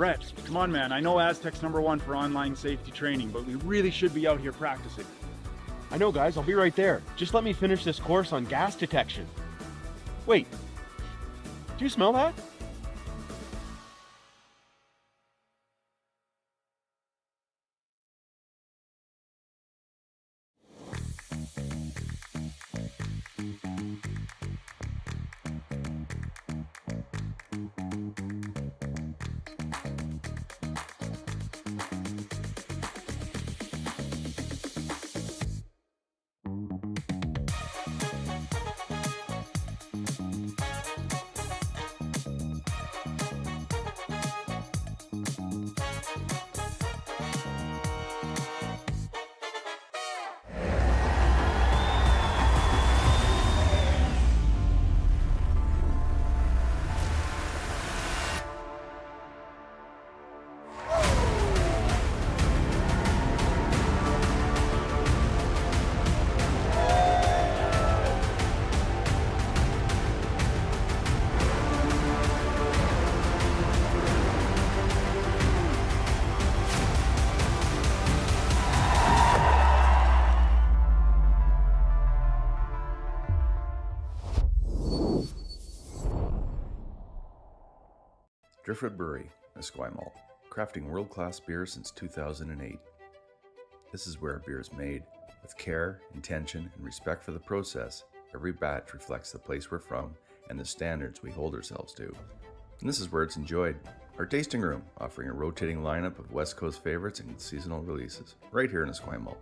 Brett, come on man, I know Aztec's #1 for online safety training, but we really should be out here practicing. I know guys, I'll be right there. Just let me finish this course on gas detection. Wait, do you smell that? Driftwood Brewery, Esquimalt, crafting world-class beer since 2008. This is where beer is made. With care, intention, and respect for the process, every batch reflects the place we're from and the standards we hold ourselves to. And this is where it's enjoyed. Our tasting room, offering a rotating lineup of West Coast favorites and seasonal releases, right here in Esquimalt.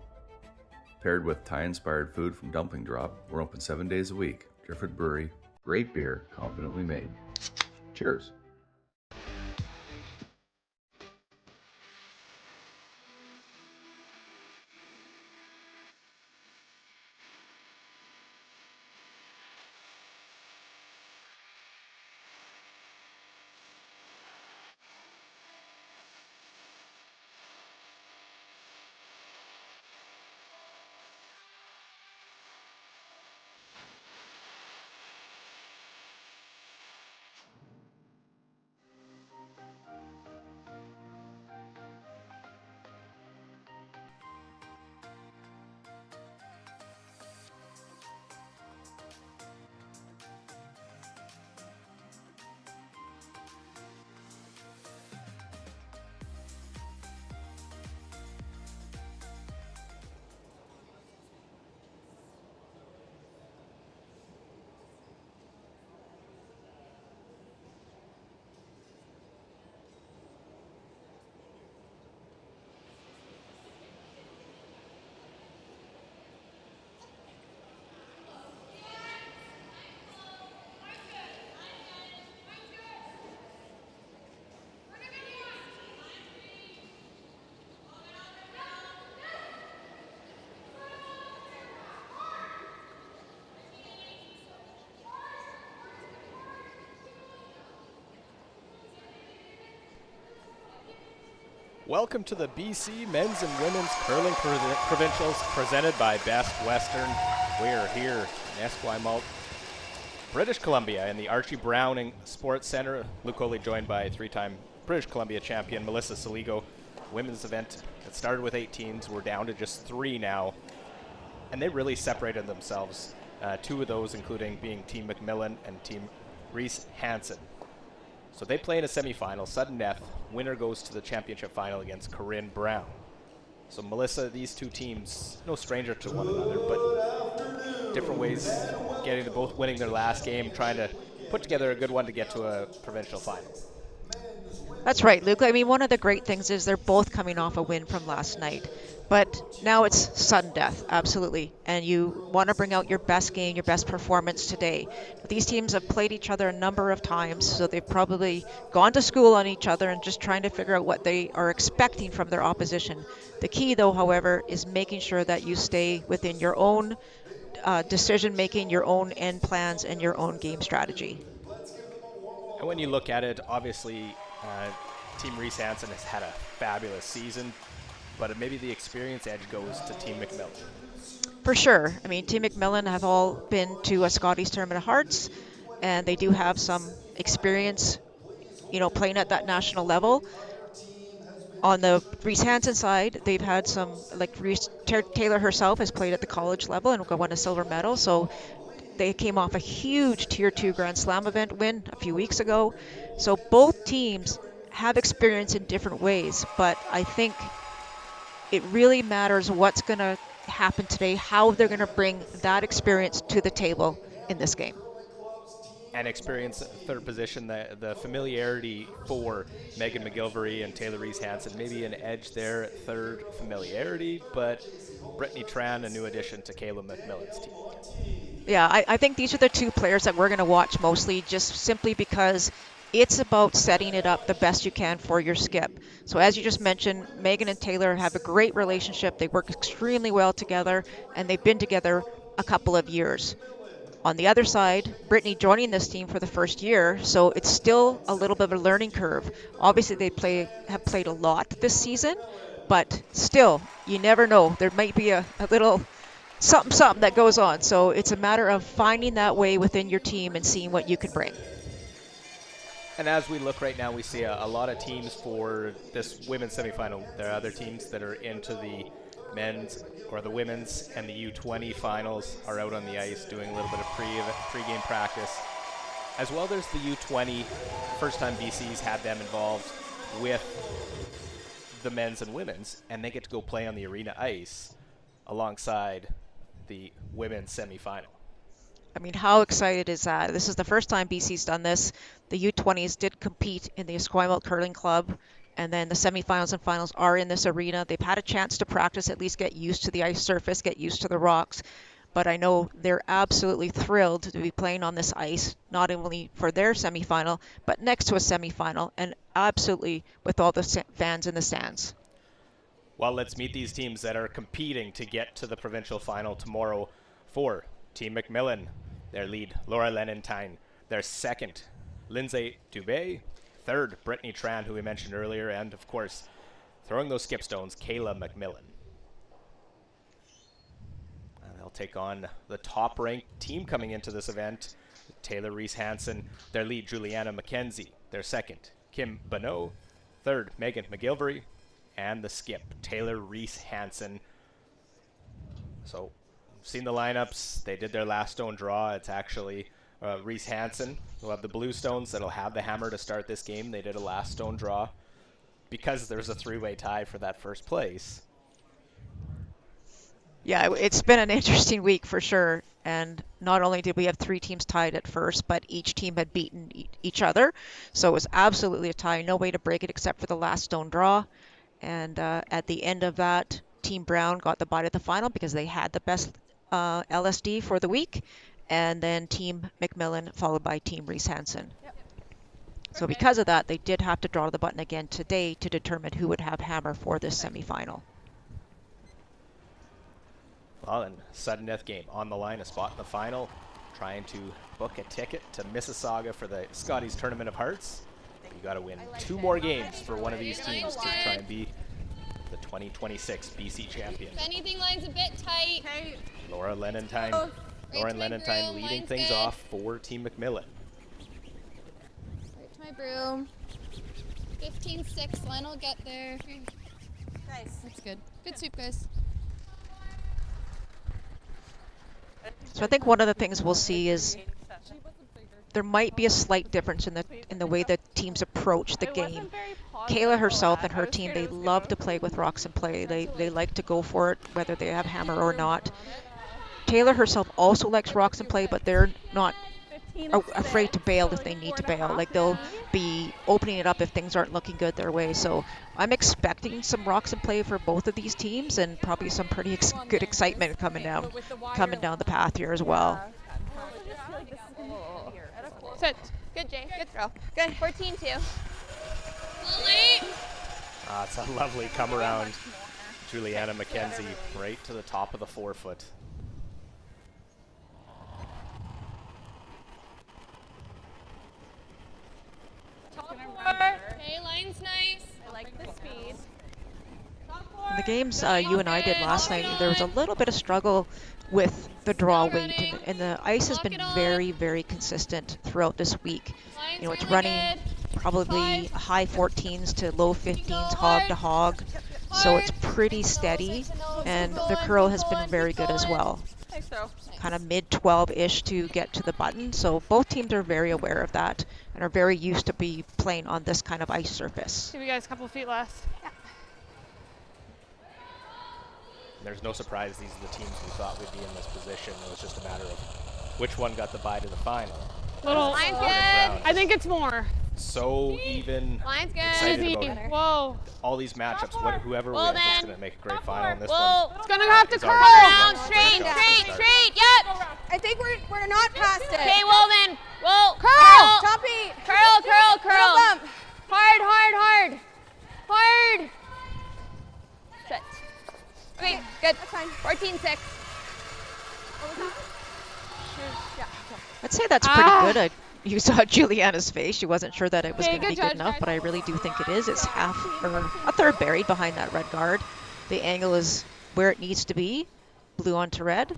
Paired with Thai-inspired food from Dumpling Drop, we're open 7 days a week. Driftwood Brewery, great beer, confidently made. Cheers. Welcome to the BC Men's and Women's Curling Provincials presented by Best Western. We're here in Esquimalt, British Columbia in the Archie Browning Sports Centre. Luke Coley joined by 3-time British Columbia champion Melissa Saligo. Women's event that started with 8 teams. We're down to just 3 now. And they really separated themselves. 2 of those including being Team MacMillan and Team Reese-Hansen. So they play in a semifinal, sudden death. Winner goes to the championship final against Corinne Brown. So Melissa, these 2 teams, no stranger to one another, but different ways getting to both winning their last game, trying to put together a good one to get to a provincial final. That's right, Luke. I mean, one of the great things is they're both coming off a win from last night. But now it's sudden death, absolutely. And you want to bring out your best game, your best performance today. These teams have played each other a number of times, so they've probably gone to school on each other and just trying to figure out what they are expecting from their opposition. The key, though, however, is making sure that you stay within your own decision-making, your own end plans, and your own game strategy. And when you look at it, obviously, Team Reese-Hansen has had a fabulous season, but maybe the experience edge goes to Team MacMillan. For sure. I mean, Team MacMillan have all been to a Scotties Tournament of Hearts, and they do have some experience, you know, playing at that national level. On the Reese-Hansen side, they've had some, like Taylor herself has played at the college level and won a silver medal. So they came off a huge Tier 2 Grand Slam event win a few weeks ago. So both teams have experience in different ways, but I think it really matters what's going to happen today, how they're going to bring that experience to the table in this game. And experience at third position, the familiarity for Megan McGilvery and Taylor Reese-Hansen, maybe an edge there at third familiarity, but Brittany Tran, a new addition to Kayla MacMillan's team. Yeah, I think these are the two players that we're going to watch mostly, just simply because it's about setting it up the best you can for your skip. So as you just mentioned, Megan and Taylor have a great relationship. They work extremely well together, and they've been together a couple of years. On the other side, Brittany joining this team for the first year, so it's still a little bit of a learning curve. Obviously, they have played a lot this season, but still, you never know. There might be a little something that goes on. So it's a matter of finding that way within your team and seeing what you can bring. And as we look right now, we see a lot of teams for this women's semifinal. There are other teams that are into the men's or the women's, and the U20 finals are out on the ice doing a little bit of pre-game practice. As well, there's the U20, first time BC's had them involved with the men's and women's, and they get to go play on the arena ice alongside the women's semifinal. I mean, how excited is that? This is the first time BC's done this. The U20s did compete in the Esquimalt Curling Club, and then the semifinals and finals are in this arena. They've had a chance to practice, at least get used to the ice surface, get used to the rocks. But I know they're absolutely thrilled to be playing on this ice, not only for their semifinal, but next to a semifinal, and absolutely with all the fans in the stands. Well, let's meet these teams that are competing to get to the provincial final tomorrow. For Team MacMillan, their lead, Laura Lenentine. Their second, Lindsay Dubé. Third, Brittany Tran, who we mentioned earlier. And, of course, throwing those skip stones, Kayla MacMillan. And they'll take on the top-ranked team coming into this event, Taylor Reese-Hansen. Their lead, Juliana McKenzie. Their second, Kim Bonneau. Third, Megan McGilvery. And the skip, Taylor Reese-Hansen. So, seen the lineups. They did their last stone draw. It's actually Reese-Hansen who have the blue stones that'll have the hammer to start this game. They did a last stone draw because there's a three-way tie for that first place. Yeah, it's been an interesting week for sure. And not only did we have three teams tied at first, but each team had beaten each other. So it was absolutely a tie. No way to break it except for the last stone draw. And at the end of that, Team Brown got the bite at the final because they had the best LSD for the week. And then Team MacMillan followed by Team Reese-Hansen. Yep. So because of that, they did have to draw the button again today to determine who would have hammer for this semifinal. Well, and sudden death game on the line, a spot in the final, trying to book a ticket to Mississauga for the Scotties Tournament of Hearts. You got to win two more games for one of these teams to try and be the 2026 BC champion. If anything, line's a bit tight. Laura Lenentine, Lauren Lenentine leading things off for Team MacMillan. Right to my broom. 15-6, line will get there. Nice. That's good. Good sweep, guys. So I think one of the things we'll see is there might be a slight difference in the way that teams approach the game. Kayla herself and her team, they love to play with rocks and play. They like to go for it, whether they have hammer or not. Taylor herself also likes rocks and play, but they're not afraid to bail if they need to bail. Like, they'll be opening it up if things aren't looking good their way. So I'm expecting some rocks and play for both of these teams, and probably some pretty good excitement coming down the path here as well. Sit. Good, Jay. Good throw. Good. 14-2. Lily. It's a lovely come around. Juliana McKenzie right to the top of the forefoot. Okay, line's nice. I like the speed. In the games you and I did last night, there was a little bit of struggle with the draw weight, and the ice has been very, very consistent throughout this week. You know, it's running probably high 14s to low 15s, hog to hog. So it's pretty steady, and the curl has been very good as well. Nice throw. Kind of mid 12-ish to get to the button. So both teams are very aware of that and are very used to be playing on this kind of ice surface. Give you guys a couple feet less. There's no surprise these are the teams we thought would be in this position. It was just a matter of which one got the bye to the final. Little. Line's Second good. round. I think it's more. So even Line's good. excited Easy. about Whoa. all these matchups. Whoever Well wins is then. going to make a great final. And this Whoa. one It's gonna have to is curl. already Down, one straight, shot to straight, start. straight. Yep. I think we're not past it. Okay, well then. Whoa. Curl! Top beat! Curl, curl, curl. Bump. Hard, hard, hard. Hard. Set. Okay, good. That's fine. 14-6. I'd say that's pretty good. You saw Juliana's face. She wasn't sure that it was Okay, going to be good good judge, enough, guys. but I really do think it is. It's half or a third buried behind that red guard. The angle is where it needs to be, blue onto red.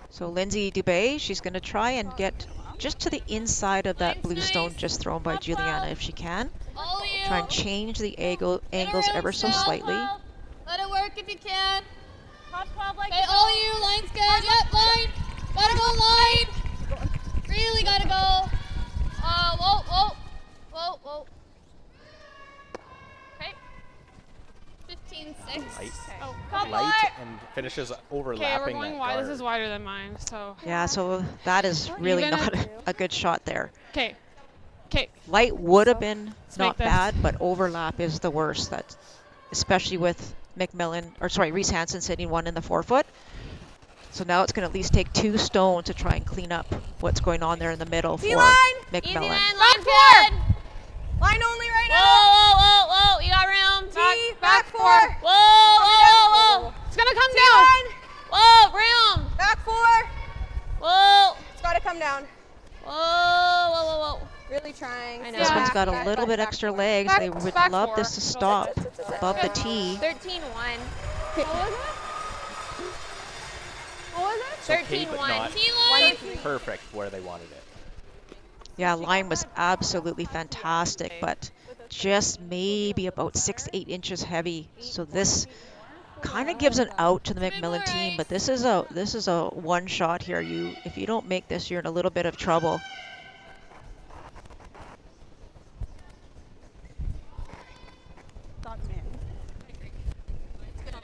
So Lindsay Dubé, she's going to try and get just to the inside of that blue stone just thrown by Juliana if she can. All you. Try and change the angles ever so slightly. Let it work if you can. Top 12 like Okay, all you. Line's good. Yep, line. Gotta go line. Really gotta go. Whoa, whoa. Whoa, whoa. Okay. 15-6. Light, Oh, light and finishes okay, overlapping we're going that wide. guard. This is wider than mine, so. Yeah, so that is really Even not at- a good shot there. Okay. Okay. Light would have been make not this. bad, but overlap is the worst. That, especially with Reese-Hansen sitting one in the 4-foot. So now it's going to at least take 2 stones to try and clean up what's going on there in the middle for D-line! Easy, MacMillan. man. Line's good. Line only right Whoa, now. whoa, whoa, whoa. You got room. Back 4. Whoa, whoa, whoa. It's gonna come down. Line. Whoa, room. Back 4. Whoa. It's got to come down. Whoa, whoa, whoa, whoa. Really trying. I know. This Yeah. one's got a Back, little back, bit back extra 4. legs. Back- They would back love 4. this to stop above the tee. 13-1. What was it? What was it? It's okay, but 13-1. not T-line. perfect where they wanted it. Yeah, line was absolutely fantastic, but just maybe about 6 to 8 inches heavy. So this kind of gives an out to the MacMillan team, but this is a one shot here. If you don't make this, you're in a little bit of trouble.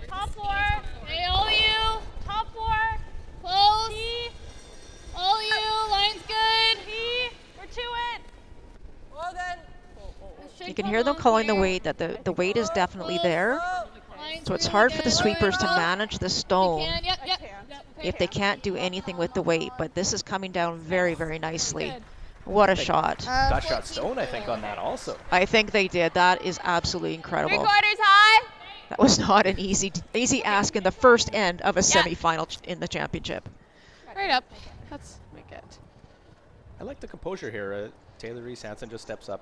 Top 4. Hey, all you. Top 4. Close. T. All you. Line's good. T. We're 2 in. Well then. You can hear them calling the weight, that the weight is definitely there. So it's hard for the sweepers to manage the stone Yep, yep, yep. Okay. if they can't do anything with the weight, but this is coming down very, very nicely. What a shot. Got shot stone, I think, on that also. I think they did. That is absolutely 3 incredible. quarters high. That was not an easy ask in the first end of a semifinal in the championship. Right up. Let's make it. I like the composure here. Taylor Reese-Hansen just steps up.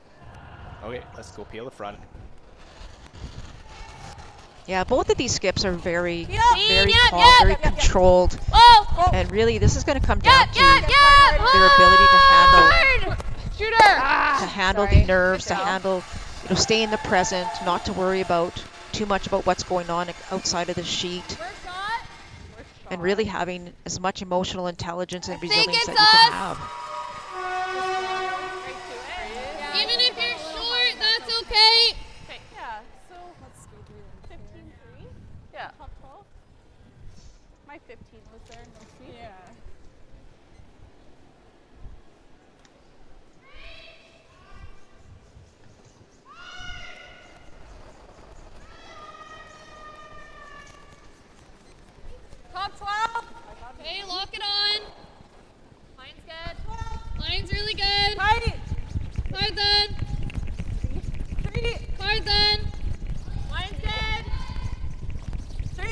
Okay, let's go peel the front. Yeah, both of these skips are very, Yep. very Yep, calm, yep. very controlled. Whoa. And really, this is going to come down Yep, to yep, yep. their ability to handle Hard. Shooter. the nerves, to handle, stay in the present, not to worry about too much about what's going on outside of the sheet, First shot. and really having as much emotional intelligence and think resilience it's that you can us. have. Even if you're short, that's okay. Yeah. So let's go through 15-3. Yeah. Top 12. My 15 was there. No sweep. Yeah. Top 12. Okay, lock it on. Line's good. Line's really good. Tight. Card then. 3. Card then. Line's good. 3.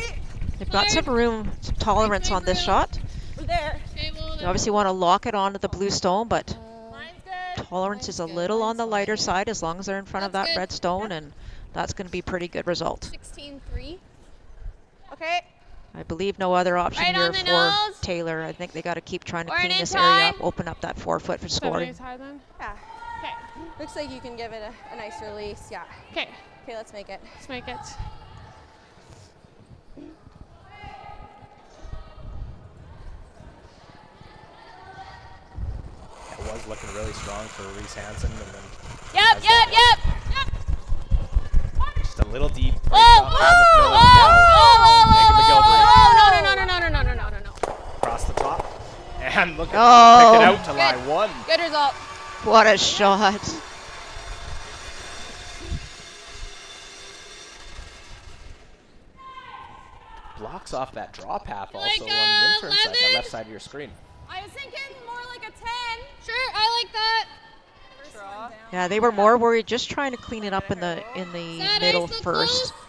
They've got some room, some tolerance on this shot. We're there. Okay, well, You obviously want to lock it onto the blue stone, but Line's good. tolerance is a little on the lighter side as long as they're in front of That's that good. red stone, and that's going to be a pretty good result. 16-3. Okay. I believe no other option Right here on the for nose. Taylor. I think they got to keep trying to Or an clean in this area up, time. open up that forefoot for 70 scoring. is high then. Yeah. Okay. Looks like you can give it a nice release. Yeah. Okay. Okay, let's make it. Let's make it. It was looking really strong for Reese-Hansen, and then Yep, yep, yep. just a little deep. Whoa, Now, Megan McGilvery no, no, no, no, no, no, no, no, no. across the top, and look at Oh. pick it out to Good. line 1. Good result. What a shot. Blocks off that draw path also Like, on the intern side, the 11? left side of your screen. I was thinking more like a 10. Sure, I like that. Draw. Yeah, they were more worried just trying to clean it up in the Sad middle ice look first. close.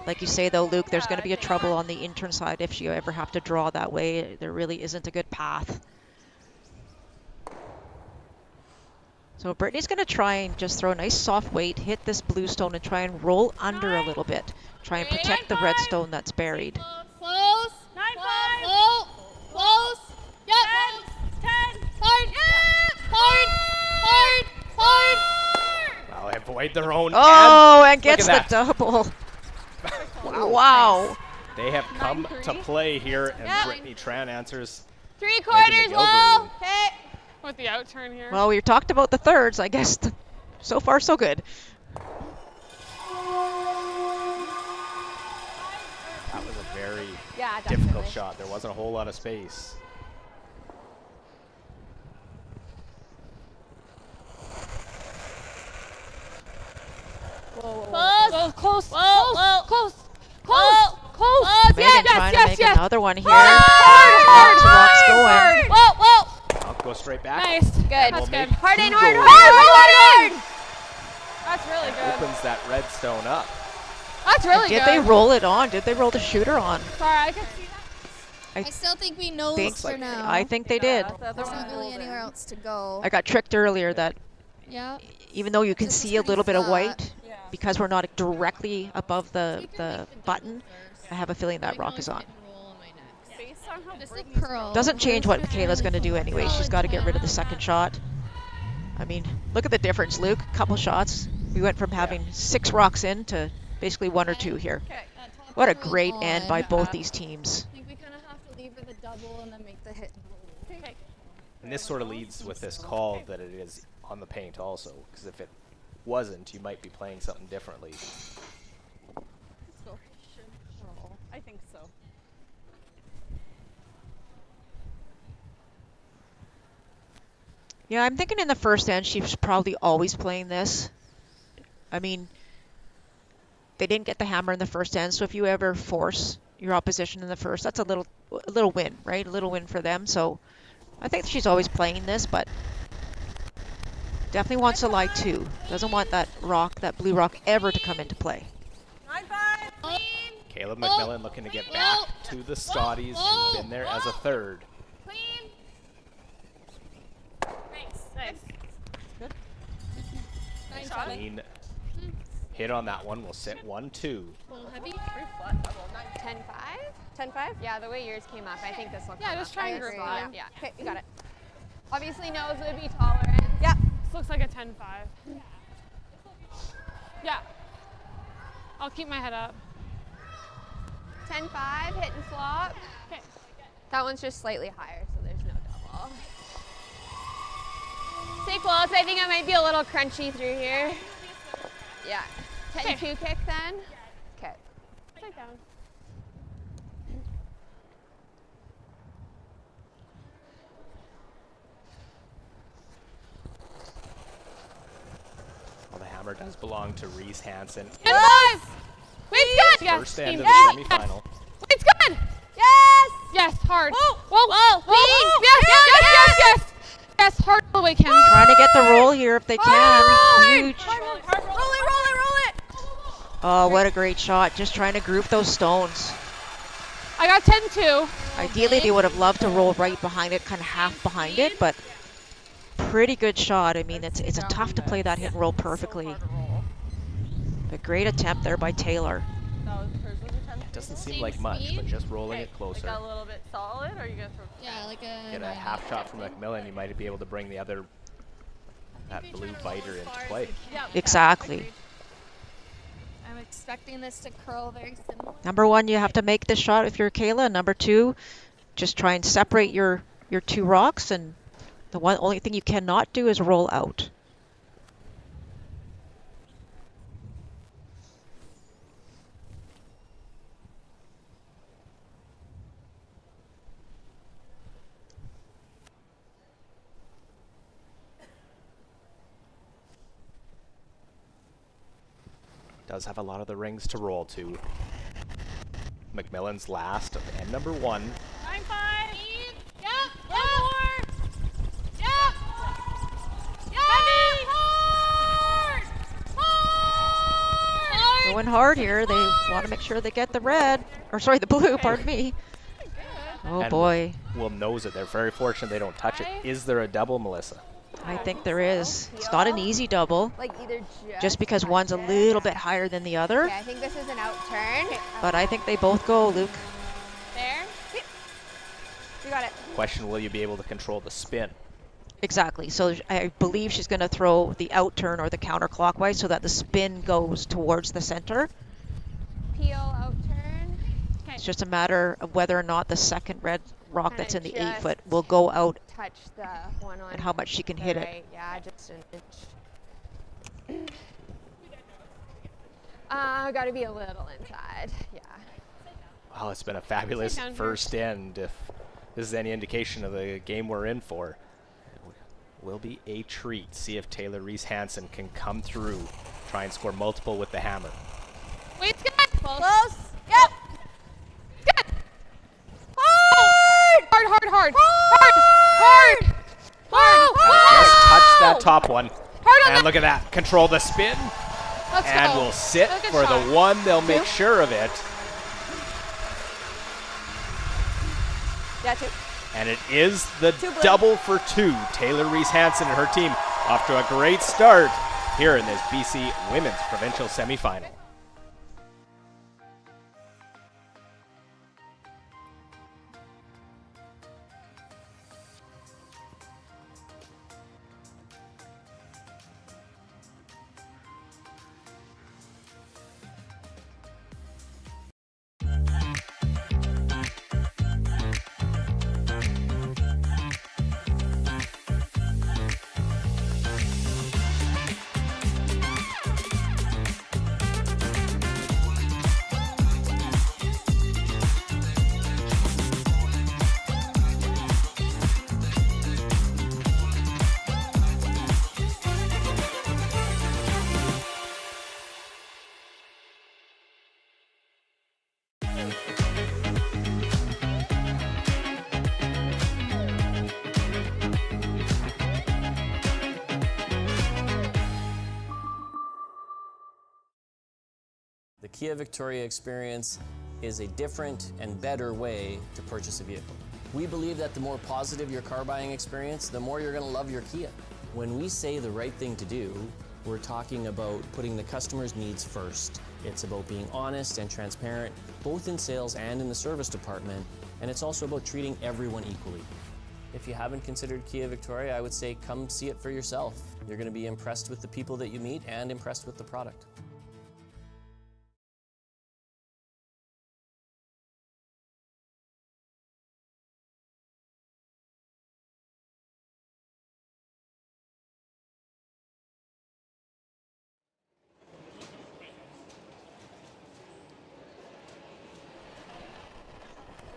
Like you say though, Luke, there's going to be a trouble on the intern side if you ever have to draw that way. There really isn't a good path. So Brittany's going to try and just throw a nice soft weight, hit this blue stone, and try and roll under a little bit. Try and protect the red stone that's buried. Close. 9-5. Low. Close. Yep. 10. Hard. Hard. Hard. Hard. Well, avoid their own Oh, and look gets at the that. double. Wow. Wow. They have come 9-3. to play here, and Yep. Brittany Tran answers. 3/4 McGilvery. low. Okay. With the out turn here. Well, we talked about the thirds. I guess so far so good. That was a very Yeah, difficult definitely. shot. There wasn't a whole lot of space. Close. Close. Close. Whoa. Close. Close. Close. Megan Yes, trying yes, to make yes. another one here. Hard. Lots of rocks going. Whoa, whoa. I'll go straight back. Nice. Good. That's We'll good. make Hard in, two hard, goals. hard, hard, hard. That's really good. Opens that red stone up. That's really Did good. they roll it on? Did they roll the shooter on? Sorry, I could see that. I still think we know Think- this for now. I think they did. There's not really anywhere else to go. I got tricked earlier that Yeah. even though you can This is see a pretty little bit of flat. white, because we're not directly above the button, I have a feeling that rock is on. Based on how Just Brittany's like curl. Doesn't change what Just Kayla's going to do really anyway. curl She's got to and get rid of the tan. second shot. I mean, look at the difference, Luke. Couple shots. We went from having 6 rocks in to basically 1 or 2 here. Okay. That top What a curl great on. end by both these teams. I think we kind of have to leave with a double and then make the hit. Okay. And this sort of leads with this call that it is on the paint also, because if it wasn't, you might be playing something differently. So should roll. I think so. Yeah, I'm thinking in the first end she's probably always playing this. I mean, they didn't get the hammer in the first end, so if you ever force your opposition in the first, that's a little win, right? A little win for them. So I think she's always playing this, but definitely wants to lie 2. Doesn't want that rock, that blue rock, ever to come into play. 9-5. Kayla MacMillan looking to get back to the Scotties. She's been there as a third. Clean. Nice. Nice. Clean hit on that one. We'll sit 1-2. Little heavy. 10-5? 10-5? Yeah, the way yours came up, I think this will Yeah, come just up. try I and group agree, them. Yeah. Okay, you got it. Obviously nose would be tolerant. Yeah. This looks like a 10-5. Yeah. I'll keep my head up. 10-5, hit and flop. Okay. That one's just slightly higher, so there's no double. Stay close. I think I might be a little crunchy through here. Yeah. 10-2 kick then. Okay. Sit down. Well, the hammer does belong to Reese-Hansen. And 5! Weight's good! Yes. First end of Yes. the semifinal. Weight's good! Yes! Yes, hard. Whoa! Whoa! Whoa! Whoa! Yes, yes, yes, yes, yes! Yes, hard all the way, Kim. Trying to get the roll here if they can. Huge. Roll it, roll it! Oh, what a great shot. Just trying to group those stones. I got 10-2. Ideally, they would have loved to roll right behind it, kind of half behind it, but pretty good shot. I mean, it's a tough to play that hit and roll perfectly. So hard to roll. A great attempt there by Taylor. That was hers was a 10-5. Doesn't seem Same like much, speed. but just rolling it Like closer. a little bit solid, or are you gonna throw? Yeah, like a. Get a half shot from MacMillan, you might be able to bring the other, that blue biter into play. Yeah. Exactly. Agreed. I'm expecting this to curl very similar. Number one, you have to make this shot if you're Kayla. Number two, just try and separate your two rocks, and the only thing you cannot do is roll out. Does have a lot of the rings to roll to. MacMillan's last and number one. 9-5. Yep. One more. Yep. Heavy. Hard. Hard. Going hard here. They want to make sure they get the red, or sorry, the blue. Pardon me. Oh And boy, We'll nose it. They're very fortunate they don't touch it. Is there a double, Melissa? I think there is. It's not an easy double, Like either just because one's a little bit higher than the other. Okay, I think this is an out turn. But I think they both go, Luke. There. You got it. Question, will you be able to control the spin? Exactly. So I believe she's going to throw the out turn or the counterclockwise so that the spin goes towards the center. Peel out turn. It's just a matter of whether or not the second red rock Kinda that's in the just 8-foot will go out Touch the one on. and how much she can the hit right. it. Yeah, just an inch. Gotta be a little inside. Yeah. Well, it's been a fabulous down here. first end. If this is any indication of the game we're in for, it will be a treat. See if Taylor Reese-Hansen can come through, try and score multiple with the hammer. Wait, it's good. Close. Yep. Good. Hard. Hard. Hard. Hard. Hard. Just touch that top one. Hard on And look at that. Control the spin. Let's And go. we'll sit Good for shot. the one. They'll make sure of it. Yeah, two. And it is the Two blue. double for two. Taylor Reese-Hansen and her team off to a great start here in this BC Women's Provincial Semifinal. The Kia Victoria experience is a different and better way to purchase a vehicle. We believe that the more positive your car buying experience, the more you're going to love your Kia. When we say the right thing to do, we're talking about putting the customer's needs first. It's about being honest and transparent, both in sales and in the service department, and it's also about treating everyone equally. If you haven't considered Kia Victoria, I would say come see it for yourself. You're going to be impressed with the people that you meet and impressed with the product.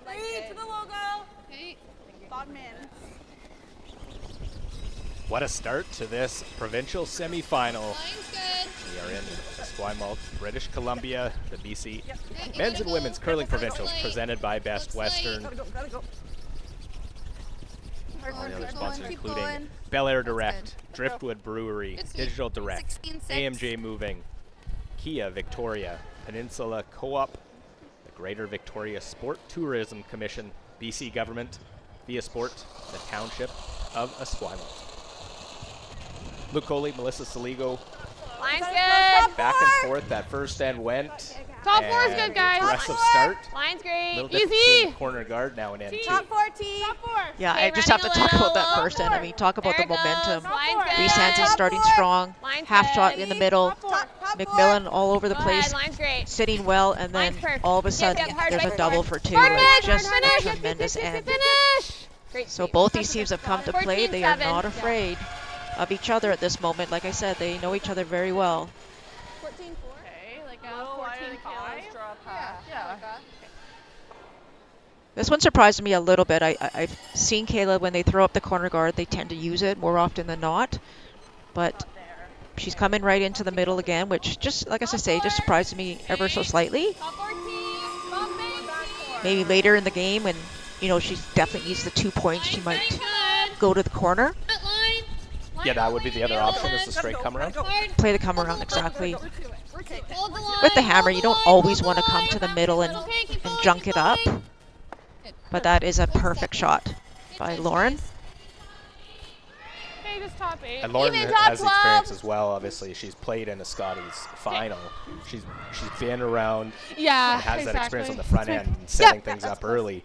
Three to the logo. Okay. Bottom in. What a start to this provincial semifinal. Line's good. We are in Esquimalt, British Columbia, the BC Yeah, you Men's gotta and go. Women's Curling Looks Provincials like- presented by Best looks like- Western. Gotta go. All the other Keep sponsors going, keep including going. Bel Air Direct, Driftwood Brewery, Good speed. Digital Direct, 16.6. AMJ Moving, Kia Victoria, Peninsula Co-op, the Greater Victoria Sport Tourism Commission, BC Government, Via Sport, the Township of Esquimalt. Luke Coley, Melissa Saligo, Line's good. back and forth. That first end went. Top 4 is good, guys. Aggressive start. Line's great. Little Easy. difference in the corner guard now and end two. Top 4, T. Top 4. Yeah, Okay, I just have to running talk a about that little. first end. I mean, talk about There the it goes. momentum. Line's good. Reese-Hansen starting strong. Line's Half shot good. in the middle. MacMillan all over the Go place, ahead, line's great. sitting well, and then Line's perfect. all of a Yep, sudden yep, hard there's a right double forward. for 2. Hard Like, finish, just hard a finish. tremendous end. Finish. Great. So both these teams have come to play. They are 14-7. not afraid of each other at this moment. Like I said, they know each other very well. 14-4. Okay, like a 14-5. Draw a pass. Yeah. This one surprised me a little bit. I've seen Kayla, when they throw up the corner guard, they tend to use it more often than not. But she's coming right into the middle again, which, just like I say, just surprised me ever so slightly. Top 14. Bump it. Maybe later in the game when, you know, she definitely needs the 2 points, she might go to the corner. Yeah, that would be the other option, is the straight come around. Play the come around, exactly. Hold the line. With the hammer, you don't hold the line, always hold want to the come line. to the middle and junk it up. But that is a perfect shot by Lauren. Okay, just top 8. And Lauren Even top has the experience 12. as well, obviously. She's played in a Scotties final. She's been around Yeah, and has exactly. that experience on the front end. And setting things up early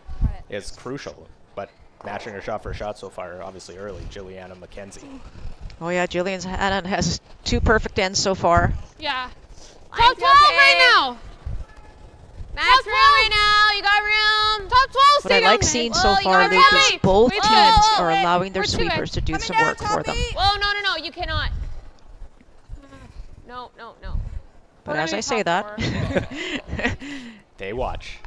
is crucial. But matching her shot for a shot so far, obviously early, Juliana McKenzie. Oh yeah, Julian's Hannon has 2 perfect ends so far. Yeah. Top Line's 12 right okay. now. Max Top room 12. right now. You got room. Top 12. What Stay I down like there. seeing Whoa, so you far, gotta Luke, wait. is both Wait, teams whoa, are wait. allowing their We're 2 sweepers to do Coming some down, work for them. Whoa, no. You cannot. No. But We're as gonna I be say top that, They watch.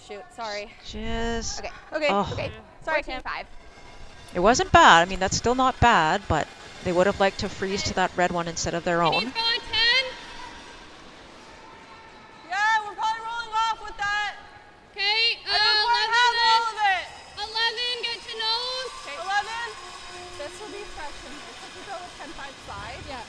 Shoot. Sorry. just Okay. Oh. Okay. Sorry, 14-5. it wasn't bad. I mean, that's still not bad, but they would have liked to freeze to that red one instead of their own. Going 10. Yeah, we're probably rolling off with that. Okay. I think we're half all of it. 11. Get to nose. Okay. 11. This will be fresh in here. So we go with 10-5 side. Yeah.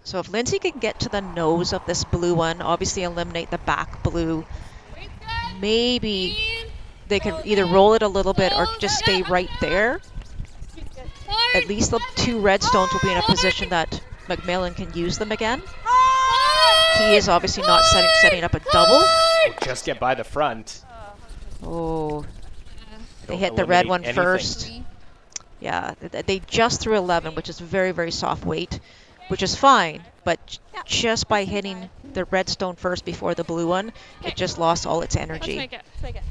So if Lindsay can get to the nose of this blue one, obviously eliminate the back blue, Wait, good. maybe 15. they can either roll it a little bit or just stay right there. Hard. At least the 2 red stones will be in a position that MacMillan can use them again. Hard. He is obviously not setting up a double. Just get by the front. Oh, they Don't hit the red eliminate one anything. first. Yeah, they just threw 11, which is very, very soft weight, which is fine. But just by hitting the red stone first before the blue one, it just lost all its Let's energy. make it. Let's make it.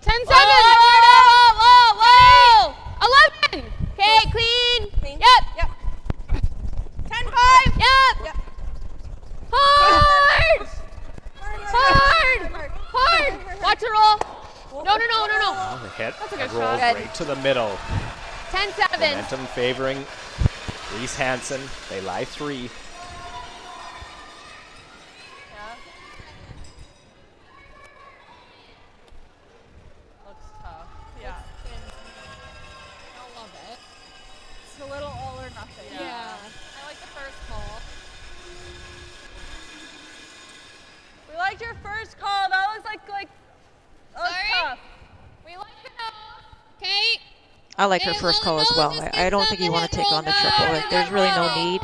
10-7. Whoa. 11. Okay, clean. Yep. 10-5. Yep. Hard. Watch it roll. No. Oh, the hit That's a and good rolled shot. right to the middle. 10-7. Momentum favoring Reese-Hansen. They lie 3. Looks tough. Yeah. I love it. It's a little all or nothing. Yeah. I like the first call. We liked your first call. That was like that was Sorry? tough. We like the nose. Okay. I like her first call as well. I don't think you want to take on the triple. There's really no need.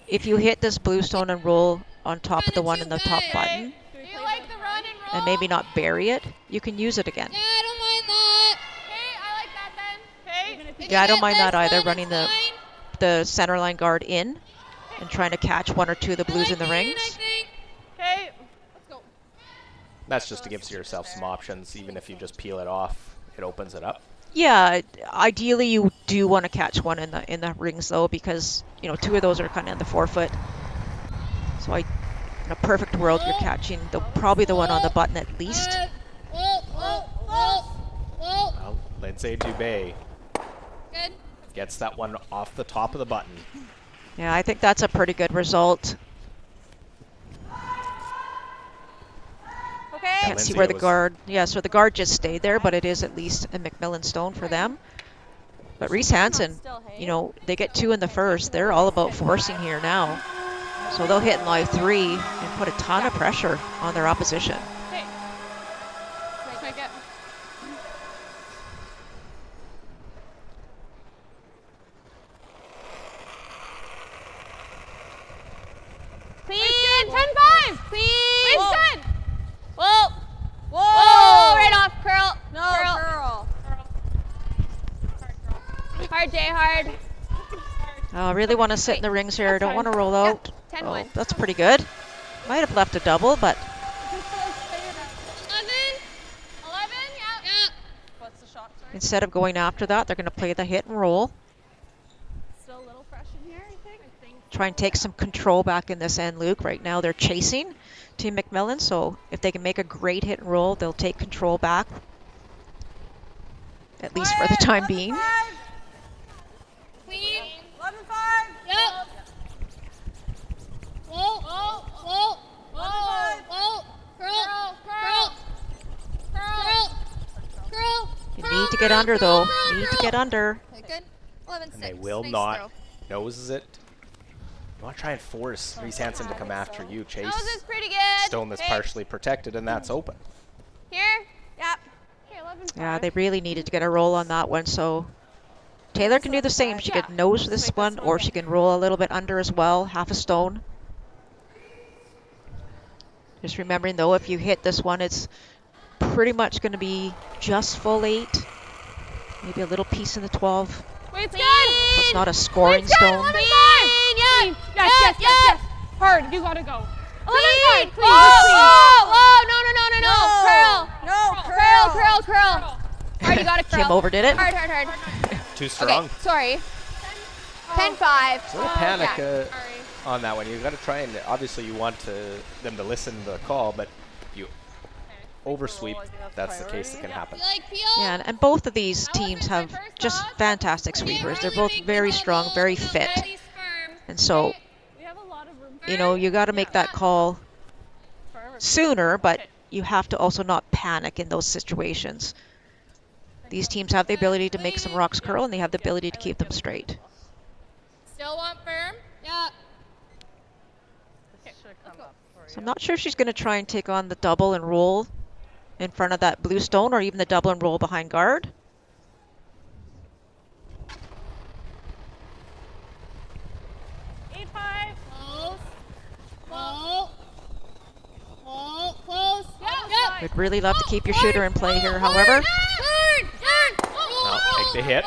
If you hit this blue stone and roll on top of the one in the top button, Do you like the run and roll? and maybe not bury it, you can use it again. Yeah, I don't mind that. Okay, I like that then. Okay. Yeah, I don't mind Get that less either, run, running it's the center line guard in and trying to catch 1 or 2 of the fine. blues I in the like rings. I think. Okay. Let's go. That's just to give yourself some options. Even if you just peel it off, it opens it up. Yeah, ideally you do want to catch 1 in the rings though, because 2 of those are kind of in the forefoot. So in a perfect world, you're catching probably the one on the button at least. Whoa. Well, Lindsay Dubé Good. gets that one off the top of the button. Yeah, I think that's a pretty good result. Okay. Can't Lindsay see where the was- guard. Yeah, so the guard just stayed there, but it is at least a MacMillan stone for them. But Reese-Hansen, they get 2 in the first. They're all about forcing here now. So they'll hit in line 3 and put a ton of pressure on their opposition. Okay. Make it. Clean. 10-5. Clean. Wade's good. Whoa. Whoa! Whoa. Right off. Curl. No, Curl. curl. Hard, Jay. Hard. I really want to sit in the rings here. I don't want to roll out. 10-1. Oh, that's pretty good. Might have left a double, but 11. 11. Yeah. What's the shot, sorry? instead of going after that, they're going to play the hit and roll. Still a little fresh in here, I think. Try and take some control back in this end, Luke. Right now they're chasing Team MacMillan, so if they can make a great hit and roll, they'll take control back. At least for the time being. Clean. 11-5. Yep. Whoa. Whoa. Whoa. Whoa. Whoa. Curl. Curl. Curl. Curl. You need to get under though. You need to get under. Okay, good. 11-6. And they will Nice not. throw. Noses it. You want to try and force Reese-Hansen to come after you. Chase Nose is pretty good. stone that's Okay. partially protected, and that's open. Here. Yep. Okay, 11-5. Yeah, they really needed to get a roll on that one, so Taylor can do the same. She could nose this one, or she can roll a little bit under as well, half a stone. Just remembering though, if you hit this one, it's pretty much going to be just full 8. Maybe a little piece in the 12. Wade's good. So it's not a scoring Wade's good. stone. 11-5. Clean. Yes, yes, yes, yes. Hard. You gotta go. 11-5. Clean. Clean. Whoa. Whoa. No. Curl. No, Curl. Curl. Hard. You gotta curl. Kim overdid it. Hard. Too strong. Okay. Sorry. 10-5. So panic Sorry. on that one. You got to try and obviously you want them to listen to the call, but you oversweep. That's the case that can happen. You like peel? Yeah, and both of these teams have just fantastic sweepers. They're both very strong, very fit. Release firm. And so, We have a lot of room. you know, you got to make that call sooner, but you have to also not panic in those situations. These teams have the ability to make some rocks curl, and they have the ability to keep them straight. Still want firm? Yeah. So I'm not sure if she's going to try and take on the double and roll in front of that blue stone, or even the double and roll behind guard. Close. Whoa. Whoa. Close. Yep. We'd really love to keep your shooter in play here, however. Now take the hit.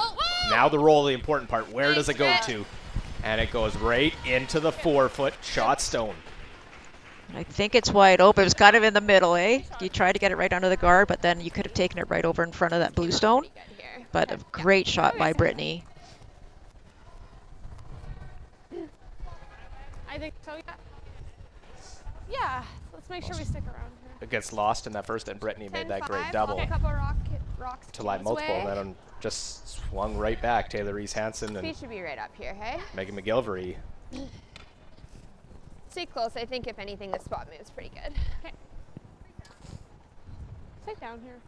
Now the roll, the important part. Where does it go to? And it goes right into the 4-foot shot stone. I think it's wide open. It was kind of in the middle, eh? You tried to get it right under the guard, but then you could have taken it right over in front of that blue stone. But a great shot by Brittany. I think so, yeah. Yeah, let's make sure we stick around here. It gets lost in that first, and Brittany made that great 10-5. double A couple rocks. to line multiple, and then just swung right back. Taylor Reese-Hansen and Speed should be right up here, hey? Megan McGilvery. Stay close. I think if anything, the spot moves pretty good. Okay. Sit down here.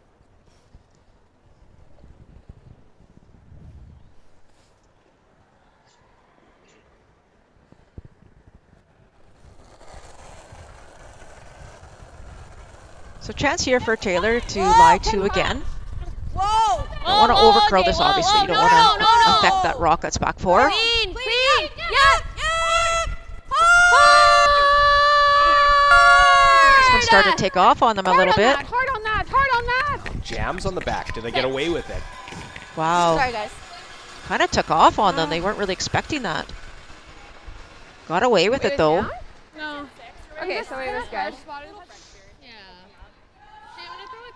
So chance here for Taylor to lie 2 again. Whoa! Don't want to overcurl this, obviously. You don't want to affect that rock that's back 4. Clean. Yep. This one started to take off on them a little bit. Hard on that. Jams on the back. Do they get away with it? Wow. Sorry, guys. Kind of took off on them. They weren't really expecting that. Got away with it, though. No. Okay, so it was good.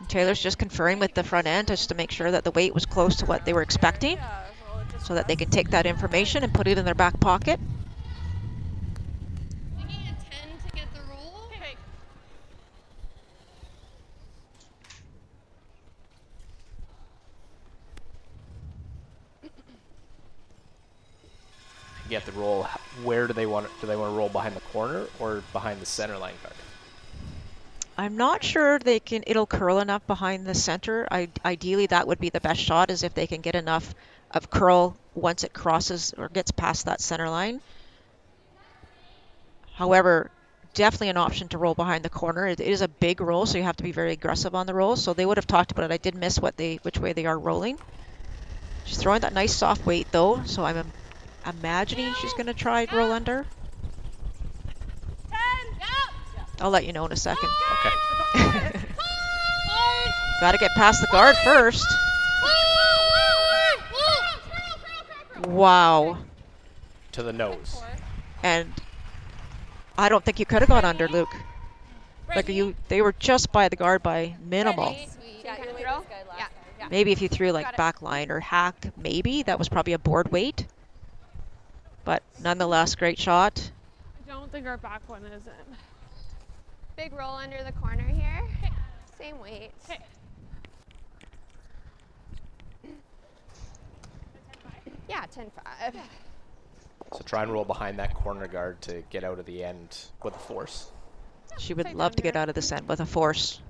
Taylor's just conferring with the front end just to make sure that the weight was close to what they were expecting, so that they can take that information and put it in their back pocket. Thinking a 10 to get the roll. Okay. Get the roll. Where do they want it? Do they want to roll behind the corner or behind the center line guard? I'm not sure it'll curl enough behind the center. Ideally, that would be the best shot, is if they can get enough of curl once it crosses or gets past that center line. However, definitely an option to roll behind the corner. It is a big roll, so you have to be very aggressive on the roll. So they would have talked about it. I did miss which way they are rolling. She's throwing that nice soft weight though, so I'm imagining she's going to try roll under. I'll let you know in a second. Okay. Got to get past the guard first. Wow. To the nose. And I don't think you could have got under, Luke. Like they were just by the guard by minimal. Maybe if you threw like back line or hack, maybe. That was probably a board weight. But nonetheless, great shot. I don't think our back one is in. Big roll under the corner here. Same weight. Yeah, 10-5. So try and roll behind that corner guard to get out of the end with a force. She would love to get out of this end with a force.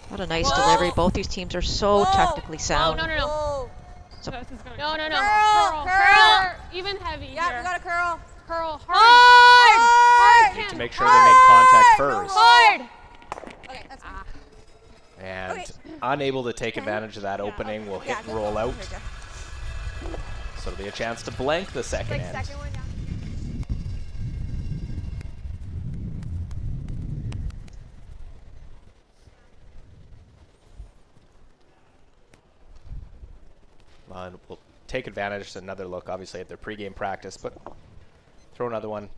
What a nice delivery. Both these teams are so technically sound. Oh, no. So, No. Curl. Even heavy Yeah, here. we got to curl. Curl hard. You need to make sure they make contact first. Hard. Okay, that's fine. And unable to take advantage of that opening, will hit and roll out. So it'll be a chance to blank the second end. Second one down. And we'll take advantage, another look obviously at their pregame practice, but throw another one,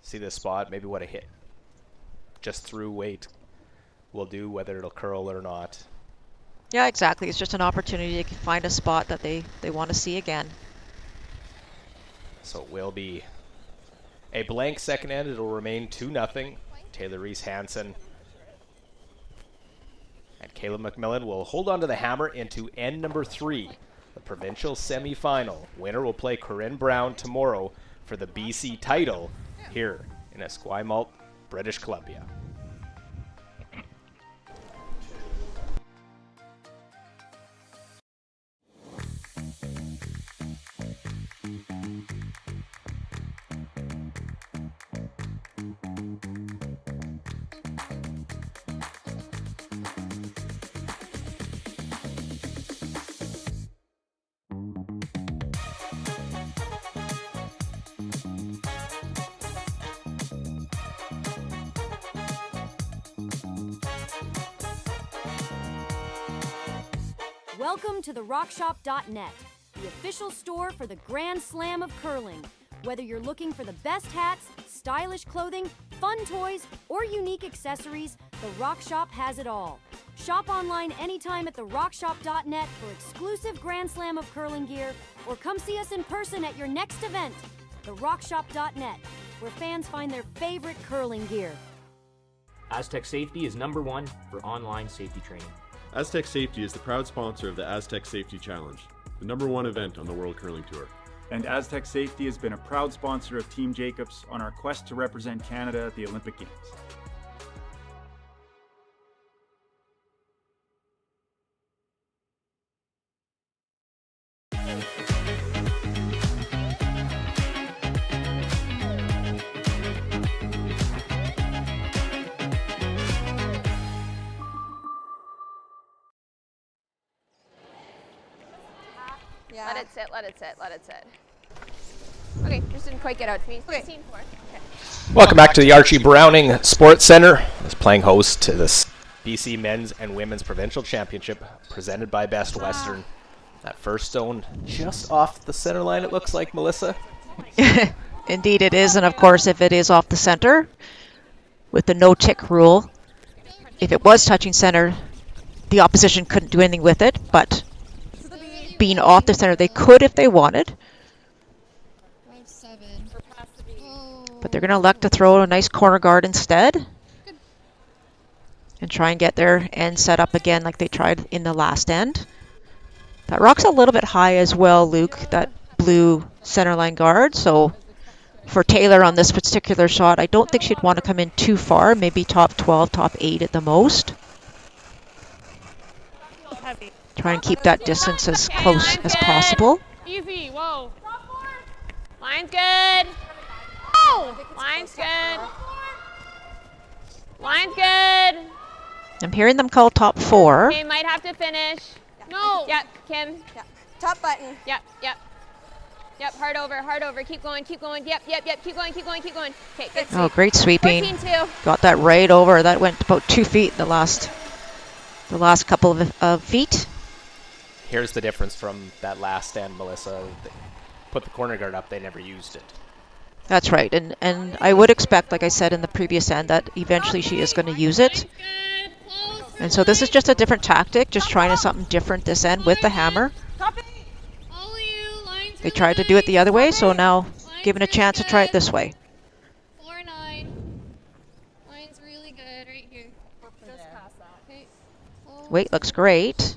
see this spot, maybe what a hit just through weight will do, whether it'll curl or not. yeah, exactly. It's just an opportunity to find a spot that they want to see again. So it will be a blank second end. It'll remain 2-0. Taylor Reese-Hansen and Kayla MacMillan will hold on to the hammer into end number 3, the provincial semi-final. Winner will play Corinne Brown tomorrow for the BC title here in Esquimalt, British Columbia. Welcome to the RockShop.net, the official store for the Grand Slam of curling. Whether you're looking for the best hats, stylish clothing, fun toys, or unique accessories, the Rock Shop has it all. Shop online anytime at the RockShop.net for exclusive Grand Slam of curling gear, or come see us in person at your next event. The RockShop.net, where fans find their favorite curling gear. Aztec Safety is #1 for online safety training. Aztec Safety is the proud sponsor of the Aztec Safety Challenge, the #1 event on the World Curling Tour. And Aztec Safety has been a proud sponsor of Team Jacobs on our quest to represent Canada at the Olympic Games. Yeah. Let it sit, let it sit, let it sit. Okay, just didn't quite get out to me. 16-4. Okay. Welcome back to the Archie Browning Sports Center. It's playing host to this BC Men's and Women's Provincial Championship presented by Best Western. That first stone just off the center line, it looks like, Melissa. Indeed it is, and of course if it is off the center, with the no-tick rule, if it was touching center, the opposition couldn't do anything with it, but being off the center, they could if they wanted. But they're going to elect to throw a nice corner guard instead. And try and get their end set up again like they tried in the last end. That rock's a little bit high as well, Luke, that blue centerline guard. So for Taylor on this particular shot, I don't think she'd want to come in too far, maybe top 12, top 8 at the most. heavy. Try and keep that distance as Okay, close line's as good. possible. Easy. Whoa. Line's good. Oh, line's good. Line's good. I'm hearing them call top 4. Okay, might have to finish. No. Yep, Kim. Yeah. Top button. Yep, yep. Yep, hard over, hard over. Keep going, keep going. Yep, yep, yep. Keep going, keep going, keep going. Okay, good. Oh, great sweeping. 14-2. Got that right over. That went about 2 feet the last couple of feet. Here's the difference from that last stand, Melissa. They put the corner guard up, they never used it. That's right. And I would expect, like I said in the previous end, that eventually she is going to use it. And so this is just a different tactic, just trying something different this end with the hammer. They tried to do it the other way, so now given a chance to try it this way. 4-9. Line's really good right here. Just past that. Okay. Weight looks great.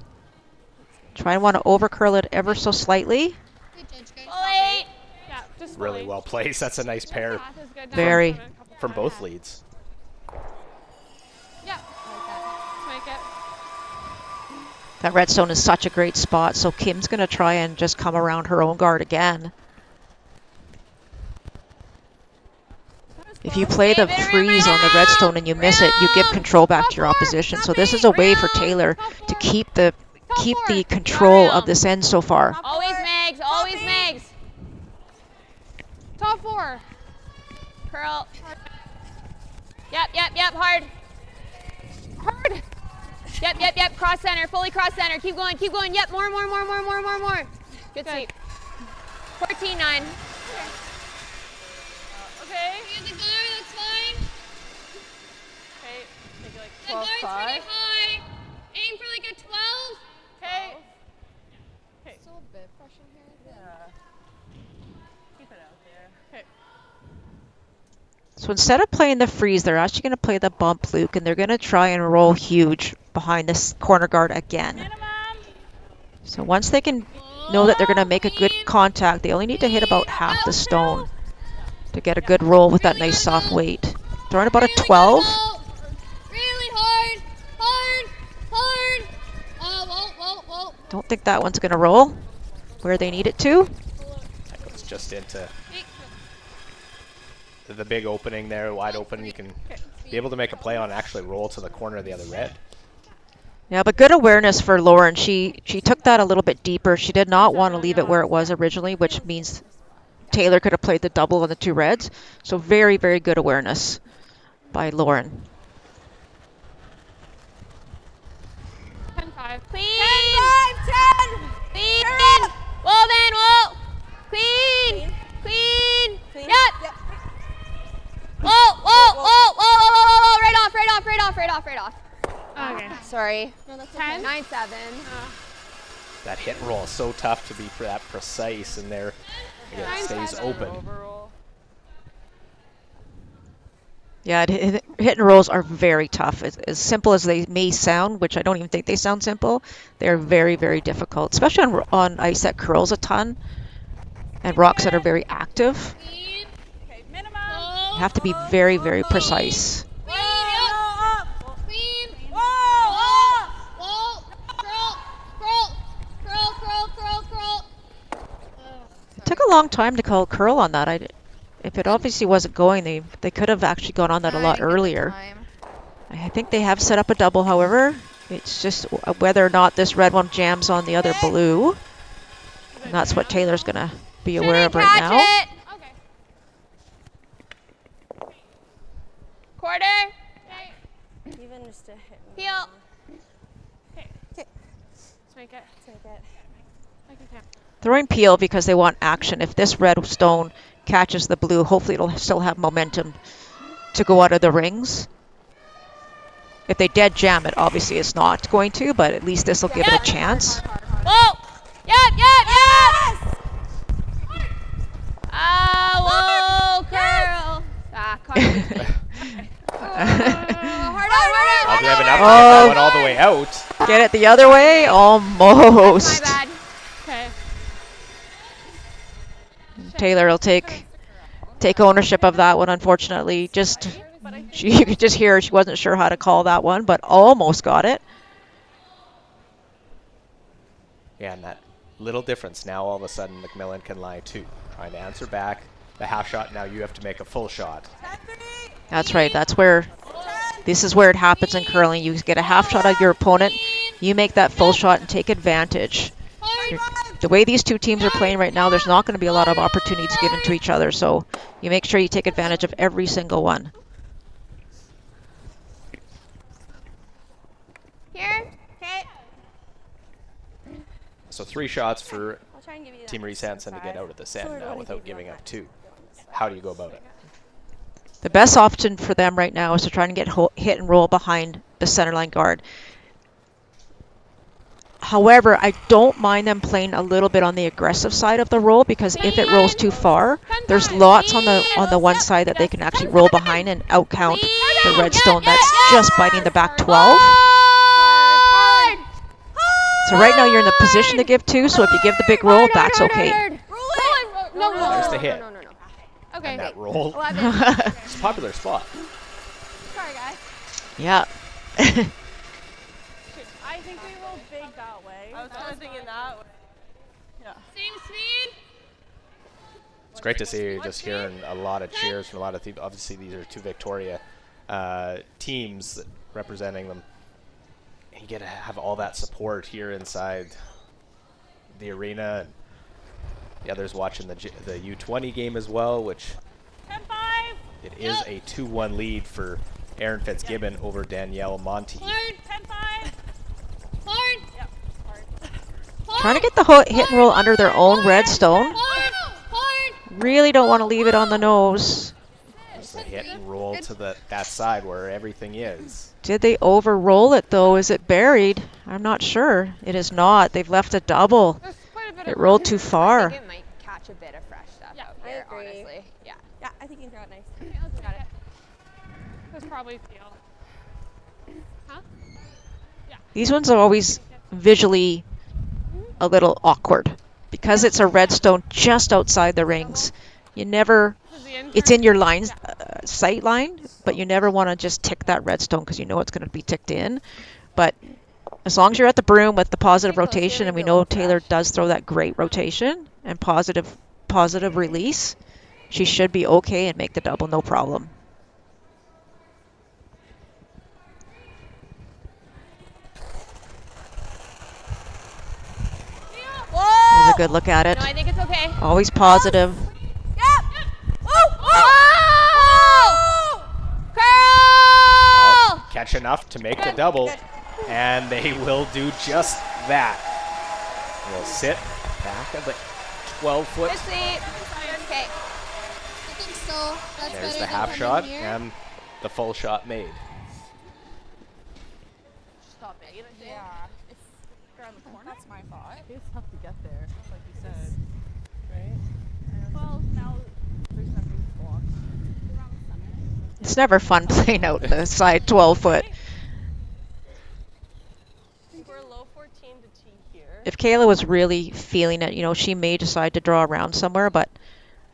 Try and want to over curl it ever so slightly. Good judge, guys. Yeah, just Really well placed. That's a nice pair Path is good now. Very. from both leads. Yeah. Let's make it. That redstone is such a great spot, so Kim's going to try and just come around her own guard again. If you play the freeze on the redstone and you miss it, you give control back to your opposition. So this is a way for Taylor to keep the control of this end so far. Always Megs, always Megs. Top 4. Curl. Yep, yep, yep, hard. Hard. Yep, yep, yep, cross center, fully cross center. Keep going, keep going. Yep, more. Good sweep. 14-9. Okay. You have the guard, that's fine. Okay. Maybe like The 12, guard's 5. pretty high. Aim for like a 12. Okay. Okay. Still a bit fresh in here. Yeah. Keep it out there. Okay. So instead of playing the freeze, they're actually going to play the bump Luke, and they're going to try and roll huge behind this corner guard again. Minimum. So once they can know that they're going to make a good contact, they only need to hit about half the stone to get a good roll with that nice soft weight. Throwing about a 12. Really hard. Whoa. Don't think that one's going to roll where they need it to. That goes just into the big opening there, wide open. You can be able to make a play on and actually roll to the corner of the other red. Yeah, but good awareness for Lauren. She took that a little bit deeper. She did not want to leave it where it was originally, which means Taylor could have played the double on the 2 reds. So very, very good awareness by Lauren. 10-5. Clean. 10-5, 10. Clean. Whoa, then, whoa. Clean. Yep. Whoa. Right off. Okay. Sorry. No, that's 10. 9-7. That hit roll is so tough to be that precise, and there again, it stays open. Overall. Yeah, hit and rolls are very tough. As simple as they may sound, which I don't even think they sound simple, they're very, very difficult, especially on ice that curls a ton and rocks that are very active. Okay, minimum. You have to be very, very precise. It took a long time to call curl on that. If it obviously wasn't going, they could have actually gone on that a lot earlier. I think they have set up a double, however. It's just whether or not this red one jams on the other blue. And that's what Taylor's going to be aware of right now. Okay. Quarter. Even just to hit me. Peel. Okay. Let's make it. Like you can. Throwing peel because they want action. If this red stone catches the blue, hopefully it'll still have momentum to go out of the rings. If they dead jam it, obviously it's not going to, but at least this will give it a chance. Whoa. Yep. Whoa, curl. I'll have enough to get that one all the way out. Get it the other way? Almost. My bad. Okay. Taylor will take ownership of that one, unfortunately. You could just hear she wasn't sure how to call that one, but almost got it. Yeah, and that little difference. Now all of a sudden MacMillan can lie 2. Trying to answer back. The half shot, now you have to make a full shot. That's right. This is where it happens in curling. You get a half shot of your opponent, you make that full shot and take advantage. The way these two teams are playing right now, there's not going to be a lot of opportunities given to each other, so you make sure you take advantage of every single one. Here. Okay. So 3 shots for Team Reese-Hansen to get out of the set now without giving up 2. How do you go about it? The best option for them right now is to try and get hit and roll behind the centerline guard. However, I don't mind them playing a little bit on the aggressive side of the roll, because if it rolls too far, there's lots on the one side that they can actually roll behind and outcount the redstone that's just biting the back 12. So right now you're in the position to give 2, so if you give the big roll, that's okay. There's the hit. Okay. And that roll. It's a popular spot. Sorry, guys. Yeah. I think we rolled big that way. I was thinking that way. Yeah. Same speed. It's great to see just hearing a lot of cheers from a lot of people. Obviously, these are 2 Victoria teams representing them. And you get to have all that support here inside the arena. And the others watching the U20 game as well, which it is a 2-1 lead for Erin Fitzgibbon over Danielle Monty. Trying to get the hit and roll under their own redstone. Really don't want to leave it on the nose. Just a hit and roll to that side where everything is. Did they over-roll it, though? Is it buried? I'm not sure. It is not. They've left a double. It rolled too far. I think it might catch a bit of fresh stuff out here, honestly. Yeah. Yeah, I think you can throw it nice. Okay, let's got it. That's probably feel. Huh? Yeah. These ones are always visually a little awkward because it's a redstone just outside the rings. You never, it's in your sight line, but you never want to just tick that redstone because you know it's going to be ticked in. But as long as you're at the broom with the positive rotation, and we know Taylor does throw that great rotation and positive release, she should be okay and make the double, no problem. Here's a good look at it. No, I think it's okay. Always positive. Well, catch enough to make the double, and they will do just that. They'll sit back at the 12-foot. Okay. I think so. That's There's better the than half coming shot here. and the full shot made. Stop it. Yeah. If you're on the corner, that's my thought. It's tough to get there, like you said. Right? Well, now there's nothing blocked. Around the center. It's never fun playing out the side 12-foot. We're low 14 to tee here. If Kayla was really feeling it, you know, she may decide to draw around somewhere, but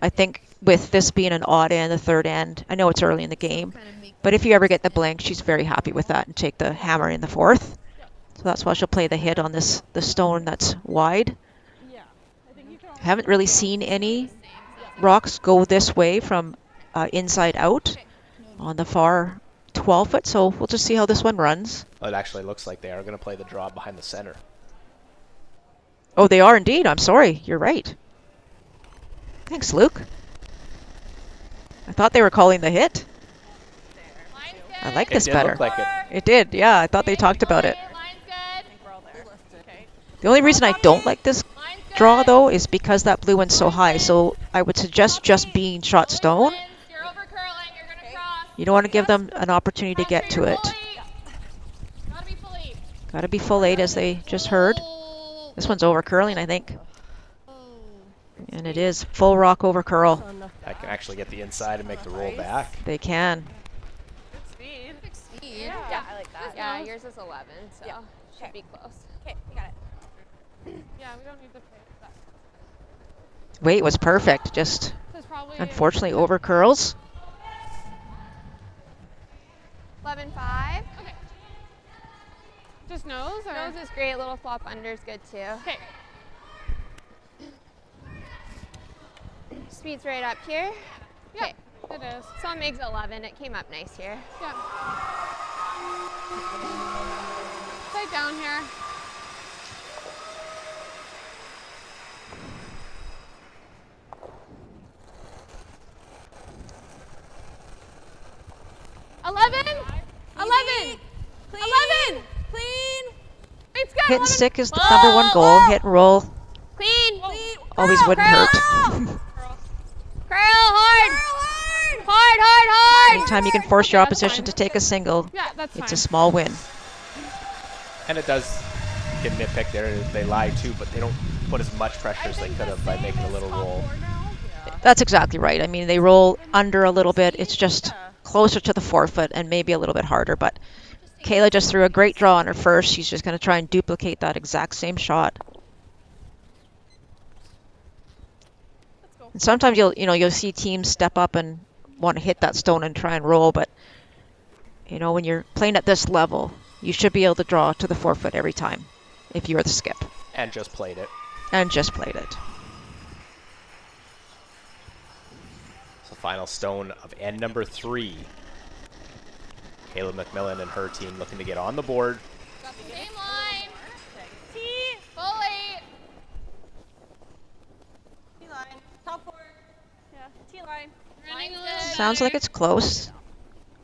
I think with this being an odd end, the third end, I know it's early in the game, but if you ever get the blank, she's very happy with that and take the hammer in the 4th. So that's why she'll play the hit on the stone that's wide. I haven't really seen any rocks go this way from inside out on the far 12-foot, so we'll just see how this one runs. Well, it actually looks like they are going to play the draw behind the center. Oh, they are indeed. I'm sorry. You're right. Thanks, Luke. I thought they were calling the hit. I like this better. Look like it. It did, yeah. I thought they talked about it. The only reason I don't like this draw, though, is because that blue one's so high. So I would suggest just being shot stone. You don't want to give them an opportunity to get to it. Got to be full 8, as they just heard. This one's over curling, I think. And it is full rock over curl. I can actually get the inside and make the roll back. They can. Speed. Yeah, I like that. Yeah, yours is 11, so should be close. Okay, we got it. Yeah, we don't need to play that. Weight was perfect, just unfortunately over curls. 11-5. Okay. Just nose or? Nose is great. Little flop under is good too. Okay. Speed's right up here. Yep, it is. So MIG's 11. It came up nice here. Yeah. Stay down here. Clean. 11. Clean. It's good. Hit and stick is the #1 goal. Hit and roll Clean. always wouldn't hurt. Curl hard. Hard. Anytime you can force your opposition to take a single, Yeah, that's it's fine. a small win. And it does get nitpicked there. They lie too, but they don't put as much pressure as they could have by making a little roll. That's exactly right. I mean, they roll under a little bit. It's just closer to the forefoot and maybe a little bit harder. But Kayla just threw a great draw on her first. She's just going to try and duplicate that exact same shot. And sometimes you'll see teams step up and want to hit that stone and try and roll. But when you're playing at this level, you should be able to draw to the forefoot every time if you're the skip. And just played it. So final stone of end number 3. Kayla MacMillan and her team looking to get on the board. Same line. T. Fully. T line. Top 4. Yeah. T line. Line's good. Sounds like it's close.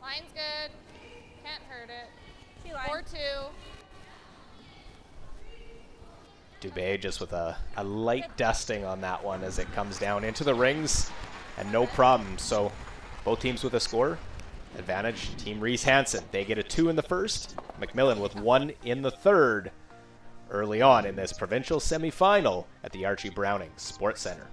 Line's good. Can't hurt it. T line. 4-2. Dubé just with a light dusting on that one as it comes down into the rings, and no problem. So both teams with a score. Advantage, Team Reese-Hansen. They get a 2 in the first. MacMillan with 1 in the third early on in this provincial semifinal at the Archie Browning Sports Center.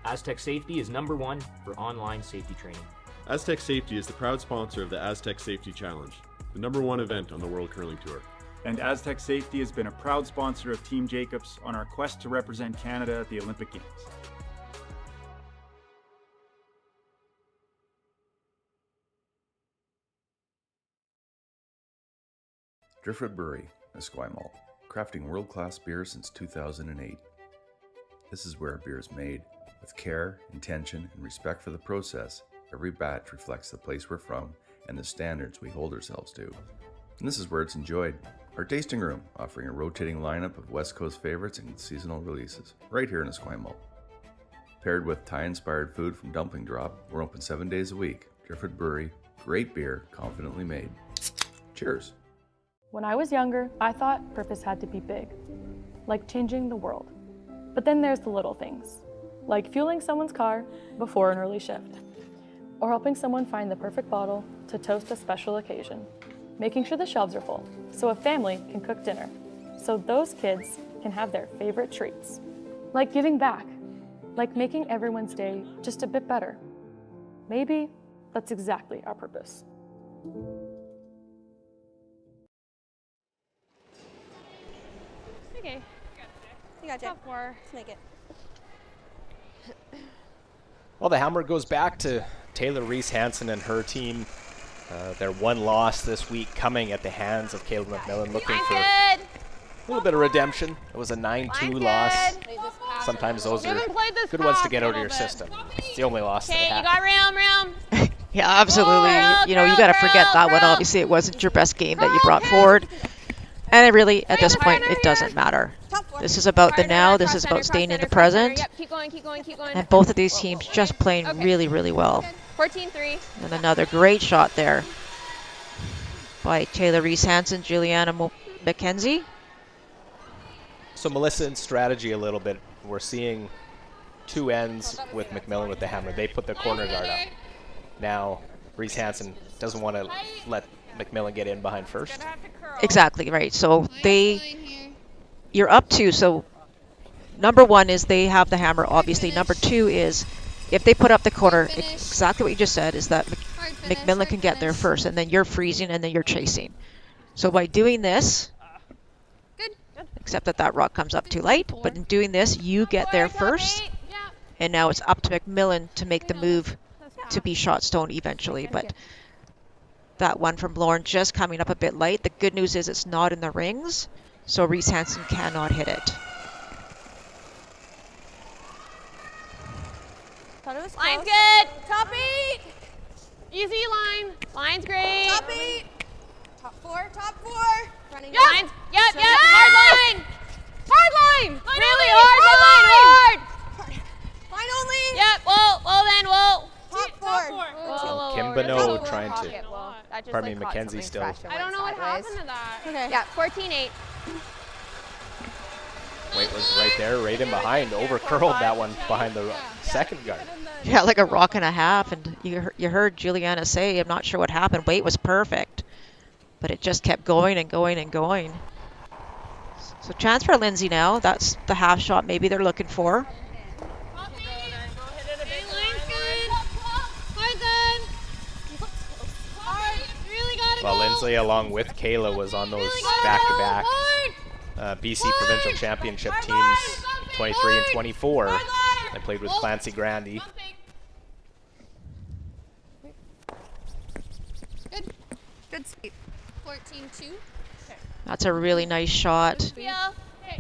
Aztec Safety is #1 for online safety training. Aztec Safety is the proud sponsor of the Aztec Safety Challenge, the #1 event on the World Curling Tour. And Aztec Safety has been a proud sponsor of Team Jacobs on our quest to represent Canada at the Olympic Games. Driftwood Brewery, Esquimalt, crafting world-class beer since 2008. This is where beer is made. With care, intention, and respect for the process, every batch reflects the place we're from and the standards we hold ourselves to. And this is where it's enjoyed. Our tasting room, offering a rotating lineup of West Coast favorites and seasonal releases, right here in Esquimalt. Paired with Thai-inspired food from Dumpling Drop, we're open 7 days a week. Driftwood Brewery, great beer, confidently made. Cheers. When I was younger, I thought purpose had to be big, like changing the world. But then there's the little things, like fueling someone's car before an early shift, or helping someone find the perfect bottle to toast a special occasion, making sure the shelves are full so a family can cook dinner, so those kids can have their favorite treats, like giving back, like making everyone's day just a bit better. Maybe that's exactly our purpose. Okay. You got it. Top 4. Let's make it. Well, the hammer goes back to Taylor Reese-Hansen and her team. Their one loss this week coming at the hands of Kayla MacMillan, looking for a little bit of redemption. It was a 9-2 loss. Sometimes those are good ones to get out of your system. It's the only loss they Okay, you have. got room. Yeah, absolutely. You got to forget that one. Obviously, it wasn't your best game that you brought forward. And it really, at this point, it doesn't matter. This is about the now. This is about staying in the present. Yep, keep going. And both of these teams just playing really, really well. 14-3. And another great shot there by Taylor Reese-Hansen, Juliana McKenzie. So Melissa, in strategy a little bit, we're seeing 2 ends with MacMillan with the hammer. They put the corner guard up. Now, Reese-Hansen doesn't want to let MacMillan get in behind first. Exactly, right. So you're up 2. So number 1 is they have the hammer, obviously. Number 2 is if they put up the corner, exactly what you just said, is that MacMillan can get there first, and then you're freezing, and then you're chasing. So by doing this, except that that rock comes up too light. But in doing this, you get there first. And now it's up to MacMillan to make the move to be shot stone eventually. But that one from Lauren just coming up a bit light. The good news is it's not in the rings, so Reese-Hansen cannot hit it. Line's good. Top 8. Easy line. Line's great. Top 8. Top 4. Top 4. Running. Yep. Lines. Yep. Hard line. Hard line. Really hard. Line only. Yep. Well then. Top 4. Kimbano trying to. Pardon me, Mackenzie still. I don't know what happened to that. Okay. Yeah, 14-8. Wait was right there, right in behind. Over curled that one behind the second guard. Yeah, like a rock and a half. And you heard Juliana say, I'm not sure what happened. Weight was perfect. But it just kept going and going and going. So chance for Lindsay now. That's the half shot maybe they're looking for. Well, Lindsley, along with Kayla, was on those back-to-back BC Provincial Championship teams, 23 and 24. They played with Clancy Grandy. Good sweep. 14-2. That's a really nice shot.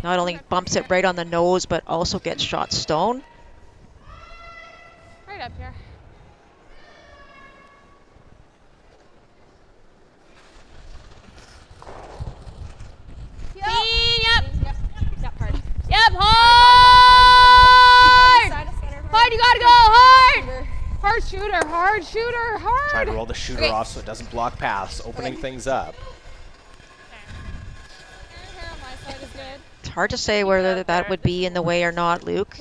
Not only bumps it right on the nose, but also gets shot stone. Right up here. Yep, hard! Hard, you gotta go, hard! Hard shooter, hard shooter, hard! Trying to roll the shooter off so it doesn't block paths, opening things up. It's hard to say whether that would be in the way or not, Luke.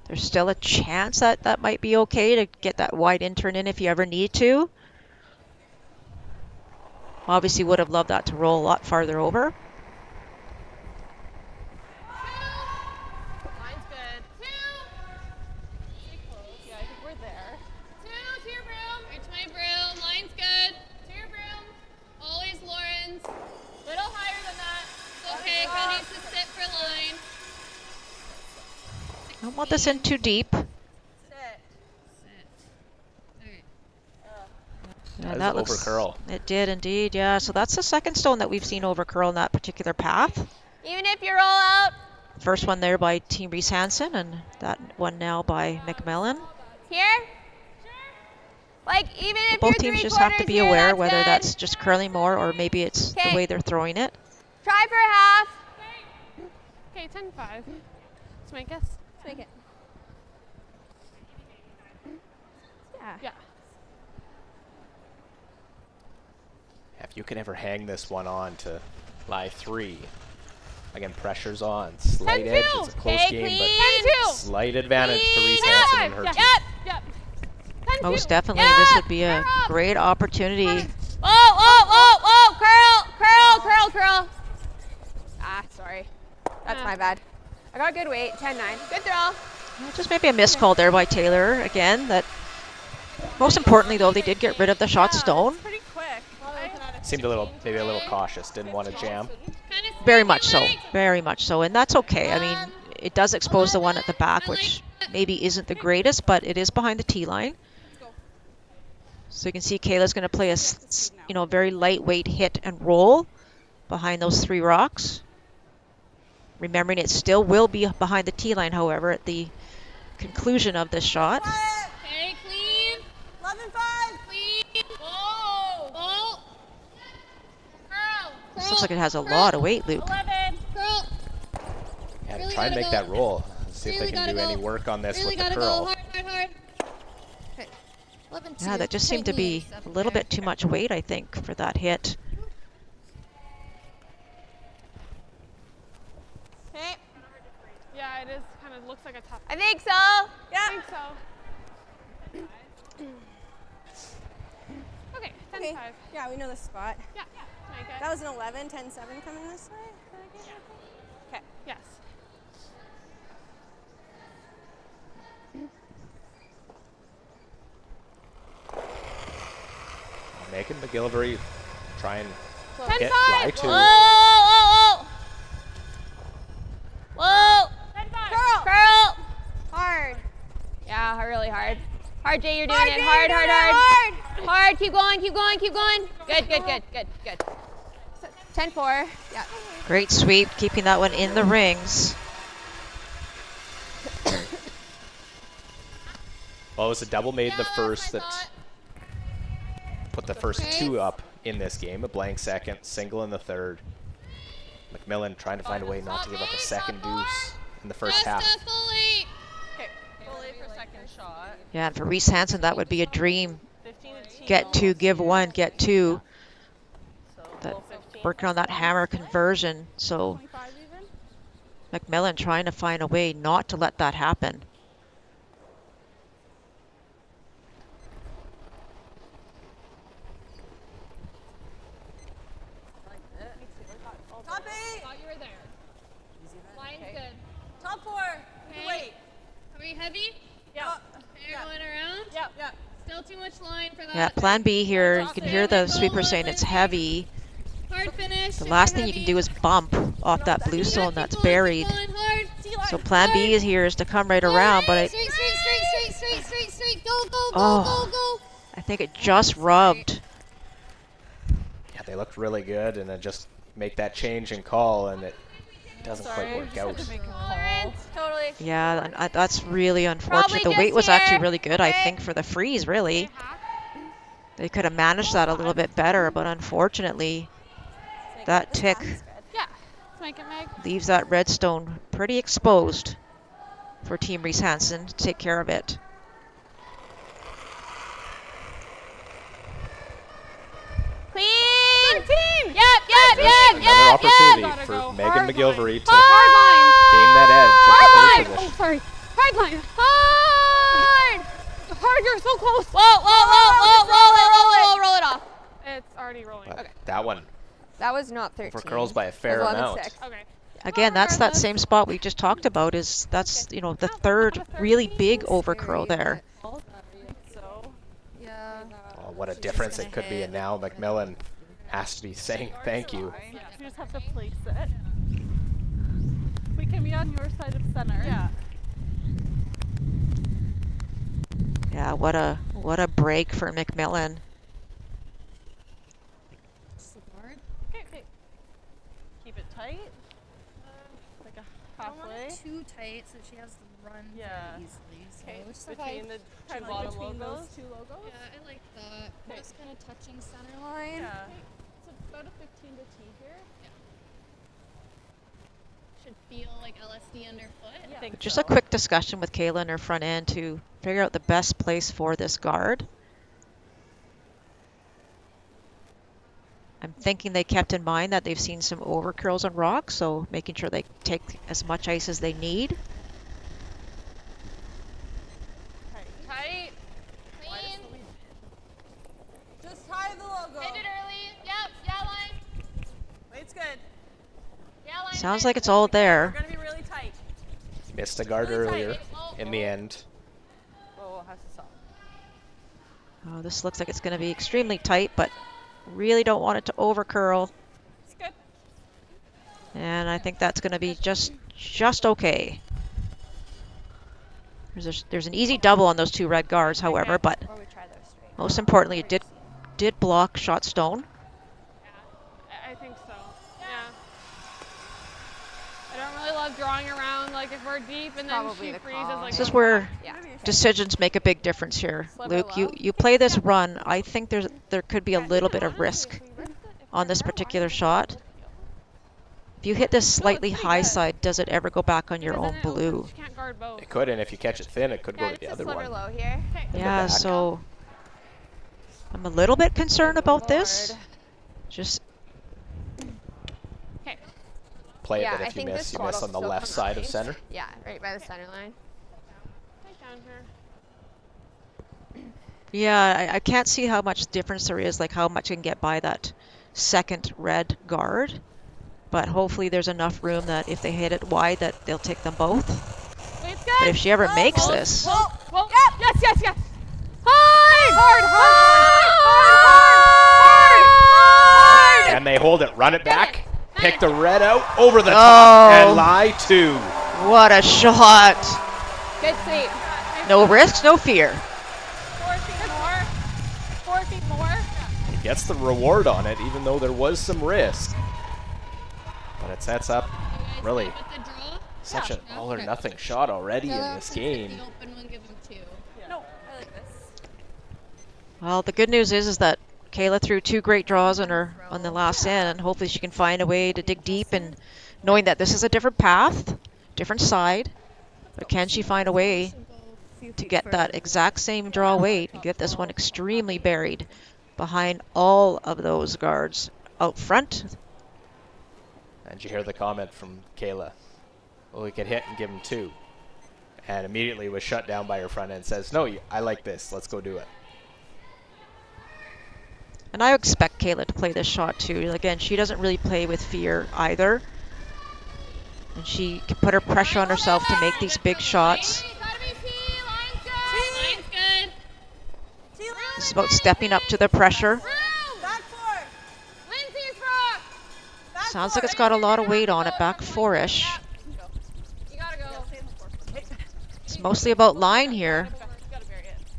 There's still a chance that that might be okay to get that wide intern in if you ever need to. Obviously would have loved that to roll a lot farther over. I don't want this in too deep. Yeah, that looks over curl. It did indeed, yeah. So that's the second stone that we've seen over curl in that particular path. Even if you roll out. First one there by Team Reese-Hansen, and that one now by MacMillan. Here? Like, even if Both teams just have to be aware whether that's just curling more or maybe it's the way they're throwing it. Try for half. Okay, 10-5. Let's make us. Let's make it. Yeah. If you can ever hang this one on to lie 3. Again, pressure's on. Slight edge, it's a close game, but slight advantage to Reese-Hansen and her team. Yep. Most definitely, this would be a great opportunity. Curl. Ah, sorry. That's my bad. I got a good weight, 10-9. Good throw. Just maybe a missed call there by Taylor again. That most importantly, though, they did get rid of the shot stone. Pretty quick. Seemed maybe a little cautious. Didn't want to jam. Very much so. Very much so. And that's okay. I mean, it does expose the one at the back, which maybe isn't the greatest, but it is behind the tee line. So you can see Kayla's going to play a very lightweight hit and roll behind those 3 rocks. Remembering it still will be behind the tee line, however, at the conclusion of this shot. Okay, clean. 11-5. Clean. Whoa. This looks like it has a lot of weight, Luke. 11. Curl. Yeah, to try and make that roll. See if they can do any work on this with the curl. Hard. Okay. 11-2. Yeah, that just seemed to be a little bit too much weight, I think, for that hit. Okay. Yeah, it is kind of looks like a tough. I think so. Yeah. I think so. Okay, 10-5. Yeah, we know the spot. Yeah. Make it. That was an 11, 10-7 coming this way. Okay. Yes. Megan McGillivray try and 10-5. fly 2. Whoa. really hard. Hard, Jay, you're doing it. Hard, hard, hard. Hard, keep going, keep going, keep going. Good, good, good, good, good. 10-4, yeah. Great sweep, keeping that one in the rings. Well, it was a double made in the first that put the first two up in this game. A blank second, single in the third. MacMillan trying to find a way not to give up a second deuce in the first half. Okay, fully for second shot. Yeah, and for Reese-Hansen, that would be a dream. Get two, give one, get two. That, working on that hammer conversion. So MacMillan trying to find a way not to let that happen. Top 8. Thought you were there. Line's good. Top 4. Okay. Wait. Are we heavy? Yep. Okay, you're going around? Yep. Yep. Still too much line for that. Yeah, plan B here. You can hear the sweeper saying it's heavy. Hard finish. The last thing you can do is bump off that blue stone that's buried. So plan B is here is to come right around, but Straight, straight, straight, straight, straight, straight. Go, go, Oh. go, go, go. I think it just rubbed. Yeah, they looked really good, and then just make that change and call, and it doesn't quite work out. Totally. Yeah, and that's really unfortunate. The just weight was actually here. really good, I think, for the freeze, really. They could have managed that a little bit better, but unfortunately, that tick Yeah, let's make it, Meg. leaves that redstone pretty exposed for Team Reese-Hansen to take care of it. Clean. Yep, yep, yep, Another yep, opportunity yep. for Megan McGilvery to Hard line. gain that edge at the third Oh, position. sorry. Hard line. Hard. Hard, you're so close. Whoa, whoa, whoa, whoa, roll it off. It's already rolling. But that one That was not 13. for curls by a fair It was amount. 11-6. Okay. Again, that's that same spot we just talked about. That's you know, the third really big overcurl there. So, yeah. Oh, what a difference it could be, and now MacMillan has to be saying thank you. Yeah, you just have to place it. We can be on your side of center. Yeah. Yeah, what a break for MacMillan. Okay, okay. Keep it tight. Like a halfway. I don't want it too tight so she has to run Yeah. very easily. So Okay, just between the kind two of bottom between logos. those two logos. Yeah, I like that. Okay. Just kind of touching center line. Yeah. It's about a 15 to T here. Should feel like LSD underfoot. I think Just so. a quick discussion with Kayla and her front end to figure out the best place for this guard. I'm thinking they kept in mind that they've seen some overcurls on rocks, so making sure they take as much ice as they need. Tight. Clean. Just tie the logo. Hit it early. Yep, yeah, line. Weight's good. Yeah, line. Sounds like it's all there. We're gonna be really tight. Missed a guard earlier in the end. Whoa, has to stop. Oh, this looks like it's going to be extremely tight, but really don't want it to overcurl. It's good. And I think that's going to be just okay. There's an easy double on those two red guards, however, but Or we try those straight. most importantly, it did block shot stone. I think so. Yeah. I don't really love drawing around, like if we're deep and then Probably she the freezes call. like This is where Yeah. decisions make a big difference here. Sliver Luke, low. you play this run. I think there could be a little bit of risk on this particular shot. If you hit this slightly high side, does it ever go back on your own blue? She can't guard both. It could, and if you catch it thin, it could Yeah, go to the just other a sliver one. low here. Yeah, back. so I'm a little bit concerned about this. Just Okay. Play it, Yeah, but I if you think miss, this you spot miss will on the still left come side of nice. center. Yeah, right by the center line. Take down here. yeah, I can't see how much difference there is, like how much you can get by that second red guard. But hopefully there's enough room that if they hit it wide that they'll take them both. Wait's good. But if she ever makes this, Whoa. Yep. Yes. Hard. Hard. And they hold it, run it back, pick the red out, over the top, and lie two. what a shot. Good sweep. No risk, no fear. 4 feet more. 4 feet more. He gets the reward on it, even though there was some risk. But it sets up really such an all or nothing shot already in this game. No, I like this. Well, the good news is that Kayla threw 2 great draws on the last end, and hopefully she can find a way to dig deep, and knowing that this is a different path, different side, but can she find a way to get that exact same draw weight and get this one extremely buried behind all of those guards out front? And you hear the comment from Kayla. Well, we could hit and give him 2. And immediately was shut down by her front end. Says, no, I like this. Let's go do it. And I expect Kayla to play this shot too. Again, she doesn't really play with fear either. And she can put her pressure on herself to make these big shots. It's about stepping up to the pressure. Sounds like it's got a lot of weight on it, back 4-ish. It's mostly about line here.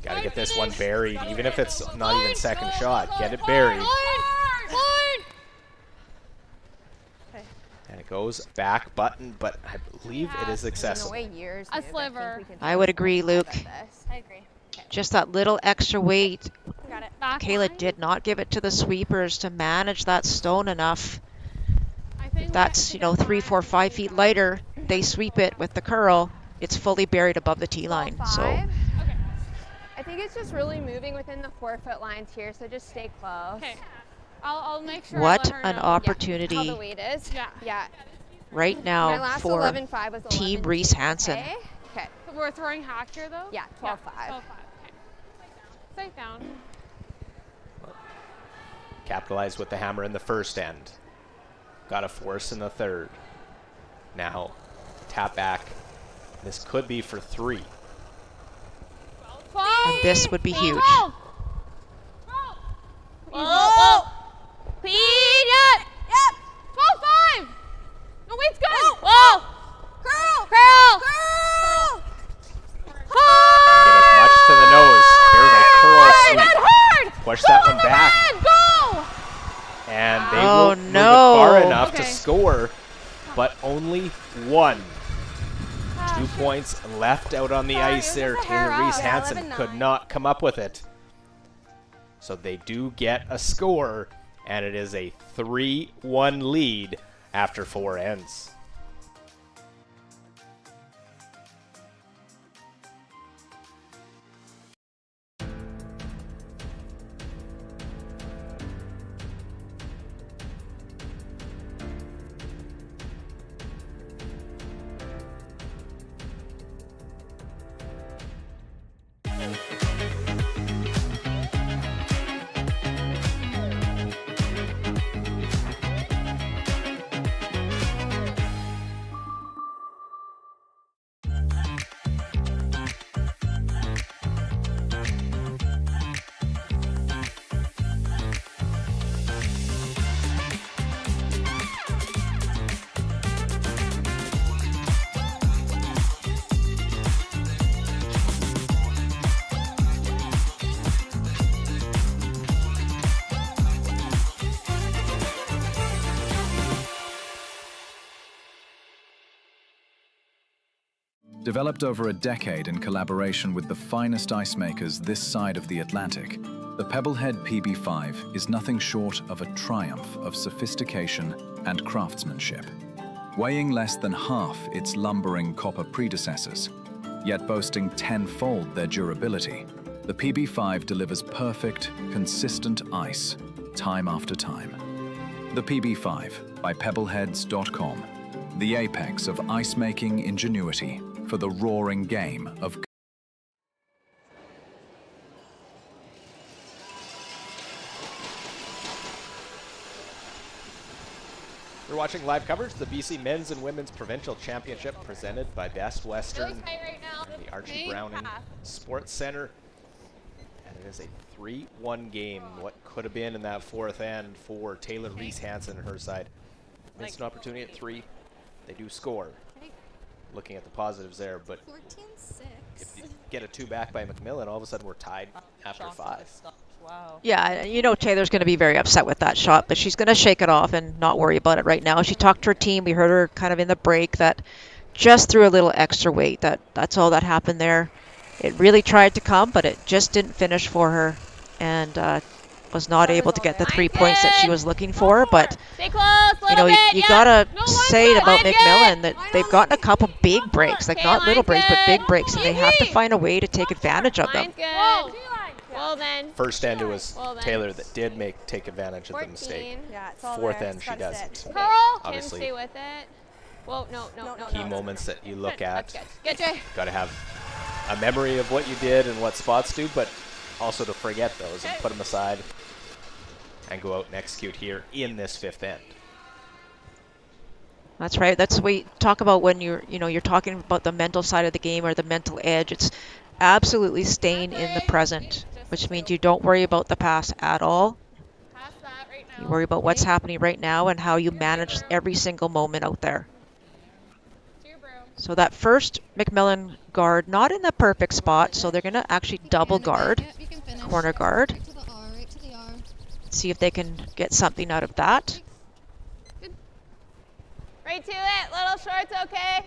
Got to get this one buried, even if it's not even second shot. Get it buried. And it goes back button, but I believe it is accessible. A sliver. I would agree, Luke. I agree. Just that little extra weight. Got it. Back Kayla line. did not give it to the sweepers to manage that stone enough. If that's, 3, 4, 5 feet lighter, they sweep it with the curl, it's fully buried above the tee line. So I think it's just really moving within the 4-foot lines here, so just stay close. Okay. I'll make sure. what I let her an know. opportunity How the weight is. Yeah. right My now last for 11.5 was Team 11.2. Reese-Hansen. Okay. So we're throwing hack here though? Yeah, 12.5. 12.5. Okay. Safe down. Capitalized with the hammer in the first end. Got a force in the third. Now, tap back. This could be for 3. And this would be huge. Whoa! Clean up! Yep! 12.5! No, weight's good! Whoa! Curl! Get as much to the nose. There's a curl sweep. Hard! Push that one back. Go! And they Oh, will move no. it far enough to Okay. score, but only 1. 2 points left out on the ice there. Taylor Reese-Hansen 11-9. could not come up with it. So they do get a score, and it is a 3-1 lead after 4 ends. Developed over a decade in collaboration with the finest ice makers this side of the Atlantic, the Pebblehead PB5 is nothing short of a triumph of sophistication and craftsmanship. Weighing less than half its lumbering copper predecessors, yet boasting tenfold their durability, the PB5 delivers perfect, consistent ice, time after time. The PB5 by Pebbleheads.com, the apex of ice-making ingenuity for the roaring game of You're watching live coverage of the BC Men's and Women's Provincial Championship presented by Best Western, the Archie Browning Sports Center. And it is a 3-1 game. What could have been in that 4th end for Taylor Reese-Hansen and her side. Missed an opportunity at 3. They do score. looking at the positives there, but 14-6. if you get a 2 back by MacMillan, all of a sudden we're tied after 5. Wow. Yeah, you know Taylor's going to be very upset with that shot, but she's going to shake it off and not worry about it right now. She talked to her team. We heard her kind of in the break that just threw a little extra weight. That's all that happened there. It really tried to come, but it just didn't finish for her, and was not able to get the 3 points that she was looking for. But Stay close, you know, you gotta say it about Line's MacMillan good. that they've gotten a couple big breaks, like Okay, not little line's breaks, but big good. breaks, and they have to find a way to take advantage of them. Line's good. Well then. First end, it was Well then. Taylor that did take advantage of the 14. mistake. Yeah, it's all Fourth there. end, It's she gotta doesn't. sit. Curl. Tim, Obviously. stay with it. Whoa, no. Key moments that you look at. That's good. Good, Jay. Got to have a memory of what you did and what spots do, but also to forget those and put them aside and go out and execute here in this 5th end. That's right. That's what we talk about when you're talking about the mental side of the game or the mental edge. It's absolutely staying in the present, which means you don't worry about the past at all. You worry about what's happening right now and how you manage every single moment out there. So that first MacMillan guard, not in the perfect spot, so they're going to actually double guard, corner guard. See if they can get something out of that. Right to it. Little shorts, okay?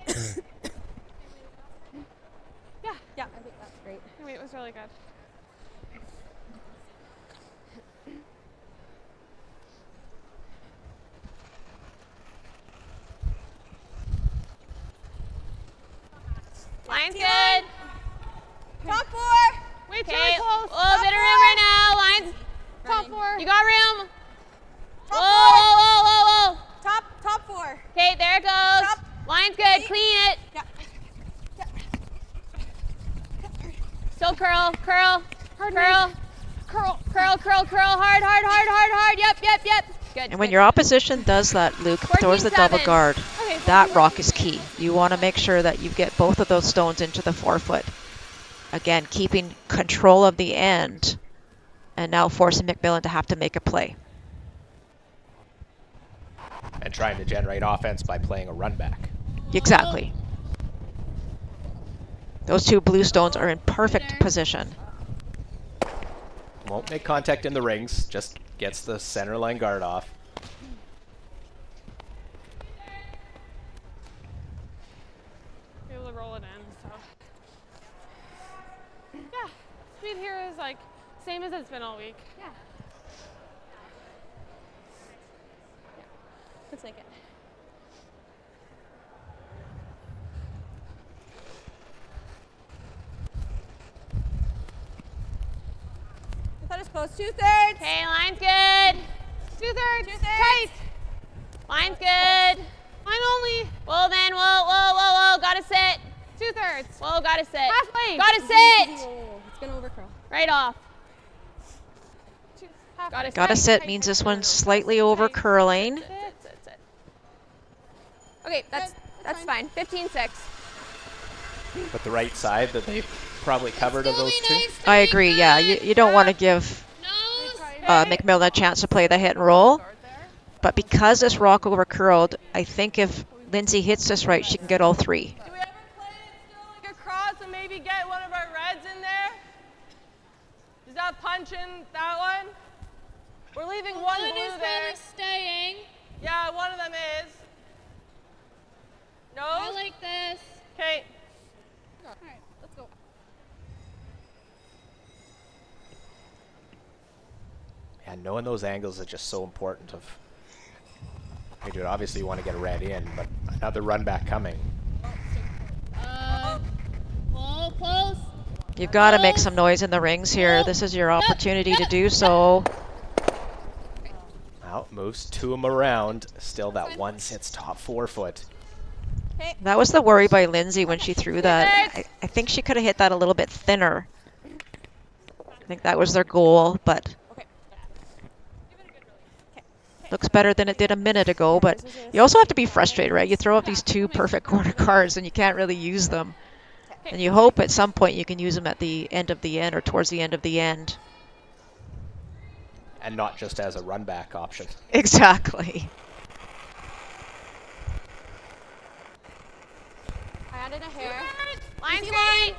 Yeah, I think that's great. I mean, it was really good. Line's good. Top 4. Wait, Okay, really close. a little bit of room right now. Line's. Top 4. You got room. Top Whoa. Top 4. Okay, there it goes. Top. Line's good. Clean it. Yeah. Still curl. Hard Curl. Hard. Yep. Good. And when your opposition does that, Luke, throws the double 14-7. guard, Okay, that rock is key. You want to make sure that you get both of those stones into the 4-foot. Again, keeping control of the end, and now forcing MacMillan to have to make a play. And trying to generate offense by playing a run back. Exactly. Those 2 blue stones are in perfect position. Won't make contact in the rings, just gets the center line guard off. Be able to roll it in, so. Yeah, speed here is like same as it's been all week. Yeah. Looks like it. I thought it was close. 2/3. Okay, line's good. 2/3. Tight. Line's good. Line only. Well then, whoa. Gotta sit. 2/3. Whoa, gotta sit. Half lane. Gotta sit. It's gonna overcurl. Right off. Gotta sit means this one's slightly over curling. Sit. Okay, that's fine. 15-6. But the right side that they probably covered of those 2. I agree, yeah. You don't want to give MacMillan a chance to play the hit and roll. But because this rock over curled, I think if Lindsay hits this right, she can get all 3. Do we ever play it still like a cross and maybe get one of our reds in there? Does that punch in that one? We're leaving one blue there. Staying. Yeah, one of them is. No? I like this. Okay. All right, let's go. And knowing those angles is just so important. Obviously you want to get a red in, but another run back coming. Close. You've got to make some noise in the rings here. This is your opportunity to do so. Well, moves 2 around. Still that one sits top 4-foot. That was the worry by Lindsay when she threw that. I think she could have hit that a little bit thinner. I think that was their goal, but looks better than it did a minute ago. But you also have to be frustrated, right? You throw up these 2 perfect corner cards and you can't really use them. And you hope at some point you can use them at the end of the end or towards the end of the end. And not just as a run back option. Exactly. I Round and a hair. Lines Easy green.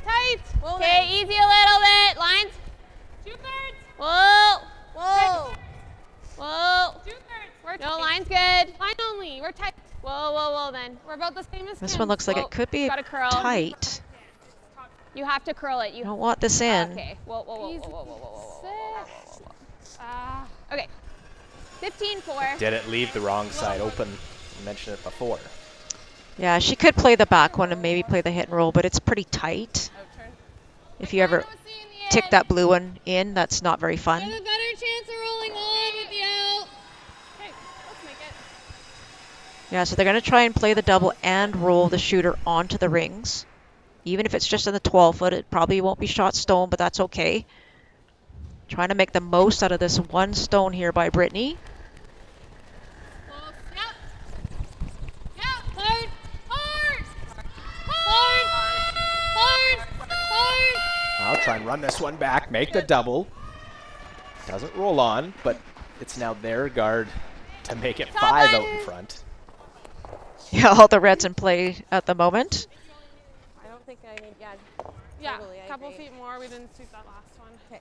Tight. Okay, easy a little bit. Lines. 2/3. Whoa. Whoa. Whoa. 2/3. We're No, tight. line's good. Line only. We're tight. Whoa, whoa, whoa then. We're about the same as This Kim. one looks like Whoa, it could be gotta curl. tight. You have to curl it. You Don't want this in. Okay. Whoa, whoa, whoa, whoa, whoa, whoa, whoa, whoa, whoa, whoa. Okay. 15-4. Did it leave the wrong side open? You mentioned it before. Yeah, she could play the back one and maybe play the hit and roll, but it's pretty tight. If you ever tick that blue one in, that's not very fun. Have a better chance of rolling on with the out. Okay, let's make it. Yeah, so they're going to try and play the double and roll the shooter onto the rings. Even if it's just in the 12-foot, it probably won't be shot stone, but that's okay. Trying to make the most out of this one stone here by Brittany. Hard. Hard. Hard. Hard. I'll try and run this one back, make the double. Doesn't roll on, but it's now their guard to make it 5 out in front. Yeah, all the reds in play at the moment. I don't think I need, Yeah, totally, I couple agree. feet more. We didn't shoot that last one. Okay,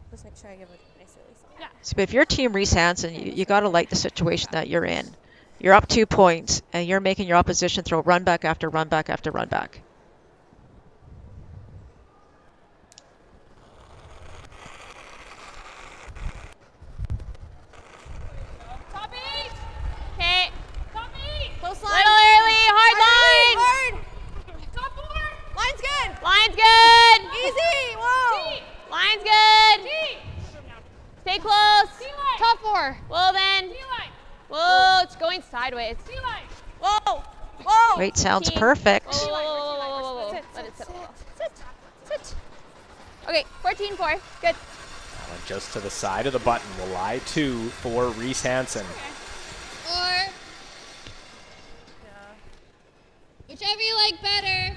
just make sure I give a nice release on it. Yeah. So if you're Team Reese-Hansen, you got to like the situation that you're in. You're up 2 points, and you're making your opposition throw run back after run back after run back. Top 8. Okay. Top 8. Close line. Little early. Hard line. Hard. Top 4. Line's good. Line's good. Easy. Whoa. Line's good. Stay close. T-line. Top 4. Well then. T-line. Whoa, it's going sideways. T-line. Whoa. Whoa. Wait, sounds Team. perfect. Whoa, whoa, whoa, whoa, whoa, whoa, whoa. Sit, Let it sit, sit a little. Sit. Sit. Okay, 14-4. Good. And just to the side of the button will lie 2 for Reese-Hansen. Or whichever you like better.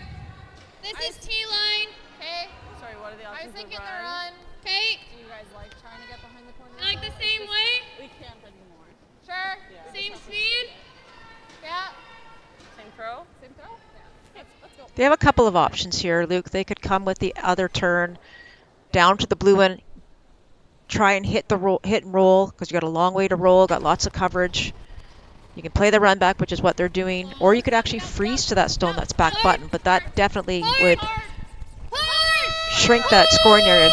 This is T-line. Okay. Sorry, what are the I options? was thinking of the run? run. Okay. Do you guys like trying to get behind the corner? Like the same way? We can't anymore. Sure. Yeah. Same speed? Yeah. Same throw? Same throw? Yeah. Let's go. They have a couple of options here, Luke. They could come with the other turn down to the blue one, try and hit and roll, because you got a long way to roll, got lots of coverage. You can play the run back, which is what they're doing, or you could actually freeze to that stone that's back button, but that definitely would shrink that scoring area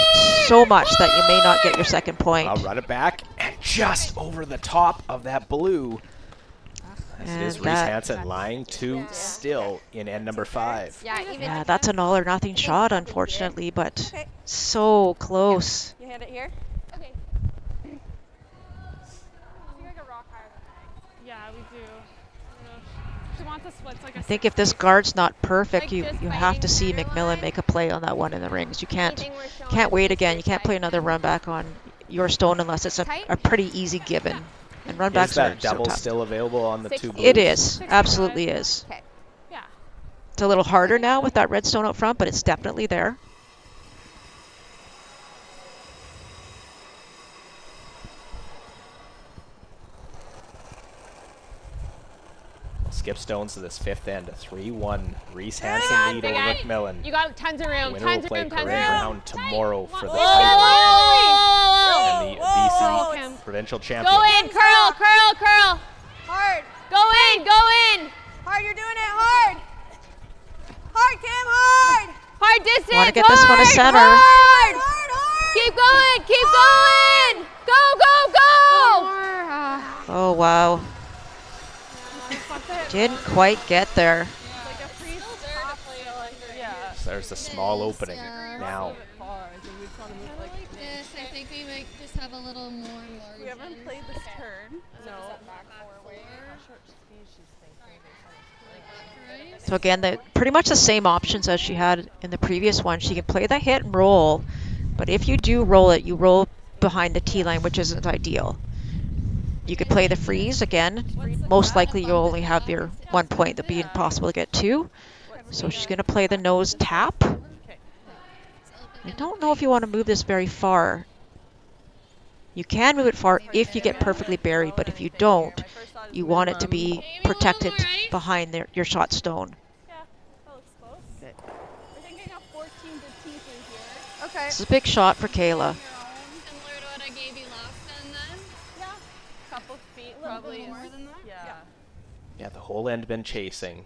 so much that you may not get your second point. I'll run it back, and just over the top of that blue. As it is And that- Reese-Hansen lying 2 still in end number 5. Yeah, even. Yeah, that's an all or nothing shot, unfortunately, but Okay. so close. You hand it here. Okay. I think I got rock higher than Meg. Yeah, we do. I don't know. She wants a splits like I think if this guard's not perfect, you have to see MacMillan make a play on that one in the rings. You can't wait again. You can't play another run back on your stone unless it's a pretty easy given. And run Is backs are that so double tough. still available on the 2 blues? It is, absolutely is. Okay. Yeah. It's a little harder now with that red stone out front, but it's definitely there. Skip stones to this 5th end, a 3-1 Reese-Hansen lead over MacMillan. You got tons of room. Winner Tons will of play room. Tons of parade room. round tomorrow for the Whoa, whoa, and the whoa, BC provincial Go champion. in, curl, curl, curl. Hard. Go in, go in. Hard, you're doing it. Hard. Hard, Kim. Hard. Hard distance. Want to get this one to center. Hard. Hard. Hard. Keep going, keep going. Go, go, go. Oh, wow. Didn't quite get there. So there's a small opening now. This, I think we might just have a little more margin. We haven't played this turn. No. So again, pretty much the same options as she had in the previous one. She can play the hit and roll, but if you do roll it, you roll behind the tee line, which isn't ideal. You could play the freeze again. Most likely you'll only have your 1 point. That'd be impossible to get 2. So she's going to play the nose tap. I don't know if you want to move this very far. You can move it far if you get perfectly buried, but if you don't, you want it to be protected behind your shot stone. Yeah, that looks close. Good. We're thinking of 14 to T through here. Okay. This is a big shot for Kayla. Similar to what I gave you last time then? Yeah. Couple feet, Probably more than that? Yeah. Yeah, the whole end been chasing.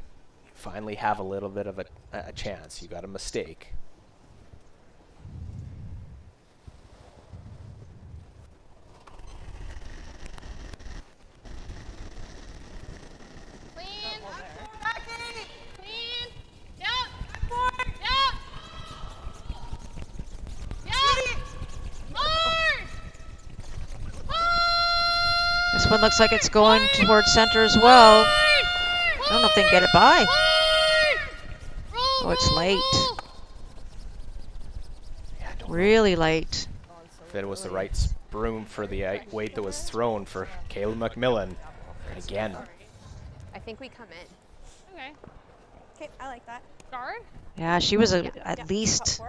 Finally have a little bit of a chance. You got a mistake. Clean. Clean. Yep. Yep. Yep. Hard. This one looks like it's going towards center as well. I don't know if they can get it by. Oh, it's late. Really late. If it was the right broom for the weight that was thrown for Kayla MacMillan. And again, I think we come in. Okay. Okay, I like that. Guard? Yeah, she was at least,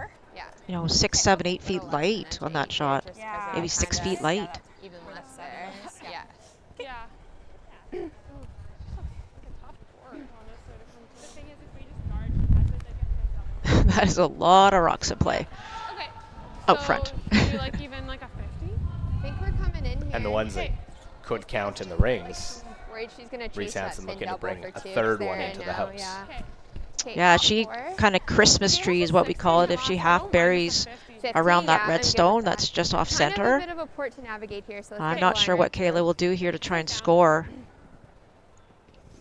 Yeah. 6, 7, 8 feet light on that shot. Yeah. Maybe 6 feet light. Even less there. Yeah. Yeah. The thing is, if we just guard, they get things up. That is a lot of rocks at play. Okay. Out front. Do you like even like a 50? I think we're coming in here. and the ones that could count in the rings. Worried she's gonna chase Reese-Hansen that looking to double bring for a two. third They're one in into the now, house. Yeah. Okay, Yeah, top she four. kind of Christmas trees, what we call it, if she half buries 50, around that yeah, I'm red good stone with that. that's just off Kind of center. a bit of a port to navigate here, so let's I'm get not going sure right what Kayla will do here to try and score.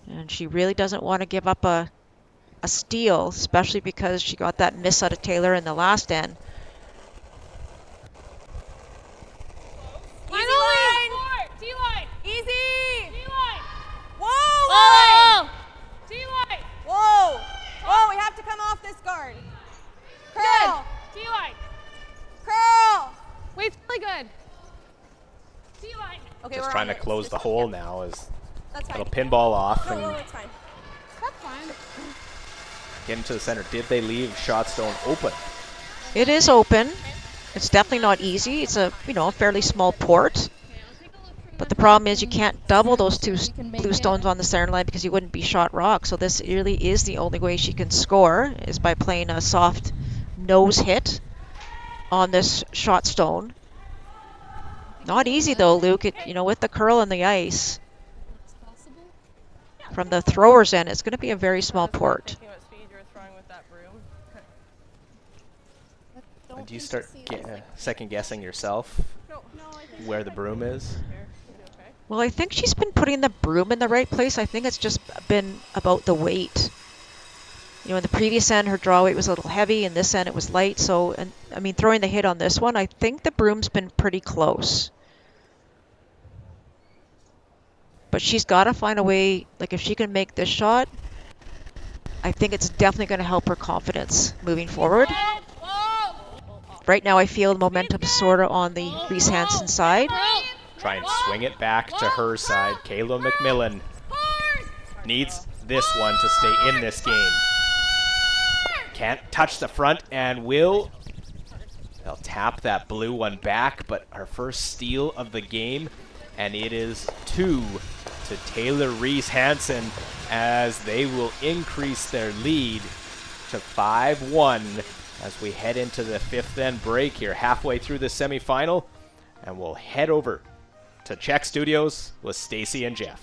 And she really doesn't want to give up a steal, especially because she got that miss out of Taylor in the last end. D-line! Easy! D-line! Whoa! Whoa! D-line! Whoa! Whoa, we have to come off this guard. Curl! D-line! Curl! Wait's really good. D-line! Okay, Just we're trying on to it. close the hole now as That's fine. little pinball off No, and it's fine. That's fine. get into the center. Did they leave Shotstone open? It is open. It's definitely not easy. It's a, a fairly small port. But the problem is you can't double those two blue stones on the center line because you wouldn't be shot rock. So this really is the only way she can score, is by playing a soft nose hit on this shot stone. Not easy though, Luke. With the curl and the ice. From the thrower's end, it's going to be a very small port. And do you start second guessing yourself where the broom is? Well, I think she's been putting the broom in the right place. I think it's just been about the weight. In the previous end, her draw weight was a little heavy, and this end it was light. So, throwing the hit on this one, I think the broom's been pretty close. But she's got to find a way, if she can make this shot, I think it's definitely going to help her confidence moving forward. Right now, I feel the momentum sort of on the Reese-Hansen side. Try and swing it back to her side. Kayla MacMillan needs this one to stay in this game. Can't touch the front and they'll tap that blue one back, but her first steal of the game, and it is 2 to Taylor Reese-Hansen as they will increase their lead to 5-1 as we head into the fifth end break here, halfway through the semifinal, and we'll head over to Czech Studios with Stacy and Jeff.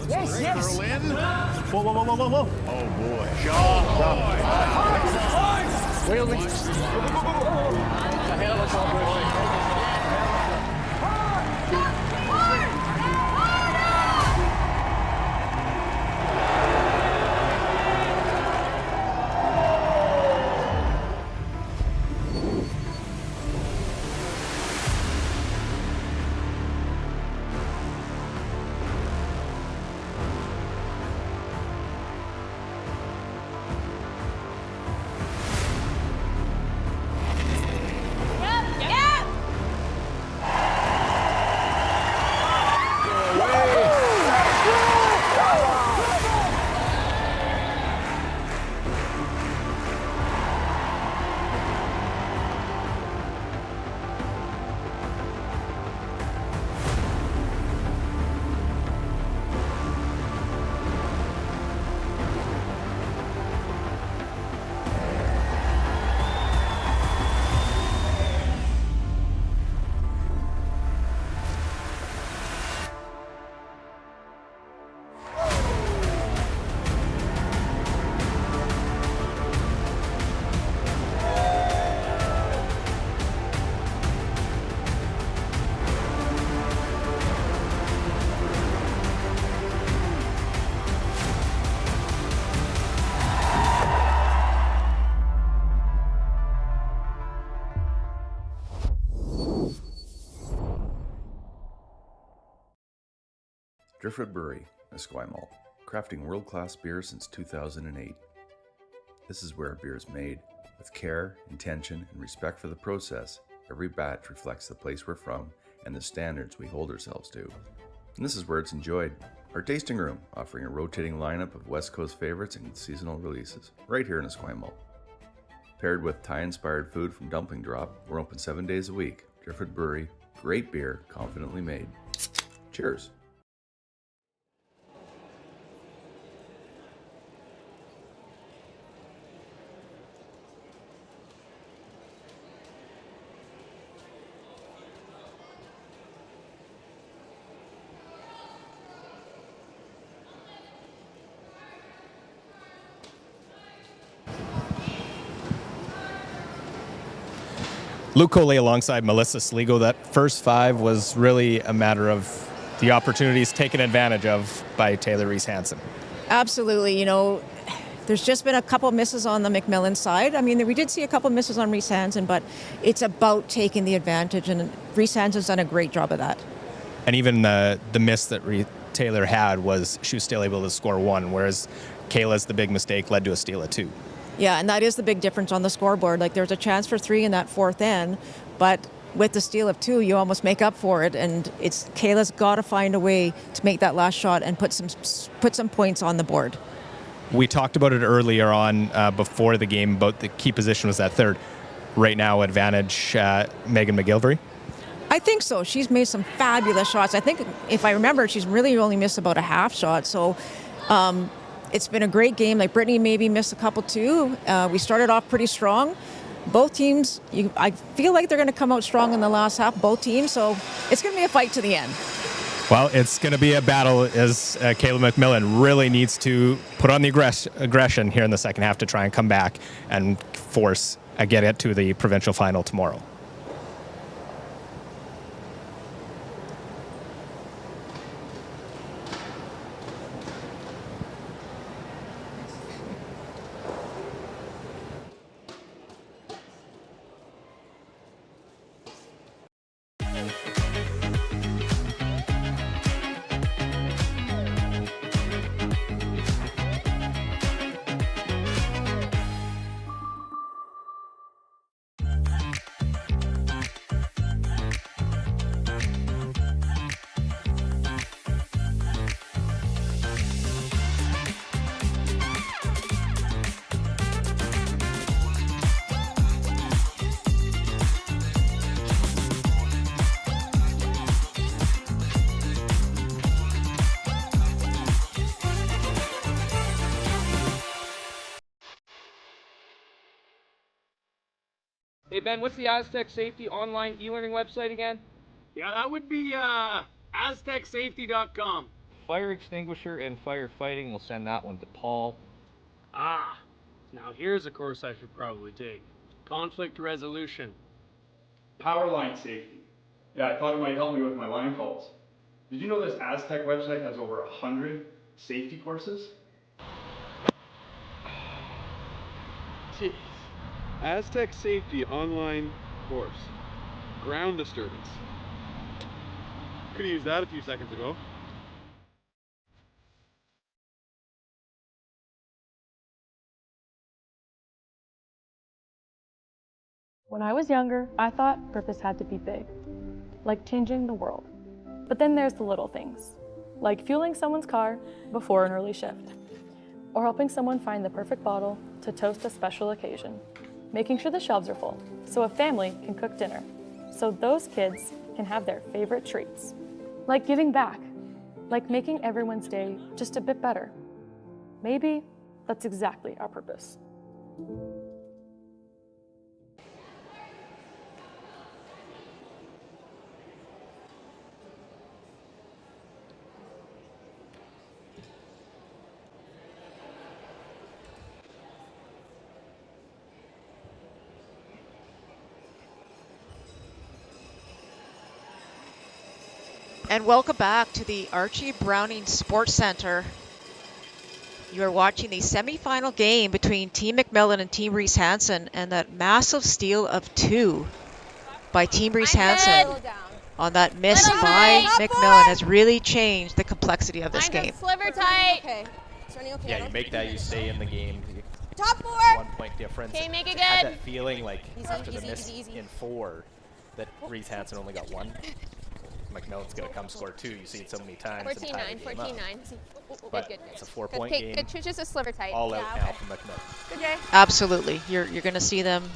Yes, yes. Curl in. Whoa, whoa, whoa, whoa, whoa, whoa. Oh, boy. Driftwood Brewery, Esquimalt, crafting world-class beer since 2008. This is where beer is made. With care, intention, and respect for the process, every batch reflects the place we're from and the standards we hold ourselves to. And this is where it's enjoyed. Our tasting room, offering a rotating lineup of West Coast favorites and seasonal releases, right here in Esquimalt. Paired with Thai-inspired food from Dumpling Drop, we're open 7 days a week. Driftwood Brewery, great beer, confidently made. Cheers. Luke Coley alongside Melissa Sligo. That first five was really a matter of the opportunities taken advantage of by Taylor Reese-Hansen. Absolutely. You know, there's just been a couple misses on the MacMillan side. I mean, we did see a couple misses on Reese-Hansen, but it's about taking the advantage, and Reese-Hansen's done a great job of that. And even the miss that Taylor had was she was still able to score one, whereas Kayla's the big mistake led to a steal of two. Yeah, and that is the big difference on the scoreboard. Like, there's a chance for three in that fourth end, but with the steal of two, you almost make up for it. And it's Kayla's got to find a way to make that last shot and put some points on the board. We talked about it earlier on before the game about the key position was that third. Right now, advantage Megan McGilvery. I think so. She's made some fabulous shots. I think, if I remember, she's really only missed about a half shot. So it's been a great game. Like, Brittany maybe missed a couple too. We started off pretty strong. Both teams, I feel like they're going to come out strong in the last half, both teams. So it's going to be a fight to the end. Well, it's going to be a battle as Kayla MacMillan really needs to put on the aggression here in the second half to try and come back and force a get it to the provincial final tomorrow. Hey Ben, what's the Aztec Safety online e-learning website again? Yeah, that would be aztecsafety.com. Fire extinguisher and firefighting, we'll send that one to Paul. Ah, now here's a course I should probably take. Conflict resolution. Power line safety. Yeah, I thought it might help me with my line calls. Did you know this Aztec website has over 100 safety courses? Jeez. Aztec Safety online course. Ground disturbance. Could have used that a few seconds ago. When I was younger, I thought purpose had to be big, like changing the world. But then there's the little things, like fueling someone's car before an early shift, or helping someone find the perfect bottle to toast a special occasion, making sure the shelves are full so a family can cook dinner, so those kids can have their favorite treats. Like giving back, like making everyone's day just a bit better. Maybe that's exactly our purpose. And welcome back to the Archie Browning Sports Center. You are watching the semifinal game between Team MacMillan and Team Reese-Hansen, and that massive steal of two by Team Reese-Hansen. on that miss by MacMillan has really changed the complexity of this game. Sliver tight. Okay. Yeah, you make that, you stay in the game. Top 4. 1 point difference. Okay, make it I had good. that feeling like after the miss in 4 that Reese-Hansen only got 1. MacMillan's going to come score 2. You see it so many times. 14-9, 14-9. But Good. it's a 4-point Okay, game. good. Just a sliver tight. All out now from MacMillan. Good, Jay. Absolutely. You're going to see them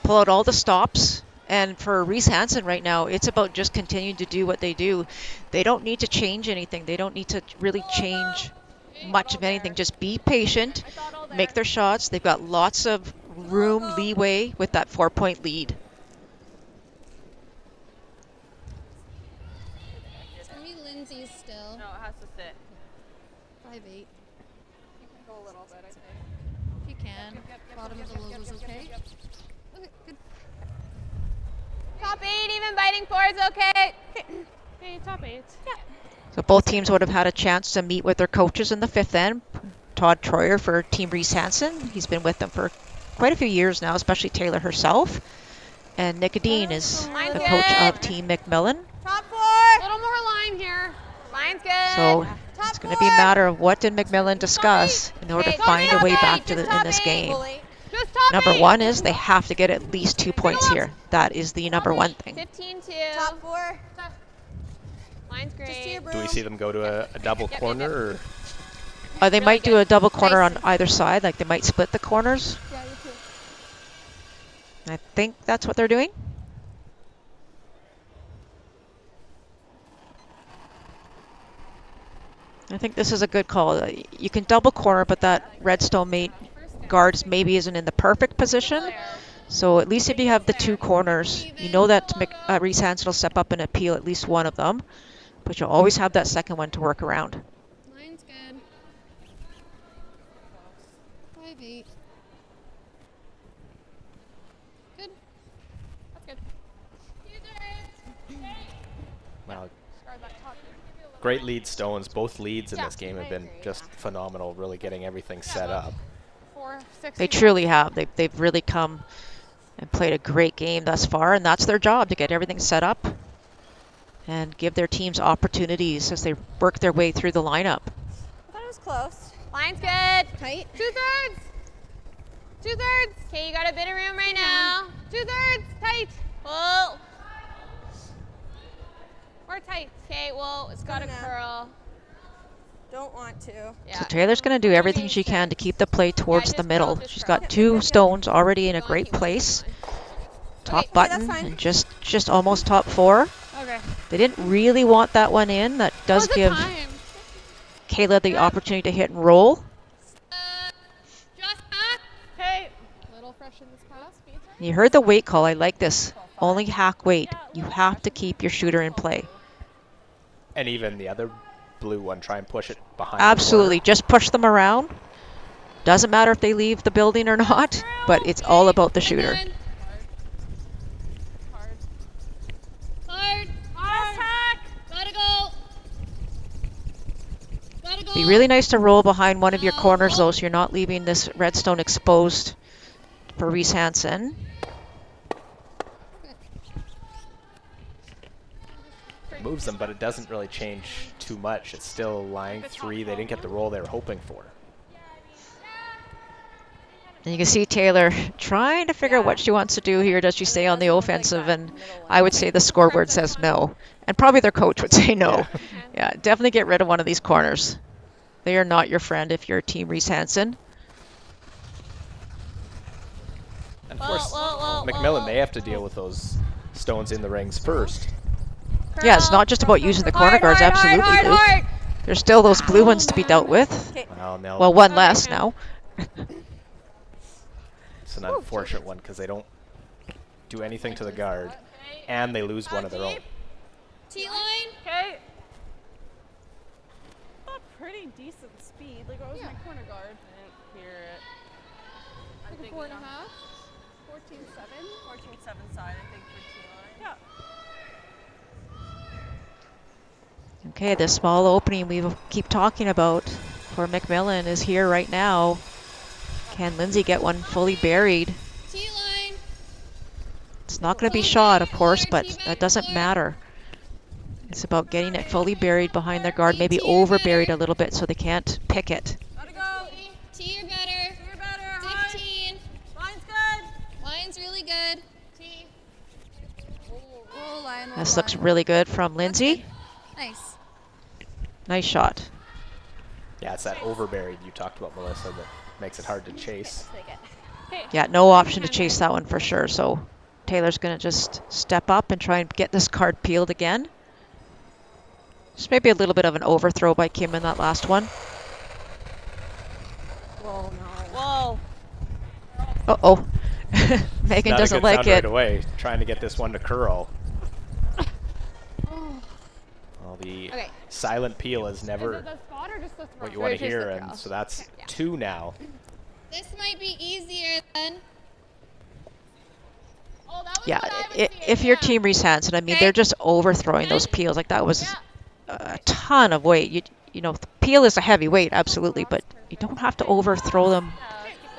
pull out all the stops. And for Reese-Hansen right now, it's about just continuing to do what they do. They don't need to change anything. They don't need to really change much of anything. Just be patient, make their shots. They've got lots of room, leeway with that 4-point lead. Maybe Lindsay's still. No, it has to sit. 5'8". You can go a little bit, I think. If you can. Bottom of the logo's okay. Okay, good. Top 8, even biting 4 is okay. Okay, top 8. Yeah. So both teams would have had a chance to meet with their coaches in the 5th end. Todd Troyer for Team Reese-Hansen. He's been with them for quite a few years now, especially Taylor herself. And Nick Adine is the coach of Team MacMillan. Top 4. A little more line here. Line's good. So it's going to be a matter of what did MacMillan discuss in order to find a way back to in this game. Number 1 is they have to get at least 2 points here. That is the number 1 thing. 15-2. Top 4. Line's great. Do we see them go to a double corner? Or? They might do a double corner on either side, like they might split the corners. I think that's what they're doing. I think this is a good call. You can double corner, but that redstone guards maybe isn't in the perfect position. So at least if you have the 2 corners, you know that Reese-Hansen will step up and appeal at least one of them. But you'll always have that second one to work around. Line's good. 5'8". Good. That's good. Wow. Great lead stones. Both leads in this game have been just phenomenal, really getting everything set up. 4, 6. They truly have. They've really come and played a great game thus far, and that's their job, to get everything set up and give their teams opportunities as they work their way through the lineup. I thought it was close. Line's good. Tight. 2/3. 2/3. Okay, you got a bit of room right now. 2/3. Tight. Pull. More tight. Okay, well, it's got to curl. Don't want to. So Taylor's going to do everything she can to keep the play towards the middle. She's got 2 stones already in a great place. Top button and just almost top 4. Okay. They didn't really want that one in. That does give Kayla the opportunity to hit and roll. Hey. Little fresh in this pass. You heard the weight call. I like this. Only hack weight. You have to keep your shooter in play. And even the other blue one, try and push it behind. Absolutely. Just push them around. Doesn't matter if they leave the building or not, but it's all about the shooter. Hard. Hack. Gotta go. Gotta go. Be really nice to roll behind one of your corners, though, so you're not leaving this redstone exposed for Reese-Hansen. Moves them, but it doesn't really change too much. It's still line 3. They didn't get the roll they were hoping for. And you can see Taylor trying to figure out what she wants to do here. Does she stay on the offensive? And I would say the scoreboard says no. And probably their coach would say no. Yeah, definitely get rid of one of these corners. They are not your friend if you're Team Reese-Hansen. And of course, MacMillan, they have to deal with those stones in the rings first. Yeah, it's not just about using the corner guards, absolutely, Luke. There's still those blue ones to be dealt with. Well, one less now. It's an unfortunate one because they don't do anything to the guard, and they lose one of their own. T-line. Okay. Pretty decent speed. Like, what was my corner guard? I didn't hear it. I'm Like a 4.5. 14.7. 14.7 side, I think, for T-line. Yeah. Okay, this small opening we keep talking about for MacMillan is here right now. Can Lindsay get one fully buried? T-line. It's not going to be shot, of course, but that doesn't matter. It's about getting it fully buried behind their guard, maybe over buried a little bit so they can't pick it. Gotta go. T, you're better. You're better. 15. Line's good. Line's really good. T. Oh, line. This looks really good from Lindsay. Nice. Nice shot. Yeah, it's that overburied you talked about, Melissa, that makes it hard to chase. Yeah, no option to chase that one for sure. So Taylor's going to just step up and try and get this card peeled again. Just maybe a little bit of an overthrow by Kim in that last one. Whoa, no. Whoa. Uh-oh. Megan doesn't like it. Right away, trying to get this one to curl. Well, the silent peel is never Is it the spot or just the throw? what you want to hear, and so that's 2 now. This might be easier then. Oh, that was Yeah, if you're Team Reese-Hansen, I mean, they're just overthrowing those peels. Like, that was a ton of weight. You know, the peel is a heavy weight, absolutely, but you don't have to overthrow them,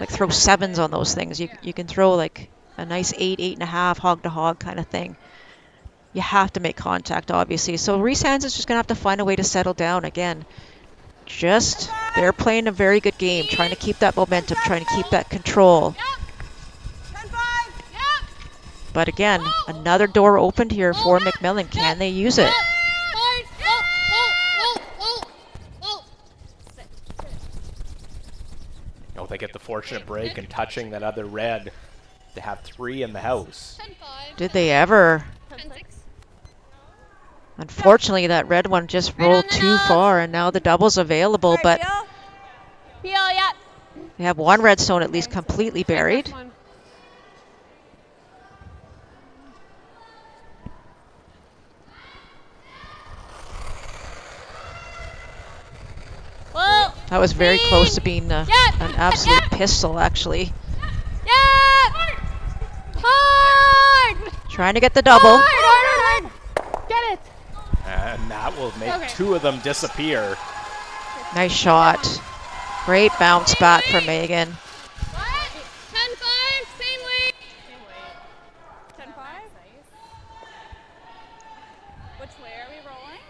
like throw 7s on those things. You can throw like a nice 8, 8.5, hog to hog kind of thing. You have to make contact, obviously. So Reese-Hansen's just going to have to find a way to settle down again. Just, they're playing a very good game, trying to keep that momentum, trying to keep that control. But again, another door opened here for MacMillan. Can they use it? Oh, they get the fortunate break and touching that other red to have 3 in the house. Did they ever? Unfortunately, that red one just rolled too far, and now the double's available, but Peel, yeah. they have one redstone at least completely buried. Whoa. That was very close to being an absolute pistol, actually. Yeah. Hard. Trying to get the double. Hard. Get it. And that will make 2 of them disappear. Nice shot. Great bounce back from Megan. 10-5, same weight. 10-5. Which way are we rolling?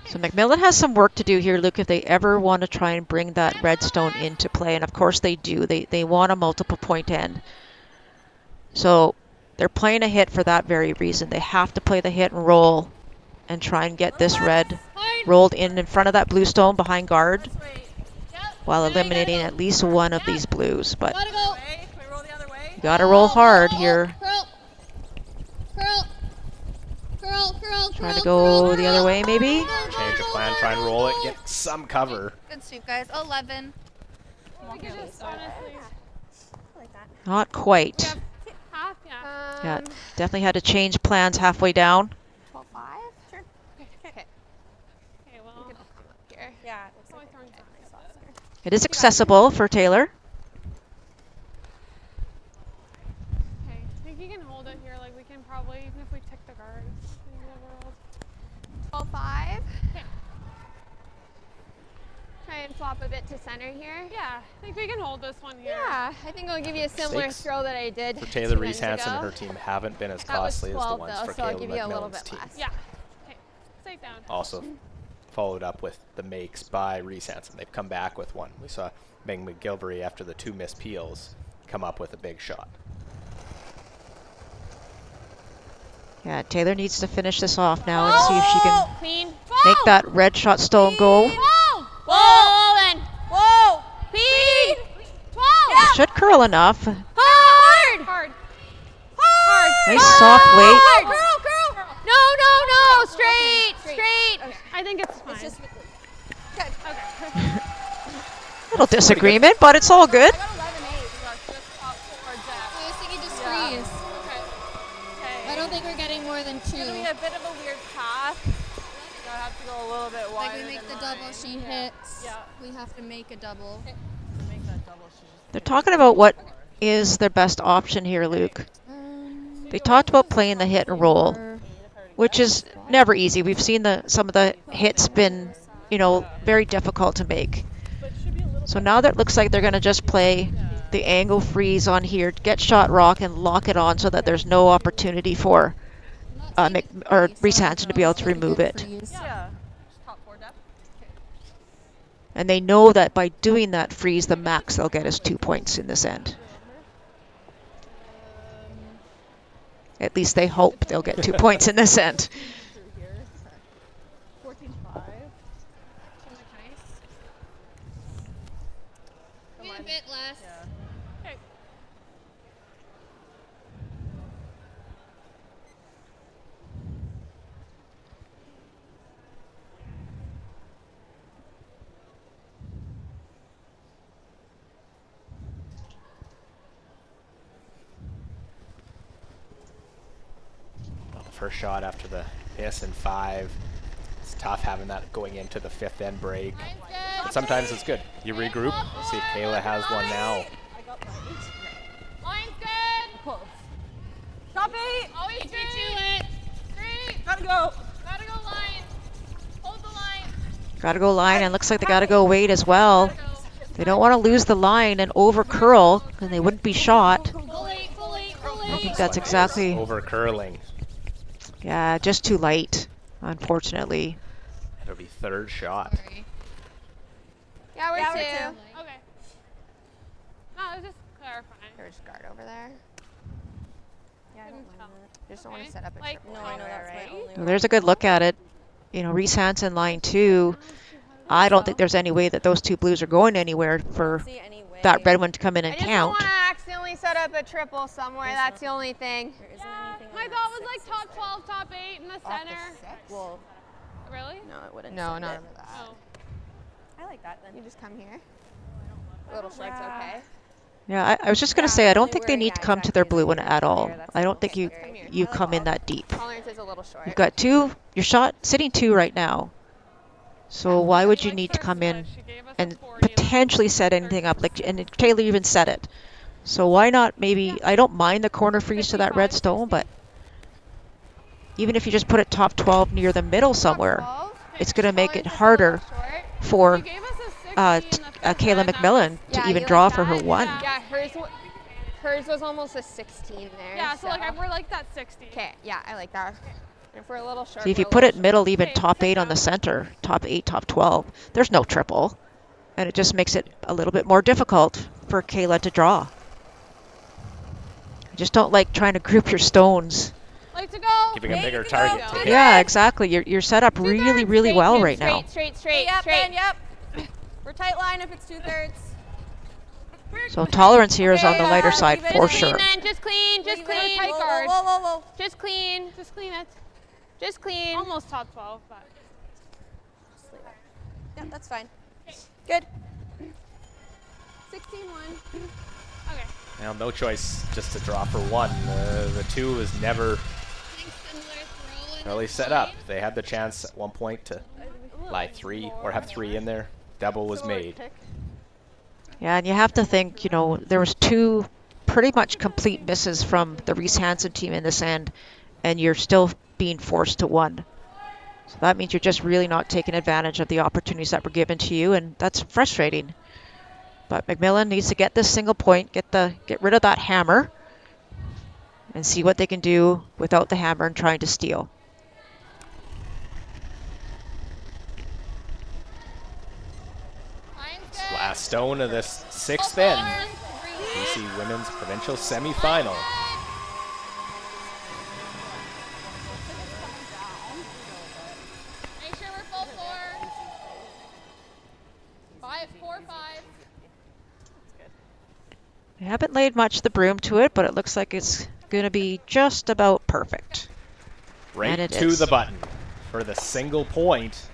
So MacMillan has some work to do here, Luke, if they ever want to try and bring that redstone into play. And of course they do. They want a multiple point end. So they're playing a hit for that very reason. They have to play the hit and roll and try and get this red rolled in front of that blue stone behind guard while eliminating at least one of these blues. But you got to roll hard here. Trying to go the other way, maybe? Change of plan, try and roll it, get some cover. Good sweep, guys. 11. Not quite. Yeah, definitely had to change plans halfway down. 12-5? Sure. Okay. Okay, well. Here. Yeah, it looks like It is accessible for Taylor. Okay, I think you can hold it here. Like, we can probably, even if we tick the guard in the world. 12-5. Okay. Try and flop a bit to center here. Yeah, I think we can hold this one here. Yeah, I think I'll give you a similar Stakes throw that I did for Taylor 2 minutes Reese-Hansen ago. and her team haven't been as That was costly 12 as the ones though, for so I'll Kayla give you a little MacMillan's bit team. less. Yeah. Okay, stay down. Also followed up with the makes by Reese-Hansen. They've come back with one. We saw Megan McGilvery, after the 2 missed peels, come up with a big shot. Yeah, Taylor needs to finish this off now and see if she can Clean. make that red shot stone go. Whoa, then. Whoa. Clean. 12. Should curl enough. Hard. Hard. Hard. Nice soft weight. Hard. Curl. No. Straight. Okay. I think it's fine. It's just good. Okay. Little disagreement, but it's all good. I was thinking just squeeze. I don't think we're getting more than 2. It's gonna be a bit of a weird path. I have to go a little bit wider. Like we make the double, she hits. Yeah. We have to make a double. Make that double. They're talking about what is their best option here, Luke. They talked about playing the hit and roll, which is never easy. We've seen some of the hits been, very difficult to make. So now that looks like they're going to just play the angle freeze on here, get shot rock and lock it on so that there's no opportunity for Reese-Hansen to be able to remove it. Yeah. Just top 4 depth. And they know that by doing that freeze, the max they'll get is 2 points in this end. At least they hope they'll get 2 points in this end. 14.5. Maybe a bit less. Okay. Well, the first shot after the miss in 5. It's tough having that going into the 5th end break. But sometimes it's good. You regroup. See if Kayla has one now. Line's good. Close. Top 8. Always be to it. 3. Gotta go. Gotta go line. Hold the line. Gotta go line, and looks like they gotta go weight as well. They don't want to lose the line and over curl, and they wouldn't be shot. I think that's exactly. Over curling. Yeah, just too light, unfortunately. It'll be 3rd shot. Yeah, we're 2. Okay. No, I was just clarifying. There's guard over there. Yeah, I don't mind that. I just don't want to Okay. set up a Like, triple. No, I know that's my only Well, there's a good look at it. You know, Reese-Hansen line 2. I don't think there's any way that those 2 blues are going anywhere for that red one to come in and I just don't count. want to accidentally set up a triple somewhere. That's the only thing. My thought was like top 12, top 8 in the center. Well, Really? no, it wouldn't. No, send not it. over that. Oh. I like that then. You just come here. Little short's okay. Yeah, I was just going to say, I don't think they need to come to their blue one at all. I don't think you come in that deep. Tolerance is a little short. You've got 2, your shot sitting 2 right now. So why would you need to come in and potentially set anything up? Like, and Kayla even said it. So why not maybe, I don't mind the corner freeze to that red stone, but even if you just put it top 12 near the middle somewhere, it's going to make it harder for Kayla MacMillan to even draw for her 1. Yeah, hers was almost a 16 there. Yeah, so like we're like that 60. Okay, yeah, I like that. If we're a little short. See, if you put it middle, even top 8 on the center, top 8, top 12, there's no triple. And it just makes it a little bit more difficult for Kayla to draw. I just don't like trying to group your stones. Like to go. Giving a bigger target. Yeah, exactly. You're set up really, really well right now. Straight. Yep, Ben, yep. We're tight line if it's 2/3. So tolerance here is on the lighter side for sure. Just clean. Tight guard. Whoa. Just clean. Just clean it. Just clean. Almost top 12, but. Yeah, that's fine. Good. 16-1. Okay. Now, no choice just to draw for 1. The 2 was never really set up. They had the chance at one point to lie 3 or have 3 in there. Double was made. Yeah, and you have to think, you know, there was 2 pretty much complete misses from the Reese-Hansen team in this end, and you're still being forced to 1. So that means you're just really not taking advantage of the opportunities that were given to you, and that's frustrating. But MacMillan needs to get this single point, get rid of that hammer, and see what they can do without the hammer and trying to steal. Last stone of this 6th end. BC Women's Provincial Semifinal. Make sure we're full 4. 4, 5. They haven't laid much of the broom to it, but it looks like it's going to be just about perfect. Right to the button for the single point,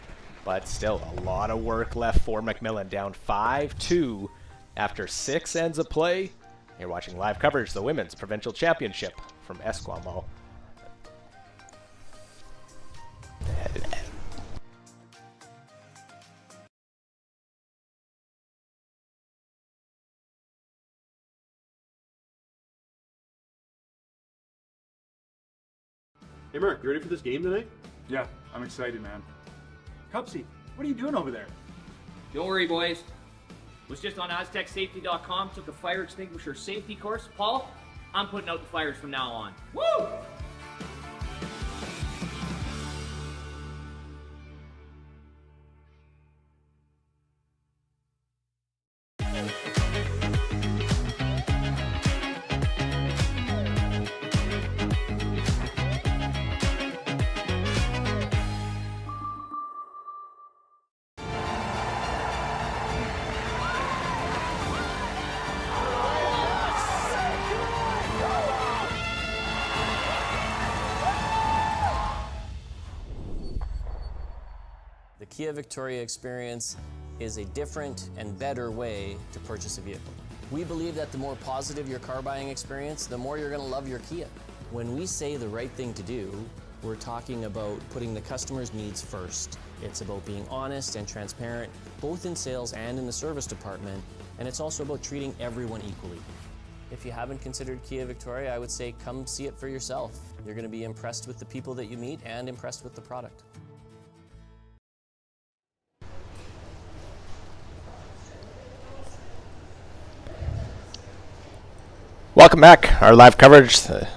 but still a lot of work left for MacMillan. Down 5-2 after 6 ends of play. You're watching live coverage of the Women's Provincial Championship from Esquimalt. Hey Mark, you ready for this game tonight? Yeah, I'm excited, man. Cupsy, what are you doing over there? Don't worry, boys. Was just on AztecSafety.com, took a fire extinguisher safety course. Paul, I'm putting out the fires from now on. Woo! Kia Victoria experience is a different and better way to purchase a vehicle. We believe that the more positive your car buying experience, the more you're going to love your Kia. When we say the right thing to do, we're talking about putting the customer's needs first. It's about being honest and transparent, both in sales and in the service department, and it's also about treating everyone equally. If you haven't considered Kia Victoria, I would say come see it for yourself. You're going to be impressed with the people that you meet and impressed with the product. Welcome back. Our live coverage, the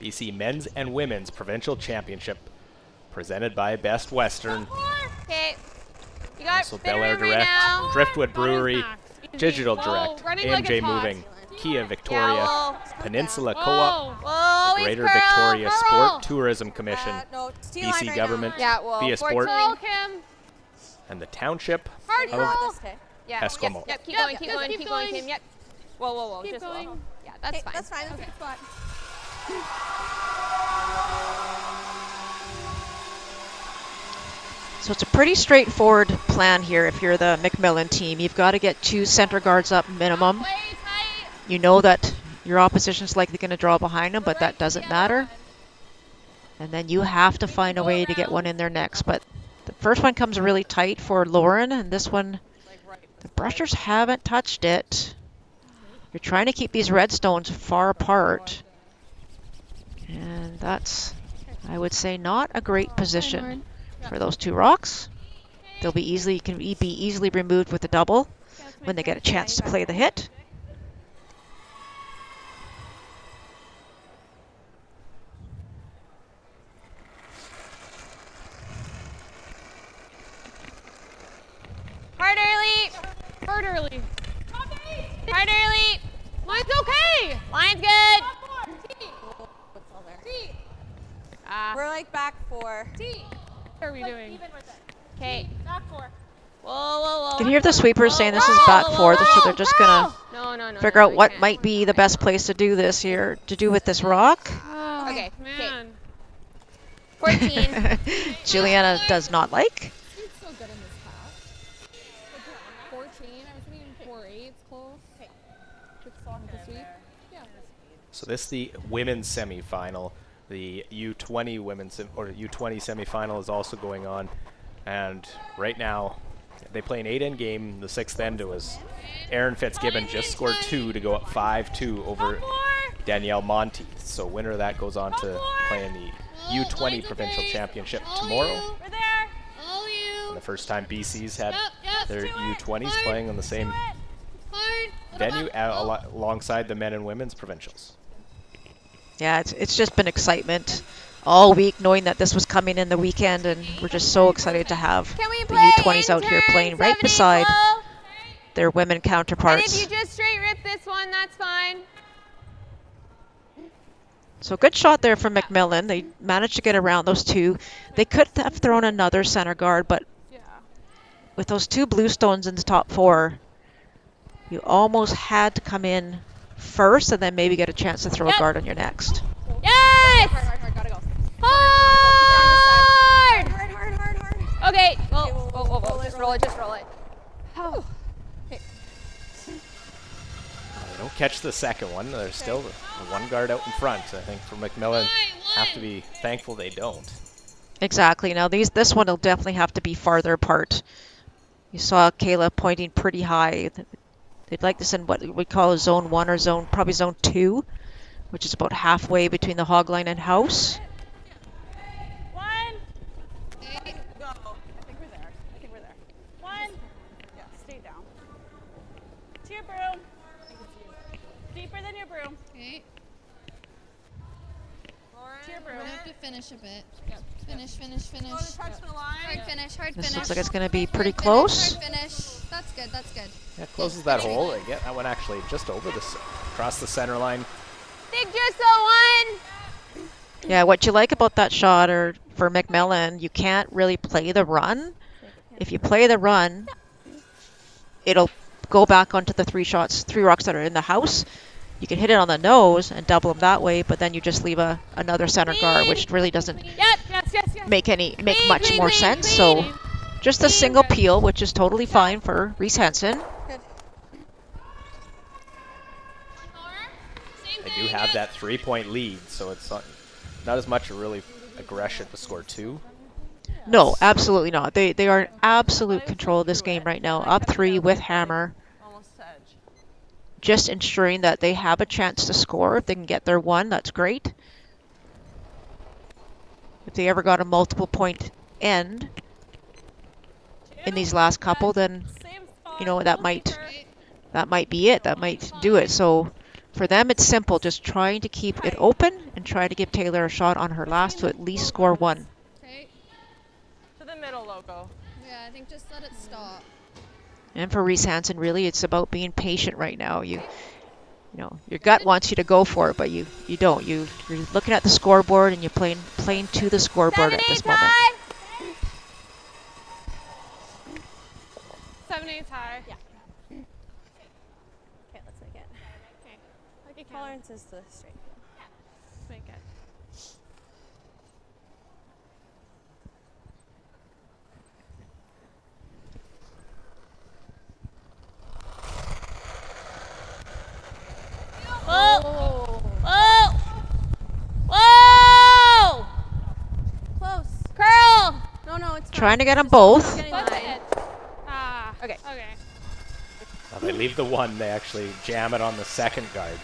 BC Men's and Women's Provincial Championship, presented by Best Western. Okay. You got Also Bel Air Direct, Driftwood Brewery, Digital Direct, AMJ Moving, Kia Victoria, Peninsula Co-op, the Greater Victoria Sport Tourism Commission, BC Government, Via Sport, and the Township of Esquimalt. Yep, keep going, keep going, Kim. Yep. Whoa, Keep just going. whoa. Yeah, that's fine. That's fine. That's a good spot. So it's a pretty straightforward plan here if you're the MacMillan team. You've got to get 2 center guards up minimum. You know that your opposition's likely going to draw behind them, but that doesn't matter. And then you have to find a way to get one in there next. But the first one comes really tight for Lauren, and this one, the brushers haven't touched it. You're trying to keep these red stones far apart. And that's, I would say, not a great position for those 2 rocks. They'll be can be easily removed with a double when they get a chance to play the hit. Hard early. Hard early. Hard early. Line's okay. Line's good. We're like back 4. What are we doing? Okay. Back 4. Whoa. You can hear the sweepers saying this is back 4, so they're just going to figure out what might be the best place to do this here, to do with this rock. Oh, Okay, man. 14. Juliana does not like. He's so good in this pass. 14. I was thinking 4-8. It's close. Okay. Good sock to sweep. Yeah. So this is the women's semifinal. The U20 women's or U20 semifinal is also going on, and right now they play an 8-end game. The 6th end was Erin Fitzgibbon just scored 2 to go up 5-2 over Danielle Monteith. So winner of that goes on to play in the U20 provincial championship tomorrow. And the first time BC's had their U20s playing on the same venue alongside the men and women's provincials. Yeah, it's just been excitement all week knowing that this was coming in the weekend, and we're just so excited to have the U20s out here playing right beside their women counterparts. And if you just straight rip this one, that's fine. So good shot there from MacMillan. They managed to get around those 2. They could have thrown another center guard, but with those 2 blue stones in the top 4, you almost had to come in first and then maybe get a chance to throw a guard on your next. Yes! Hard. Gotta go. Hard! Hard. Okay. Whoa. Just roll it. Oh. They don't catch the second one. There's still one guard out in front. I think for MacMillan, have to be thankful they don't. Exactly. Now this one will definitely have to be farther apart. You saw Kayla pointing pretty high. They'd like this in what we call a zone 1 or probably zone 2, which is about halfway between the hog line and house. 1. Okay, go. I think we're there. 1. Yeah, stay down. To your broom. Deeper than your broom. Okay. To your broom. We have to finish a bit. Yep. Finish. Go to touch the line. Hard This finish. looks like it's going to be pretty close. Hard finish. That's good. Yeah, closes that hole. They get that one actually just over across the center line. Think just the one. Yeah, what you like about that shot for MacMillan, you can't really play the run. If you play the run, it'll go back onto the 3 rocks that are in the house. You can hit it on the nose and double them that way, but then you just leave another center guard, which really doesn't make much more sense. So Just a single peel, which is totally fine for Reese-Hansen. They do have that 3-point lead, so it's not as much a really aggression to score 2. No, absolutely not. They are in absolute control of this game right now. Up 3 with hammer. Just ensuring that they have a chance to score. If they can get their 1, that's great. If they ever got a multiple point end in these last couple, then you know that might be it. That might do it. So for them, it's simple. Just trying to keep it open and try to give Taylor a shot on her last to at least score 1. Okay. To the middle logo. Yeah, I think just let it stop. And for Reese-Hansen, really, it's about being patient right now. You know, your gut wants you to go for it, but you don't. You're looking at the scoreboard and you're playing to the scoreboard at this moment. 7-8 tie. Yeah. Okay, let's make it. Okay. Tolerance is the straight. Yeah. Let's make it. Whoa! Whoa! Whoa! Close. Curl! No, it's fine. Trying to get them both. Okay. Okay. Now they leave the 1. They actually jam it on the second guard.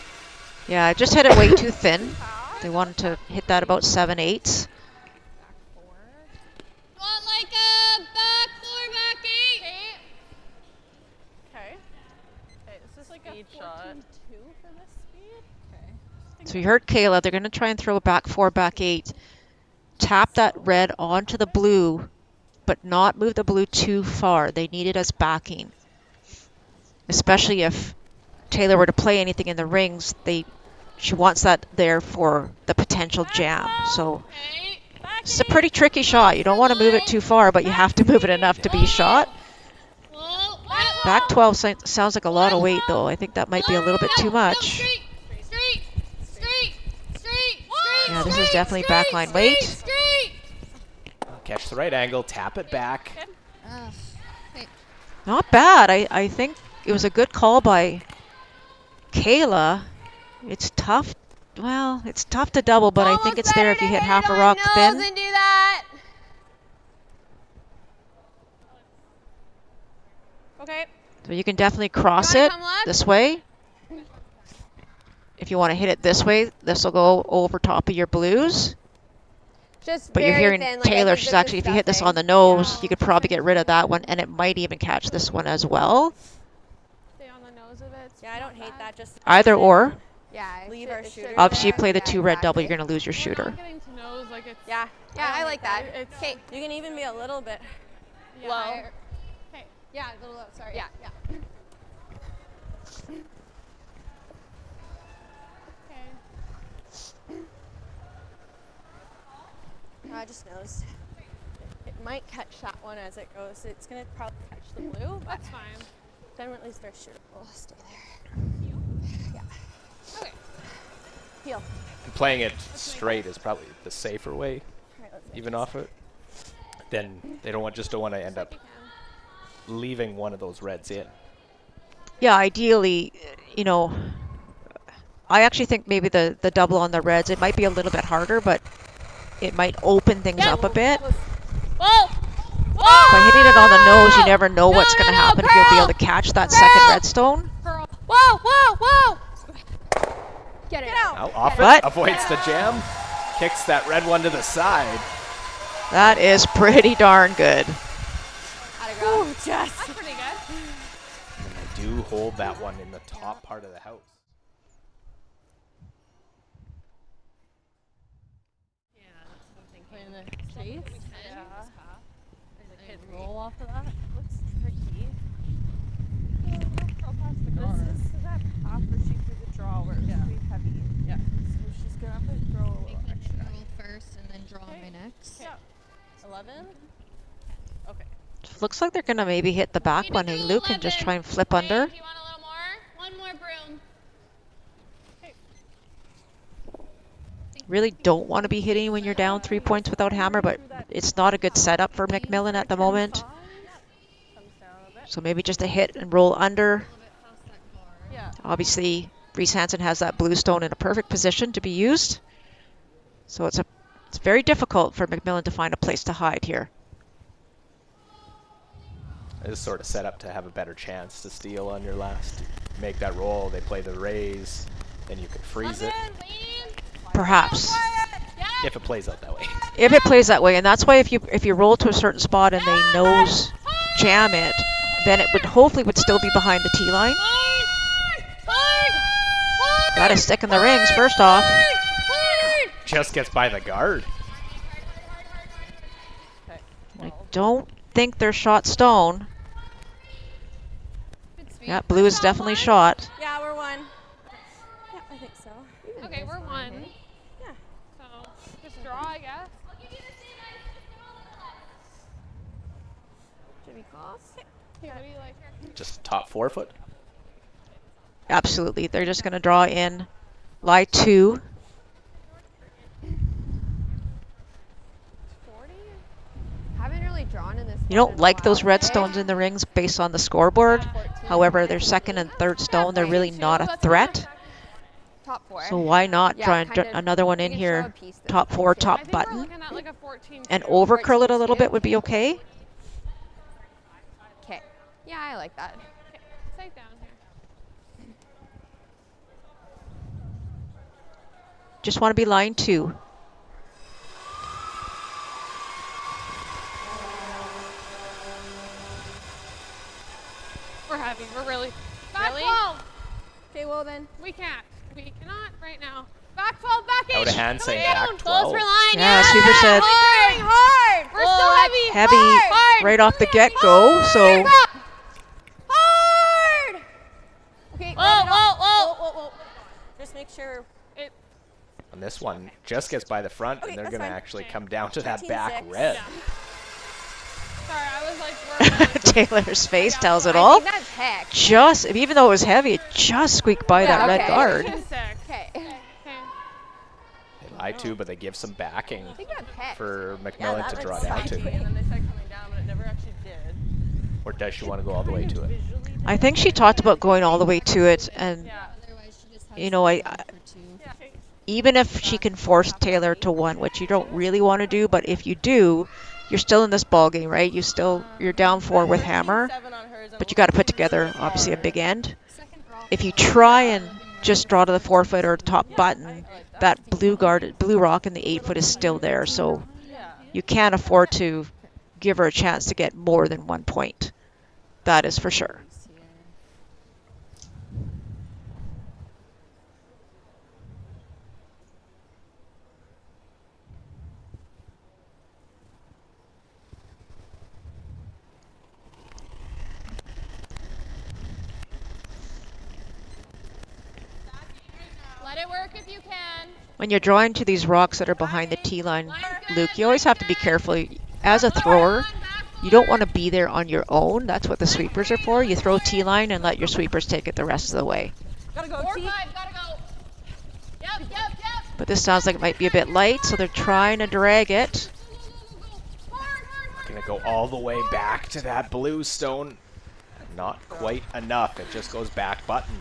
Yeah, I just hit it way too thin. They wanted to hit that about 7/8. Want like a back 4, back 8. Okay. Okay, is this like a speed shot? 14-2 for this speed? Okay. So you heard Kayla. They're going to try and throw a back 4, back 8. Tap that red onto the blue, but not move the blue too far. They need it as backing. Especially if Taylor were to play anything in the rings, she wants that there for the potential jam. So it's a pretty tricky shot. You don't want to move it too far, but you have to move it enough to be shot. Back 12 sounds like a lot of weight, though. I think that might be a little bit too much. Yeah, this is definitely backline weight. Catch the right angle, tap it back. Not bad. I think it was a good call by Kayla. It's tough. Well, it's tough to double, but I think it's there if you hit half a rock thin. And do that. Okay. So you can definitely cross it this way. If you want to hit it this way, this will go over top of your blues. But you're hearing Taylor, she's actually, if you hit this on the nose, you could probably get rid of that one, and it might even catch this one as well. Stay on the nose of it. Yeah, I don't hate that. Just Either or. Yeah, leave our shooter. Obviously, you play the 2 red double, you're going to lose your shooter. Yeah, I like that. Okay, you can even be a little bit low. Okay. Yeah, a little low. Sorry. Yeah. Just knows. It might catch that one as it goes. It's going to probably catch the blue. That's fine. Then at least our shooter will stay there. Yeah. Okay. Heel. And playing it straight is probably the safer way, even off it. Then they don't want to end up leaving one of those reds in. Yeah, ideally, you know, I actually think maybe the double on the reds, it might be a little bit harder, but it might open things up a bit. Whoa! By hitting it on the nose, you never know what's going to happen if you'll be able to catch that second redstone. Whoa! Get it out. Now off it, avoids the jam, kicks that red one to the side. That is pretty darn good. Ooh, Jess. That's pretty good. And they do hold that one in the top part of the house. Playing the chase. Yeah. The kid roll off of that. Looks tricky. I'll pass the car. This is that half where she threw the draw where it's pretty heavy. Yeah. So she's gonna have to throw a little extra. Roll first and then draw my next. Yeah. 11. Okay. Looks like they're going to maybe hit the back one. Hey, Luke, and just try and flip under. Do you want a little more? One more broom. Really don't want to be hitting when you're down 3 points without hammer, but it's not a good setup for MacMillan at the moment. So maybe just a hit and roll under. Yeah. Obviously, Reese-Hansen has that blue stone in a perfect position to be used. So it's very difficult for MacMillan to find a place to hide here. It is sort of set up to have a better chance to steal on your last. Make that roll, they play the raise, then you can freeze it. Perhaps. If it plays out that way. If it plays that way, and that's why if you roll to a certain spot and they nose jam it, then it would hopefully still be behind the tee line. Got to stick in the rings first off. Just gets by the guard. I don't think they're shot stone. Yeah, blue is definitely shot. Yeah, we're one. Yeah, I think so. Okay, we're one. Yeah. So just draw, I guess. Should we call? Hey, what do you like? Just top 4 foot. Absolutely. They're just going to draw in lie 2. Haven't really drawn in this. You don't like those red stones in the rings based on the scoreboard. However, their second and third stone, they're really not a threat. Top 4. So why not try another one in here, top 4, top button, and over curl it a little bit would be okay. Okay. Yeah, I like that. Stay down here. Just want to be line 2. We're heavy. We're really. Back Really? 12. Okay, well then. We can't. We cannot right now. Back 12, back 8. Out of hand saying back 12. Close for line. Yeah, Sweeper said Hard. We're still heavy. heavy Hard. right off the get-go, so Hard. Okay. Whoa. Just make sure. And this one just gets by the front, Okay, and they're that's going to fine. actually come down to that 13-6. back red. Yeah. Sorry, I was like, Taylor's face tells it all. I think that's heck. Just, even though it was heavy, it just squeaked by that red guard. Okay. They lie 2, but they give some backing I think that's heck. for MacMillan to draw down to. And then they said coming down, but it never actually did. Or does she want to go all the way to it? I think she talked about going all the way to it, and you know, even if she can force Taylor to 1, which you don't really want to do, but if you do, you're still in this ball game, right? You're down 4 with hammer, but you got to put together obviously a big end. If you try and just draw to the 4 foot or top button, that blue rock in the 8 foot is still there, so you can't afford to give her a chance to get more than 1 point. That is for sure. Let it work if you can. When you're drawing to these rocks that are behind the tee line, Luke, you always have to be careful. As a thrower, you don't want to be there on your own. That's what the sweepers are for. You throw tee line and let your sweepers take it the rest of the way. Gotta go, 4, 5, gotta go. Yep. But this sounds like it might be a bit light, so they're trying to drag it. Going to go all the way back to that blue stone. Not quite enough. It just goes back button.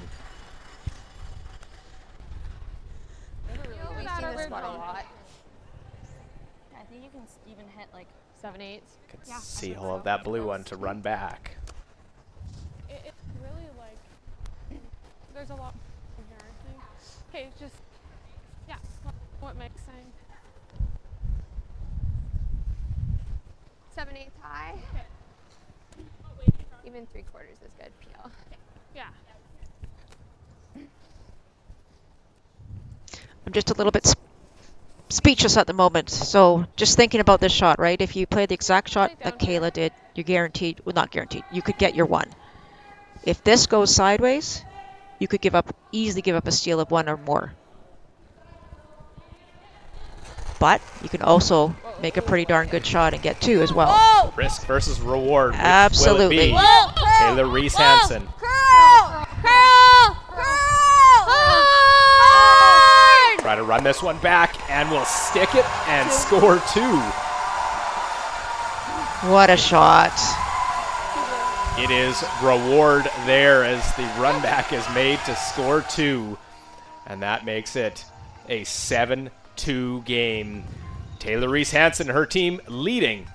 We've seen this spot a lot. I think you can even hit like 7/8. Can see all of that blue one to run back. It's really like, there's a lot in here, I think. Okay, just, yeah, what Meg's saying. 7/8 high. Even 3/4 is good, PL. Yeah. I'm just a little bit speechless at the moment. So just thinking about this shot, right? If you play the exact shot that Kayla did, you're guaranteed, well, not guaranteed, you could get your 1. If this goes sideways, you could easily give up a steal of 1 or more. But you can also make a pretty darn good shot and get 2 as well. Whoa! Risk versus reward. Which Absolutely. will it be? Taylor Reese-Hansen. Curl! Try to run this one back, and we'll stick it and score 2. What a shot. It is reward there as the run back is made to score 2. And that makes it a 7-2 game. Taylor Reese-Hansen, her team leading.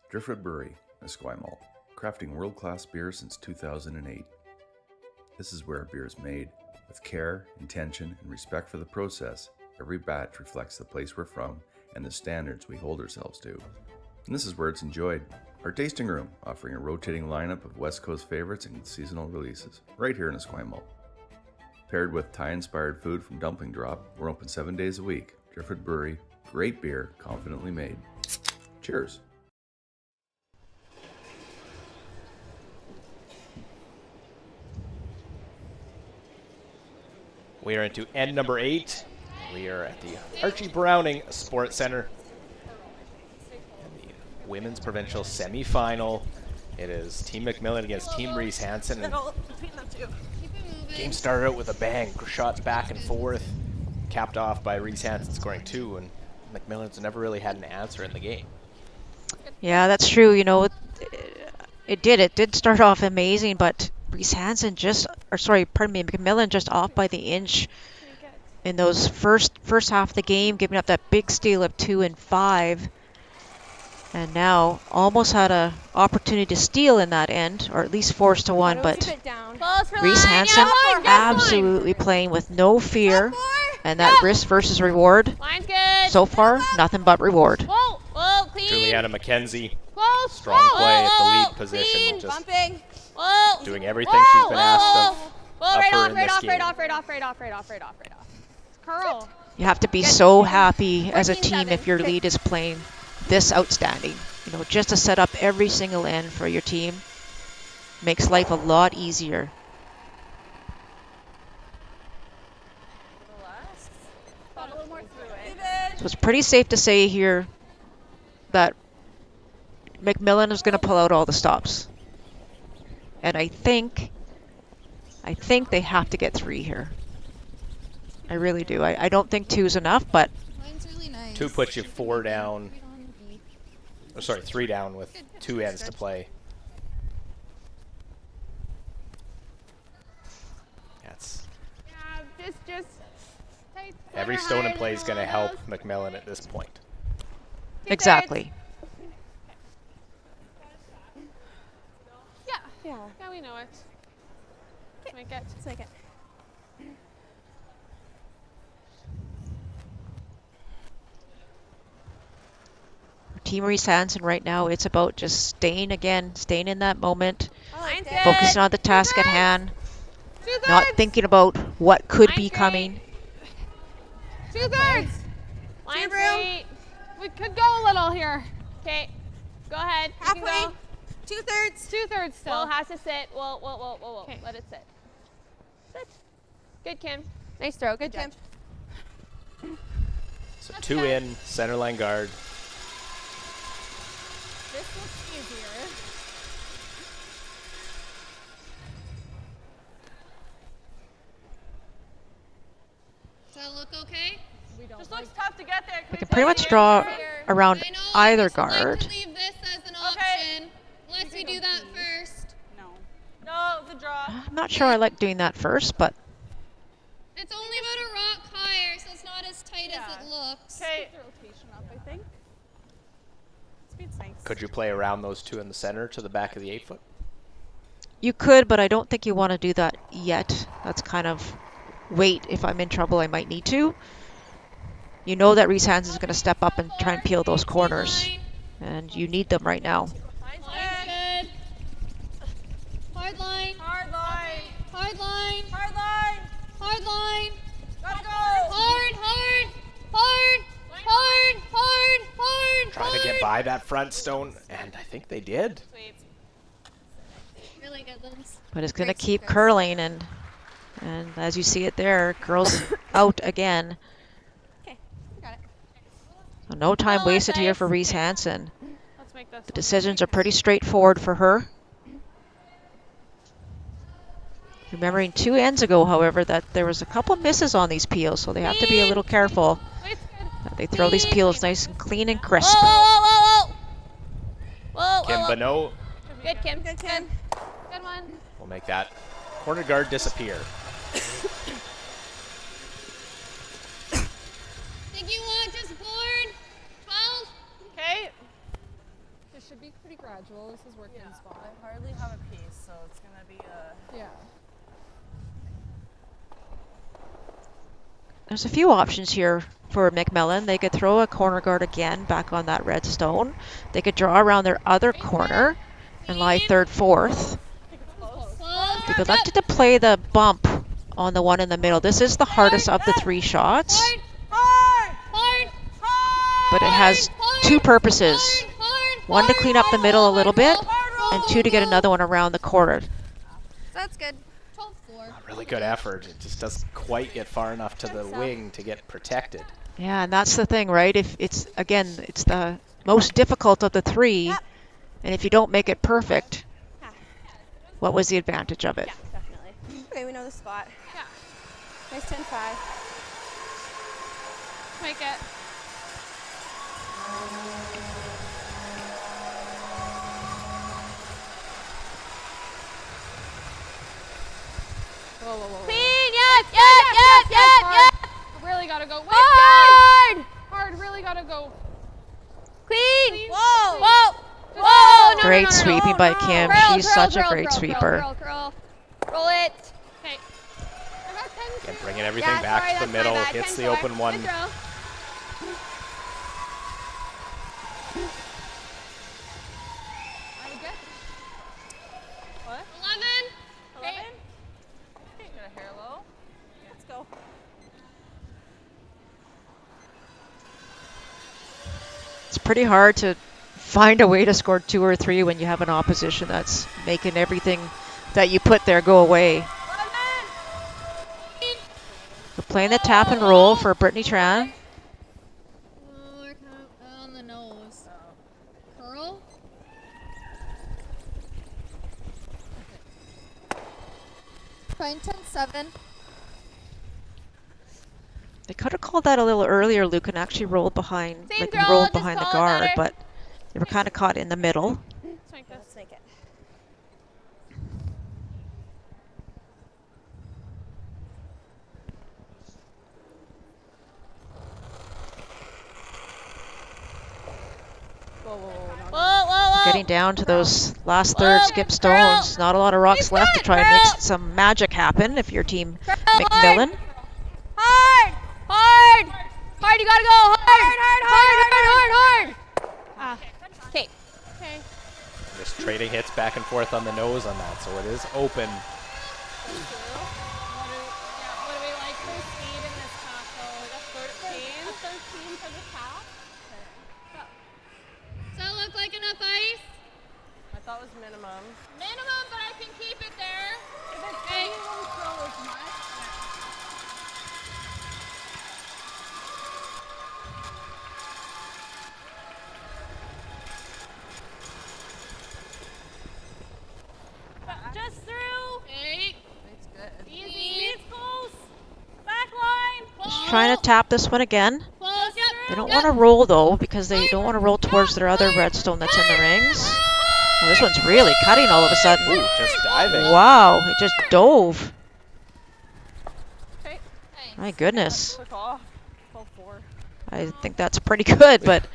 Driftwood Brewery, Esquimalt, crafting world-class beer since 2008. This is where beer is made. With care, intention, and respect for the process, every batch reflects the place we're from and the standards we hold ourselves to. And this is where it's enjoyed. Our tasting room, offering a rotating lineup of West Coast favorites and seasonal releases, right here in Esquimalt. Paired with Thai-inspired food from Dumpling Drop, we're open 7 days a week. Driftwood Brewery, great beer, confidently made. Cheers. We are into end number 8. We are at the Archie Browning Sports Center. And the women's provincial semifinal. It is Team MacMillan against Team Reese-Hansen. Game started out with a bang, shots back and forth, capped off by Reese-Hansen scoring 2, and MacMillan's never really had an answer in the game. Yeah, that's true. You know, it did start off amazing, but Reese-Hansen MacMillan just off by the inch in those first half of the game, giving up that big steal of 2 and 5. And now almost had an opportunity to steal in that end, or at least forced to one, but Reese-Hansen absolutely playing with no fear. And that risk versus reward, so far, nothing but reward. Juliana McKenzie, strong play at the lead position, just doing everything she's been asked of her in this game. Right off. Curl. You have to be so happy as a team if your lead is playing this outstanding. You know, just to set up every single end for your team makes life a lot easier. So it's pretty safe to say here that MacMillan is going to pull out all the stops. And I think they have to get 3 here. I really do. I don't think 2 is enough, but 2 puts you 4 down. Oh, sorry, 3 down with 2 ends to play. That's every stone in play is going to help MacMillan at this point. Exactly. Yeah, we know it. Let's make it. Let's make it. Team Reese-Hansen right now, it's about just staying in that moment, focusing on the task at hand, not thinking about what could be coming. 2/3. Line's great. We could go a little here. Okay, go ahead. Halfway. 2/3. 2/3 still. Will has to sit. Whoa. Okay. Let it sit. Sit. Good, Kim. Nice throw. Good, Kim. So 2 in, center line guard. This looks easier. Does that look okay? Just looks tough to get there. We can pretty much draw around either guard. Leave this as an option. Unless we do that first. No, the draw. I'm not sure I like doing that first, but It's only about a rock higher, so it's not as tight as it looks. Okay. Could you play around those two in the center to the back of the 8-foot? You could, but I don't think you want to do that yet. That's kind of wait. If I'm in trouble, I might need to. You know that Reese-Hansen is going to step up and try and peel those corners, and you need them right now. Line's good. Hard line. Hard line. Hard line. Hard line. Hard line. Gotta go. Hard, hard, hard, hard, hard, hard. Trying to get by that front stone, and I think they did. Sweet. Really good ones. But it's going to keep curling, and as you see it there, girls out again. Okay, got it. So no time wasted here for Reese-Hansen. Let's make this. The decisions are pretty straightforward for her. Remembering 2 ends ago, however, that there was a couple misses on these peels, so they have to be a little careful. That they throw these peels nice and clean and crisp. Whoa. Kim Bonneau Good, Kim. Good, Kim. Good one. will make that corner guard disappear. Think you want just board? 12? Okay. It should be pretty gradual. This is working spot. I hardly have a piece, so it's gonna be a. Yeah. There's a few options here for MacMillan. They could throw a corner guard again back on that red stone. They could draw around their other corner and lie 3rd, 4th. They would like to play the bump on the one in the middle. This is the hardest of the 3 shots. But it has 2 purposes. 1 to clean up the middle a little bit, and 2 to get another one around the corner. That's good. Really good effort. It just doesn't quite get far enough to the wing to get protected. Yeah, and that's the thing, right? If it's the most difficult of the 3, and if you don't make it perfect, what was the advantage of it? Yeah, definitely. Okay, we know the spot. Yeah. Nice 10-5. Make it. Whoa. Clean, yep. Really gotta go. Hard. Hard, really gotta go. Clean. Whoa. Great sweeping by Kim. She's such a great sweeper. Curl. Roll it. Okay. Again, bringing everything back to the middle. Hits the open one. Good throw. What? 11. 11? Okay, got a hair low. Let's go. It's pretty hard to find a way to score 2 or 3 when you have an opposition that's making everything that you put there go away. We're playing the tap and roll for Brittany Tran. Oh, we're kind of on the nose. Curl. Trying 10-7. They could have called that a little earlier, Luke, and actually rolled behind, Same like throw, rolled just behind the call it guard, better. but they were kind of caught in the middle. Let's make this. Let's make it. Whoa. Getting down to those last third skip stones. Not a lot of rocks left to try and make some magic happen if you're Team MacMillan. Hard. You gotta go. Hard. Okay. Just trading hits back and forth on the nose on that, so it is open. What do we like for speed in this tackle? A 13 for the tap. Does that look like enough ice? I thought it was minimum. Minimum, but I can keep it there. If it's Okay. you won't throw as much. Just through. Okay. It's good. Easy. It's close. Back line. Just trying to tap this one again. Close. Yep. They don't want to roll, though, because they don't want to roll towards their other redstone that's in the rings. Oh, this one's really cutting all of a sudden. Ooh, just diving. Wow, it just dove. Okay. My goodness. Took off. 12-4. I think that's pretty good, but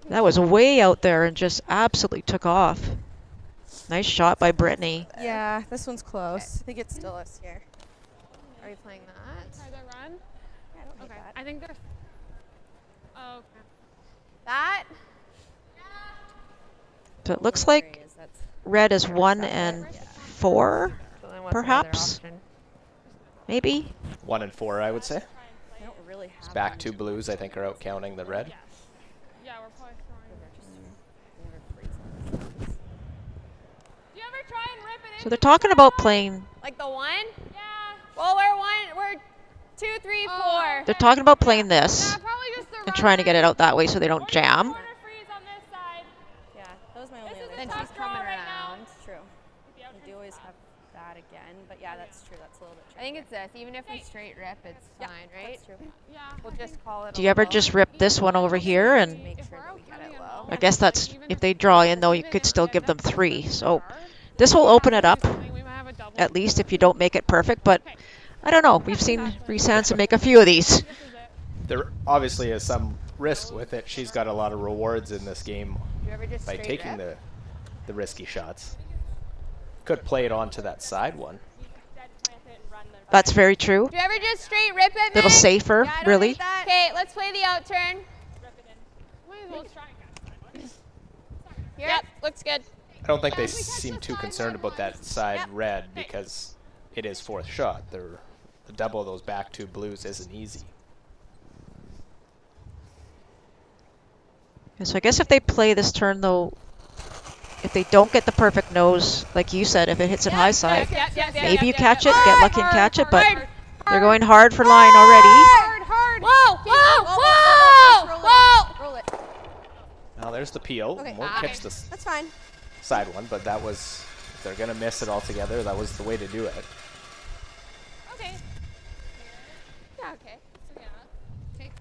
That was way out there and just absolutely took off. Nice shot by Brittany. Yeah, this one's close. I think it's still us here. Are we playing that? Try the run? Yeah, I don't hate Okay. that. I think there's. Oh, okay. That? So it looks like red is 1 and 4, So then what's perhaps. another option? Maybe 1 and 4, I would say. I don't really have Back 2 blues, I think, are out counting the red. Yeah, we're probably throwing. Do you ever try and rip it in? So they're talking about playing. Like the 1? Yeah. Well, we're 2, 3, 4. They're talking about playing this Probably just the and trying to get it out that way so they don't jam. Yeah, that was my only other. Then she's coming around. True. We do always have that again, but yeah, that's true. That's a little bit tricky. I think it's this. Even if we straight rip, it's fine, right? That's true. Yeah. We'll just call it. Do you ever just rip this one over here? And Make sure that we get it low. I guess that's if they draw in, though, you could still give them 3. So this will open it up, at least if you don't make it perfect. But I don't know. We've seen Reese-Hansen make a few of these. There obviously is some risk with it. She's got a lot of rewards in this game You ever just by straight taking rip? the risky shots. Could play it onto that side one. That's very true. Do you ever just straight rip it, Little Meg? safer, Yeah, I don't really. hate that. Okay, let's play the out turn. Might as well try. Yep, looks good. I don't think they seem too concerned about that side red because it is 4th shot. The double of those back 2 blues isn't easy. So I guess if they play this turn, though, if they don't get the perfect nose, like you said, if it hits it high side, maybe you catch it, get lucky and catch it, but they're going hard for line already. Hard. Whoa, whoa, whoa, whoa. Roll it. Now there's the peel. Okay. Won't catch the That's fine. side one, but that was, if they're going to miss it altogether, that was the way to do it. Okay. Yeah, okay. So yeah. Okay.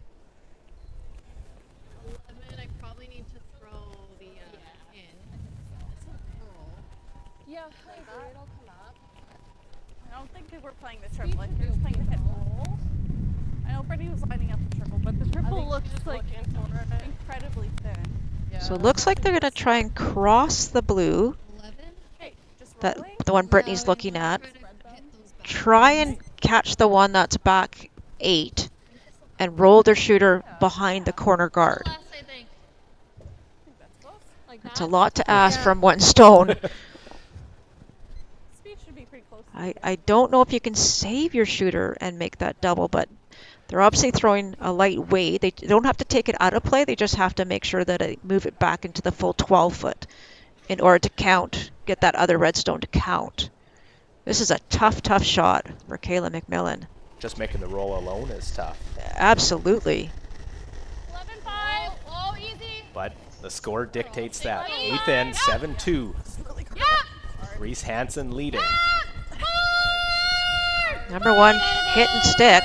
11, I probably need to throw the in. Yeah, it'll come up. I don't think they were playing the triple. I think they were playing the hit roll. I know Brittany was lining up the triple, but the triple looks like incredibly thin. So it looks like they're going to try and cross the blue, that the one Brittany's looking at. Try and catch the one that's back 8 and roll their shooter behind the corner guard. That's a lot to ask from one stone. Speed should be pretty close. I don't know if you can save your shooter and make that double, but they're obviously throwing a light weight. They don't have to take it out of play. They just have to make sure that they move it back into the full 12-foot in order to count, get that other redstone to count. This is a tough, tough shot for Kayla MacMillan. Just making the roll alone is tough. Absolutely. 11-5. Oh, easy. But the score dictates that. 8th end, 7-2. Yeah. Reese-Hansen leading. Number 1, hit and stick.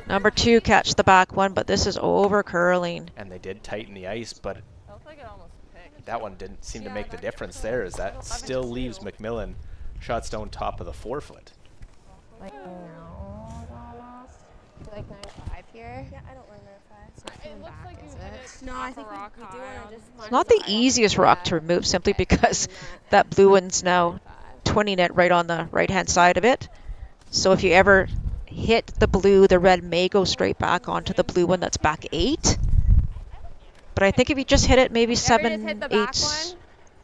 Number 2, catch the back one, but this is over curling. And they did tighten the ice, but that one didn't seem to make the difference there, as that still leaves MacMillan shot stone top of the 4-foot. Like no, almost. Do you like 9-5 here? Yeah, I don't like 9-5. It looks like you hit it. No, I think rock we do high want to just. It's not the easiest rock to remove simply because that blue one's now 20 net right on the right-hand side of it. So if you ever hit the blue, the red may go straight back onto the blue one that's back 8. But I think if you just hit it maybe 7/8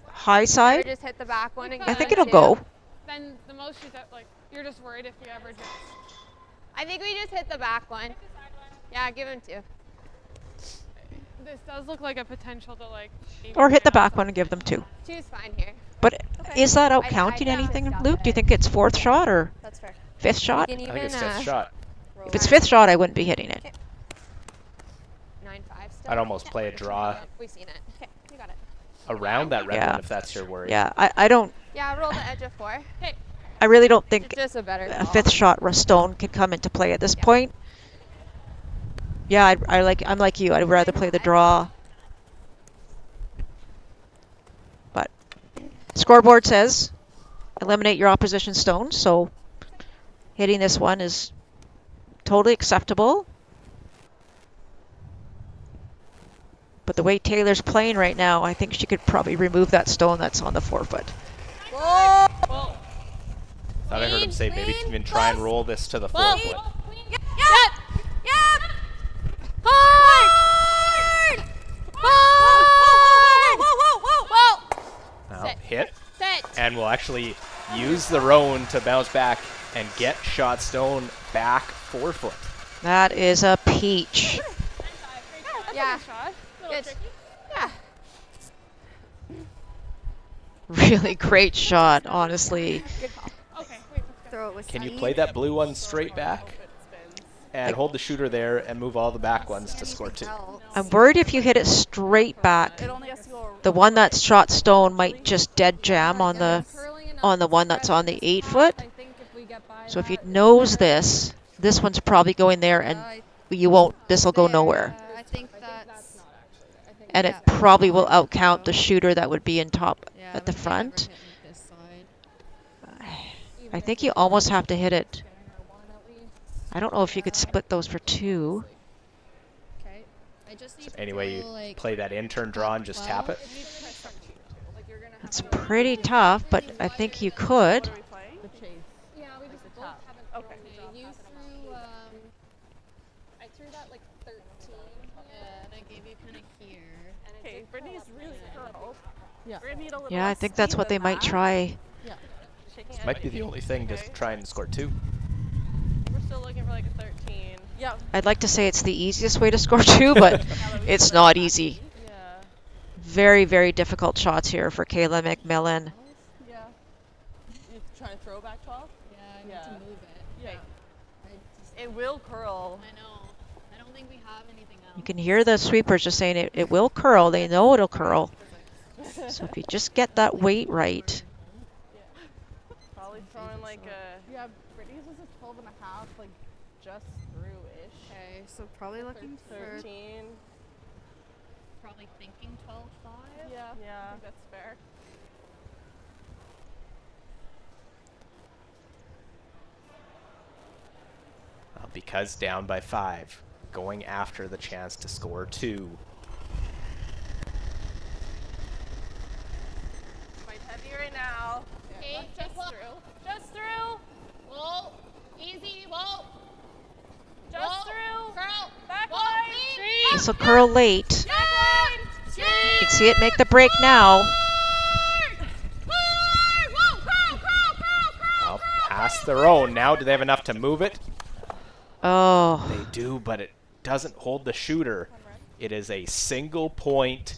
high side, Just hit the back one again. I think it'll go. Then the most she's at, like, you're just worried if you ever just. I think we just hit the back one. Yeah, give him 2. This does look like a potential to, like. Or hit the back one and give them 2. 2's fine here. But is that out counting anything, Luke? Do you think it's 4th shot or That's fair. 5th shot? We can I think it's even, 5th shot. If it's 5th shot, I wouldn't be hitting it. 9-5 still. I'd almost play a draw We've seen it. Okay, you got it. around that red Yeah. one if that's your worry. Yeah, I don't. Yeah, roll the edge of 4. Okay. I really don't think It's just a better a call. 5th shot stone can come into play at this point. Yeah, I'm like you. I'd rather play the draw. But scoreboard says eliminate your opposition stones, so hitting this one is totally acceptable. But the way Taylor's playing right now, I think she could probably remove that stone that's on the 4-foot. Thought I heard him say maybe even try and roll this to the 4-foot. Yep! Hard! Hard! Now, hit. Set. And we'll actually use the roan to bounce back and get shot stone back 4-foot. That is a peach. Yeah. Good. Yeah. Really great shot, honestly. Throw it with Can you speed. play that blue one straight back? And hold the shooter there and move all the back ones to score 2. I'm worried if you hit it straight back, the one that's shot stone might just dead jam on the one that's on the 8-foot. So if you nose this one's probably going there, and you won't. This will go nowhere. I think that's. And it probably will outcount the shooter that would be in top at the front. I think you almost have to hit it. I don't know if you could split those for 2. Okay. I just need So anyway, you play that in-turn draw and just tap it. It's pretty tough, but I think you could. Yeah, we just both haven't. Okay. You threw. I threw that like 13. Yeah, and I gave you kind of here. Okay, Brittany's really curled. Yeah. Yeah, I think that's what they might try. Yeah. This might be the only thing to try and score 2. We're still looking for like a 13. Yeah. I'd like to say it's the easiest way to score 2, but it's not easy. Yeah. Very, very difficult shots here for Kayla MacMillan. Yeah. You trying to throw back 12? Yeah, I need to move it. Yeah. It will curl. I know. I don't think we have anything else. You can hear the sweepers just saying it will curl. They know it'll curl. So if you just get that weight right. Probably throwing like a. Yeah, Brittany's was a 12 and a half, like just through-ish. Okay, so probably looking 13. Probably thinking 12-5. Yeah, I think that's fair. Well, because down by 5, going after the chance to score 2. Quite heavy right now. Okay, just through. Just through. Whoa. Easy. Whoa. Just through. Curl. Back Whoa. line. This will curl late. Back line. You can see it make the break now. Well, past their own. Now, do they have enough to move it? Oh. They do, but it doesn't hold the shooter. It is a single point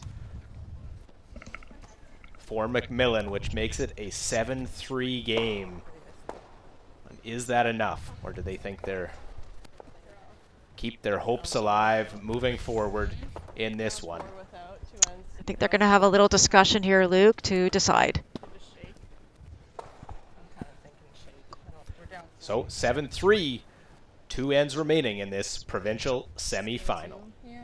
for MacMillan, which makes it a 7-3 game. And is that enough, or do they think they're keep their hopes alive moving forward in this one? I think they're going to have a little discussion here, Luke, to decide. So 7-3, 2 ends remaining in this provincial semi-final. Yeah.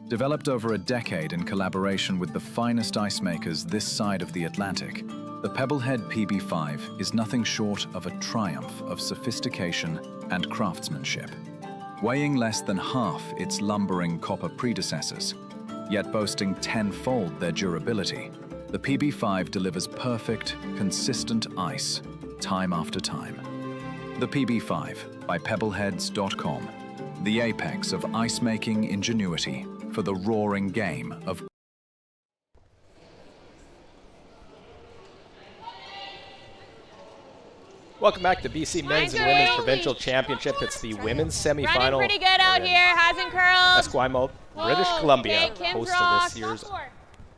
Developed over a decade in collaboration with the finest ice makers this side of the Atlantic, the Pebblehead PB5 is nothing short of a triumph of sophistication and craftsmanship. Weighing less than half its lumbering copper predecessors, yet boasting tenfold their durability, the PB5 delivers perfect, consistent ice, time after time. The PB5 by pebbleheads.com. the apex of ice-making ingenuity for the roaring game of Welcome back to BC Men's and Women's Provincial Championship. It's the women's semi-final. Running pretty good out here. Hasn't curled. Esquimalt, British Columbia, okay, host of this year's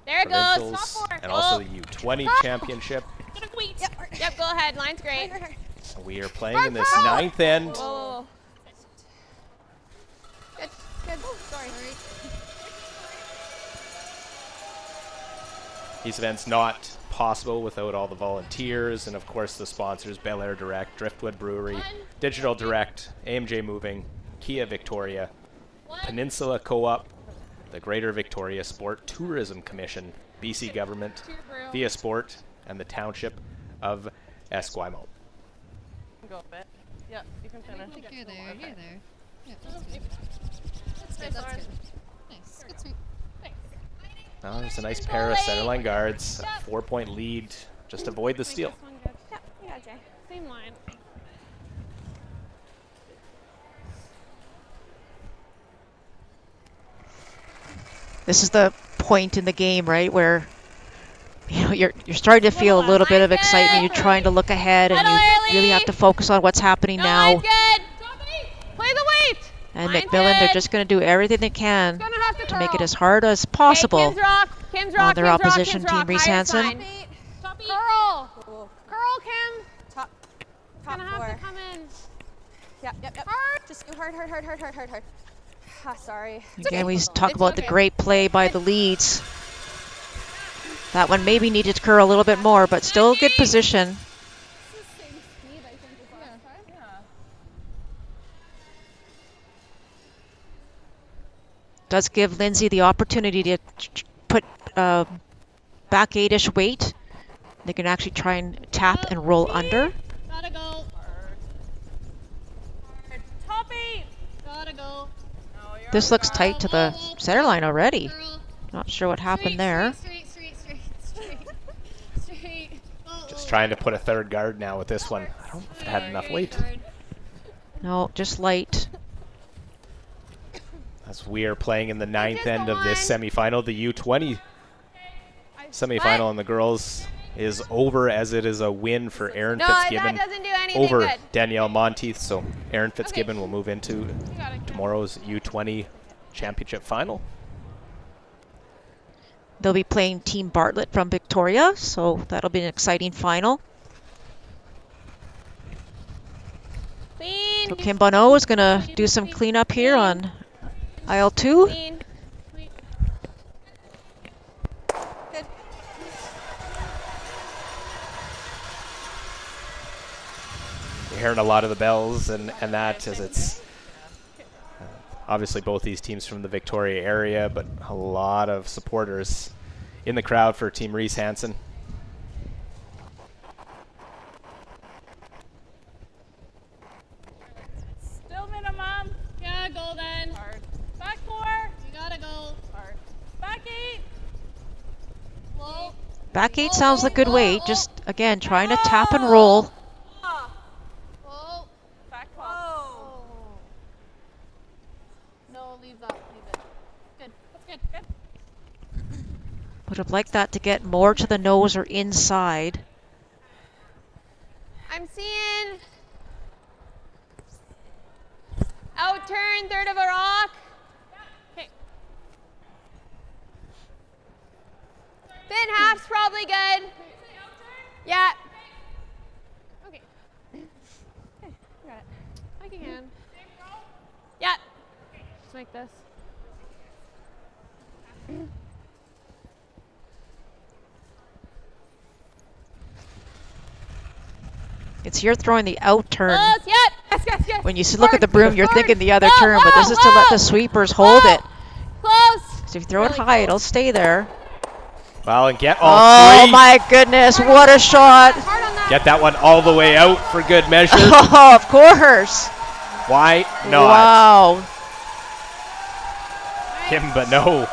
there provincials and also the U20 Championship. Yep, go ahead. Line's great. We are playing in this ninth end. Whoa. Good, good. Sorry. These events not possible without all the volunteers and of course the sponsors: Bel Air Direct, Driftwood Brewery, Digital Direct, AMJ Moving, Kia Victoria, Peninsula Co-op, the Greater Victoria Sport Tourism Commission, BC Government, Via Sport, and the Township of Esquimalt. Go a bit. Yeah, you can finish. I think you're there. Okay. You're there. Yeah, that's good. That's good. That's good. Nice. Good sweep. Thanks. Oh, there's a nice pair of centerline guards. A 4-point lead. Just avoid the steal. Yeah, you got Jay. Same line. This is the point in the game, right, where you're starting to feel a little bit of excitement. You're trying to look ahead, and you really have to focus on what's happening now. Play the weight. And MacMillan, they're just going to do everything they can to make it as hard as possible on their opposition team, Reese-Hansen. Curl. Curl, Kim. Top Gonna have four. to come in. Yep. Just do hard. Ah, sorry. Again, we talk about the great play by the leads. That one maybe needed to curl a little bit more, but still good position. Does give Lindsay the opportunity to put back 8-ish weight. They can actually try and tap and roll under. Gotta go. Top 8. Gotta go. This looks tight to the center line already. Not sure what happened there. Just trying to put a third guard now with this one. I don't know if it had enough weight. No, just light. As we are playing in the ninth end of this semifinal, the U20 semifinal on the girls is over, as it is a win for Erin Fitzgibbon over Danielle Monteith. So Erin Fitzgibbon will move into tomorrow's U20 championship final. They'll be playing Team Bartlett from Victoria, so that'll be an exciting final. So Kim Bonneau is going to do some cleanup here on aisle 2. You're hearing a lot of the bells and that, as it's obviously both these teams from the Victoria area, but a lot of supporters in the crowd for Team Reese-Hansen. Still minimum. Yeah, go then. Hard. Back 4. You gotta go. Hard. Back 8. Low. Back 8 sounds like a good weight. Just, again, trying to tap and roll. Whoa. Back 12. No, leave that. Leave it. Good. That's good. Good. Would have liked that to get more to the nose or inside. I'm seeing out turn, third of a rock. Okay. Thin half's probably good. Yeah. Okay. Okay, got it. I can. Yeah. Just make this. It's you're throwing the out turn. Yep. Yes. When you look at the broom, you're thinking the other turn, but this is to let the sweepers hold it. Close. So if you throw it high, it'll stay there. Well, and get all three. Oh my goodness, what a shot. Get that one all the way out for good measure. Oh, of course. Why not? Wow. Kim Bonneau. Oh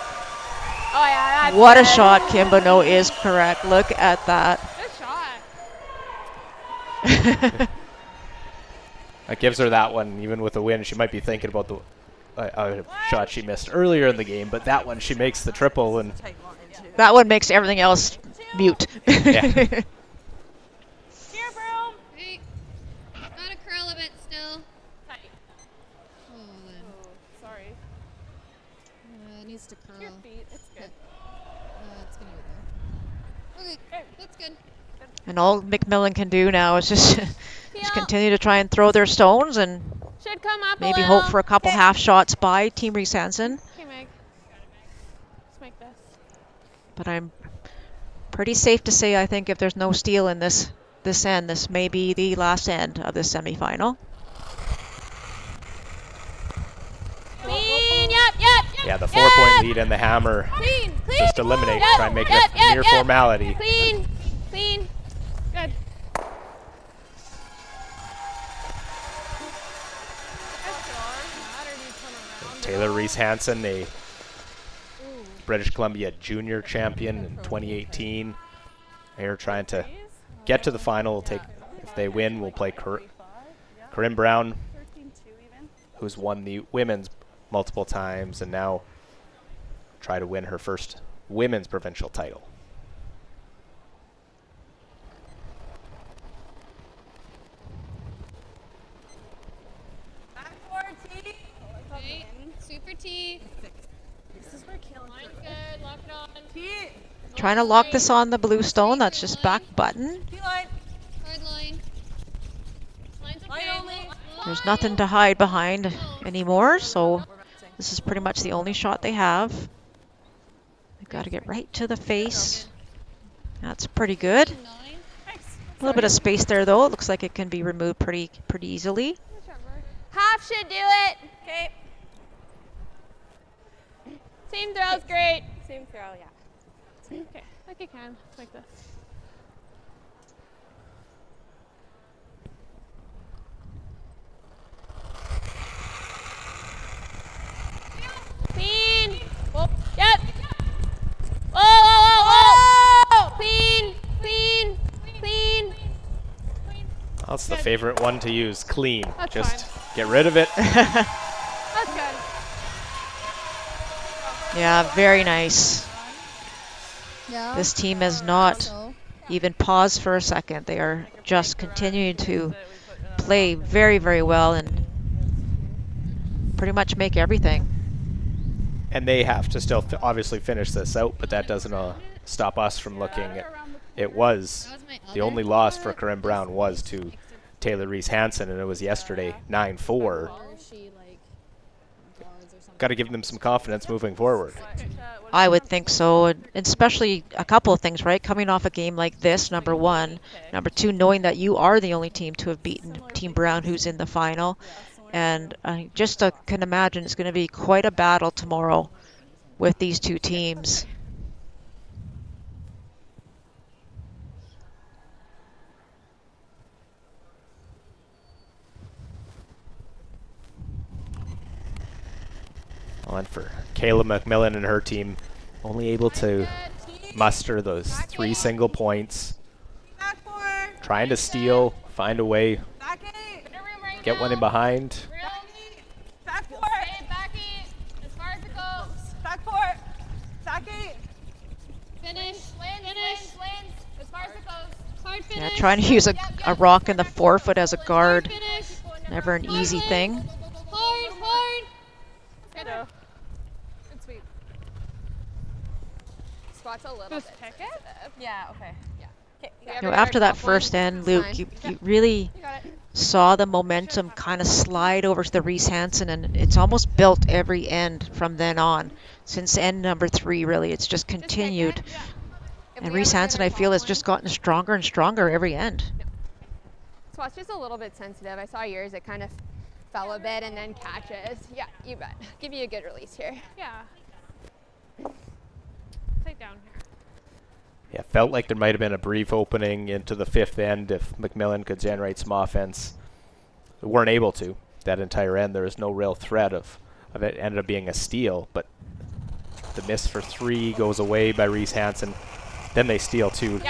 yeah, that's What a good. shot. Kim Bonneau is correct. Look at that. Good shot. That gives her that one. Even with the win, she might be thinking about the a shot she missed earlier in the game, but that one she makes the triple, and that one makes everything else mute. Yeah. Hey, gotta curl a bit still. Sorry. It needs to curl. Your feet, it's good. It's gonna go there. Okay, that's good. And all MacMillan can do now is just continue to try and throw their stones and Should come up maybe a hope little. for a couple half shots by Team Reese-Hansen. Okay, Meg. Let's make this. But I'm pretty safe to say, I think, if there's no steal in this end, this may be the last end of this semifinal. Clean, yep. Yeah, the 4-point lead and the hammer Clean, just eliminate, try and make it a mere formality. Clean. Good. Taylor Reese-Hansen, a British Columbia junior champion in 2018. They're trying to get to the final. If they win, we'll play Corinne Brown, who's won the women's multiple times and now try to win her first women's provincial title. Okay, super T. This is where Kayla. Mine's good. Lock it on. Trying to lock this on the blue stone. That's just back button. Hard line. Line's okay. There's nothing to hide behind anymore, so this is pretty much the only shot they have. They've got to get right to the face. That's pretty good. A little bit of space there, though. It looks like it can be removed pretty easily. Half should do it. Okay. Team throw's great. Same throw, yeah. Okay, like you can. Let's make this. Clean. Whoop. Yep. Whoa. Clean. That's the favorite one to use, clean. That's just get rid of it. That's good. Yeah, very nice. Yeah. This team has not even paused for a second. They are just continuing to play very well and pretty much make everything. And they have to still obviously finish this out, but that doesn't stop us from looking at it. Was the only loss for Corinne Brown was to Taylor Reese-Hansen, and it was yesterday, 9-4. Got to give them some confidence moving forward. I would think so, and especially a couple of things, right? Coming off a game like this, number one. Number two, knowing that you are the only team to have beaten Team Brown, who's in the final. And I just can imagine it's going to be quite a battle tomorrow with these two teams. And for Kayla MacMillan and her team, only able to muster those 3 single points. Trying to steal, find a way, get one in behind. Back four. Back eight. As far as it goes. Back four. Back eight. Finish. Lands. As far as it goes. Hard finish. Yeah, trying to use a rock in the forefoot as a guard. Never an easy thing. Hard. Good sweep. Squat's a little bit sensitive. Yeah, okay. Yeah. You know, after that first end, Luke, you really saw the momentum kind of slide over to the Reese-Hansen, and it's almost built every end from then on. Since end number 3, really, it's just continued. And Reese-Hansen, I feel, has just gotten stronger and stronger every end. Squat's just a little bit sensitive. I saw yours, it kind of fell a bit and then catches. Yeah, you bet. Give you a good release here. Yeah. Take down here. Yeah, felt like there might have been a brief opening into the 5th end if MacMillan could generate some offense. They weren't able to. That entire end, there was no real threat of it ended up being a steal, but the miss for 3 goes away by Reese-Hansen. Then they steal 2.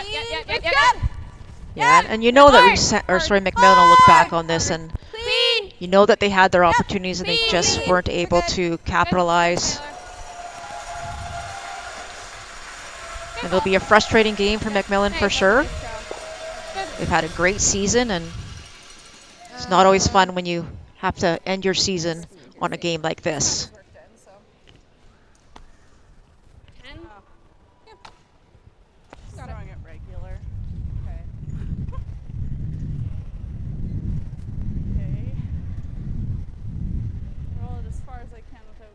Yeah, and you know that MacMillan will look back on this and You know that they had their opportunities and they just weren't able to capitalize. And it'll be a frustrating game for MacMillan for sure. They've had a great season, and it's not always fun when you have to end your season on a game like this. Throwing it regular. Okay. Okay. Roll it as far as I can without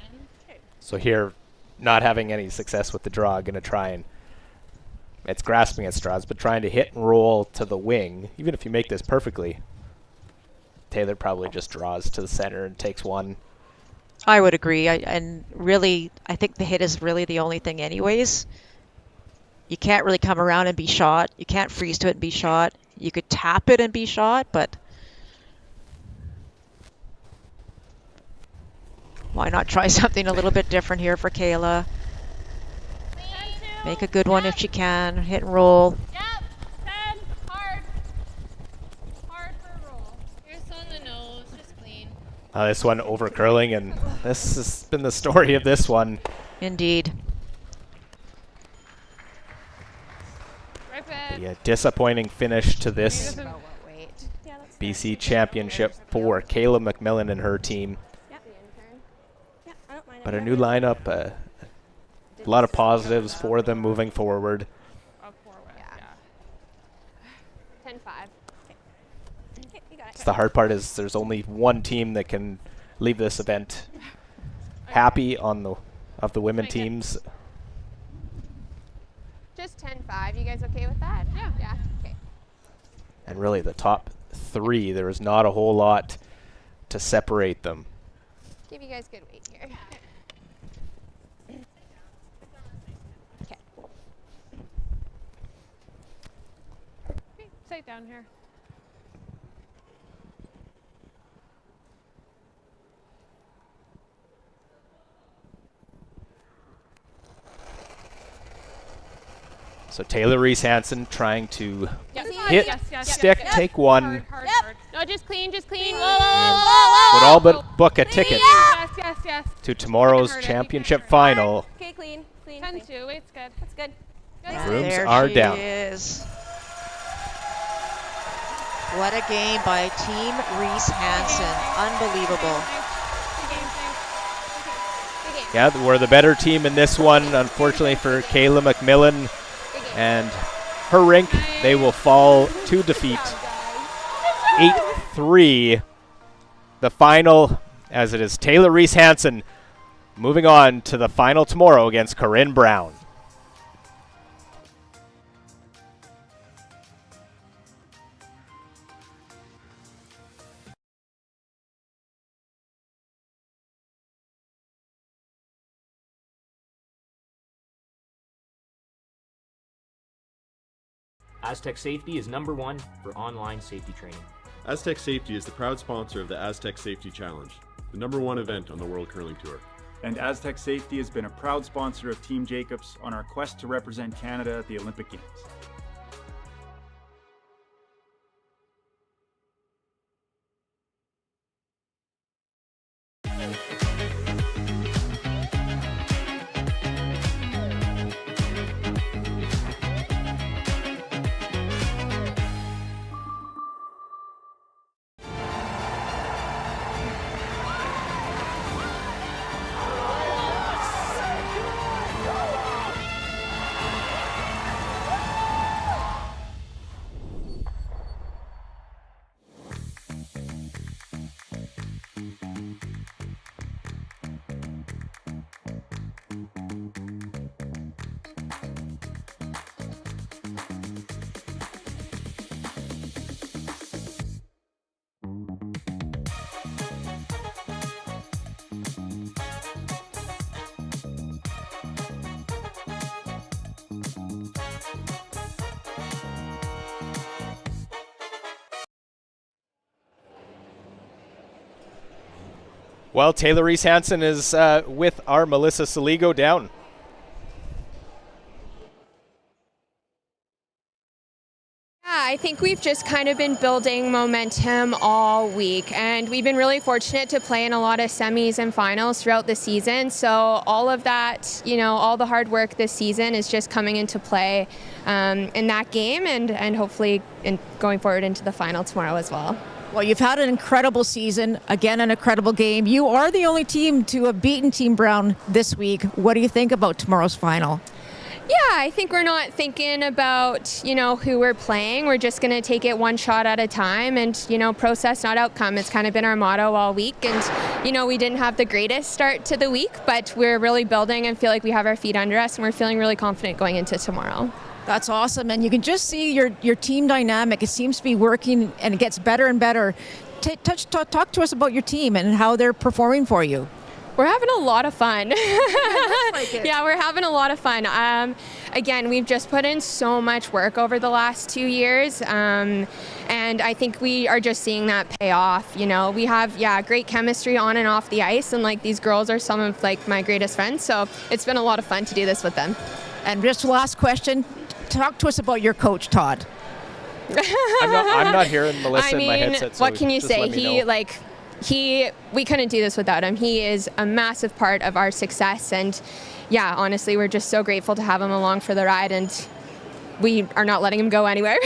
going. Okay. So here, not having any success with the draw, going to try and, it's grasping at straws, but trying to hit and roll to the wing. Even if you make this perfectly, Taylor probably just draws to the center and takes one. I would agree. And really, I think the hit is really the only thing anyways. You can't really come around and be shot. You can't freeze to it and be shot. You could tap it and be shot, but why not try something a little bit different here for Kayla? Make a good one if she can. Hit and roll. Yep. 10. Hard. Hard for a roll. Here's on the nose. Just clean. This one over curling, and this has been the story of this one. Indeed. The disappointing finish to this BC championship for Kayla MacMillan and her team. But a new lineup, a lot of positives for them moving forward. 10-5. The hard part is there's only one team that can leave this event happy on the of the women teams. Just 10-5. You guys okay with that? Yeah. Yeah. Okay. And really the top three, there is not a whole lot to separate them. Give you guys good weight here. Okay. Sit down here. So Taylor Reese-Hansen trying to hit, Yes, stick, take one, Hard. No, just clean, just clean. Whoa, whoa, whoa, whoa, would whoa. all but book a ticket Yes. to tomorrow's championship final. Okay, clean. 10-2. Weight's good. That's good. Rooms There are she down. is. What a game by Team Reese-Hansen. Unbelievable. Yeah, we're the better team in this one. Unfortunately for Kayla MacMillan and her rink, they will fall to defeat 8-3. The final, as it is Taylor Reese-Hansen moving on to the final tomorrow against Corinne Brown. Aztec Safety is #1 for online safety training. Aztec Safety is the proud sponsor of the Aztec Safety Challenge, the #1 event on the World Curling Tour. And Aztec Safety has been a proud sponsor of Team Jacobs on our quest to represent Canada at the Olympic Games. Well, Taylor Reese-Hansen is with our Melissa Saligo down. Yeah, I think we've just kind of been building momentum all week, and we've been really fortunate to play in a lot of semis and finals throughout the season. So all of that, you know, all the hard work this season is just coming into play in that game, and hopefully going forward into the final tomorrow as well. Well, you've had an incredible season, again, an incredible game. You are the only team to have beaten Team Brown this week. What do you think about tomorrow's final? Yeah, I think we're not thinking about, you know, who we're playing. We're just going to take it one shot at a time and, you know, process, not outcome. It's kind of been our motto all week. And, you know, we didn't have the greatest start to the week, but we're really building and feel like we have our feet under us, and we're feeling really confident going into tomorrow. That's awesome. And you can just see your team dynamic. It seems to be working, and it gets better and better. Talk to us about your team and how they're performing for you. We're having a lot of fun. Yeah, we're having a lot of fun. Again, we've just put in so much work over the last 2 years, and I think we are just seeing that pay off. You know, we have, great chemistry on and off the ice, and like these girls are some of like my greatest friends, so it's been a lot of fun to do this with them. And just last question, talk to us about your coach, Todd. I'm not hearing Melissa in my headset, so what can you say? We couldn't do this without him. He is a massive part of our success, and yeah, honestly, we're just so grateful to have him along for the ride, and we are not letting him go anywhere.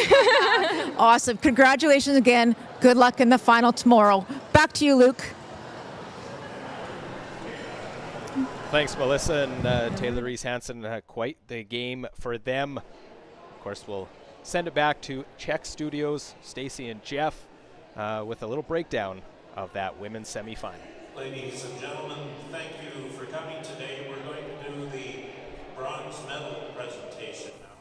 Awesome. Congratulations again. Good luck in the final tomorrow. Back to you, Luke. Thanks, Melissa and Taylor Reese-Hansen. Quite the game for them. Of course, we'll send it back to Czech Studios, Stacy and Jeff, with a little breakdown of that women's semifinal. Ladies and gentlemen, thank you for coming today. We're going to do the bronze medal presentation now.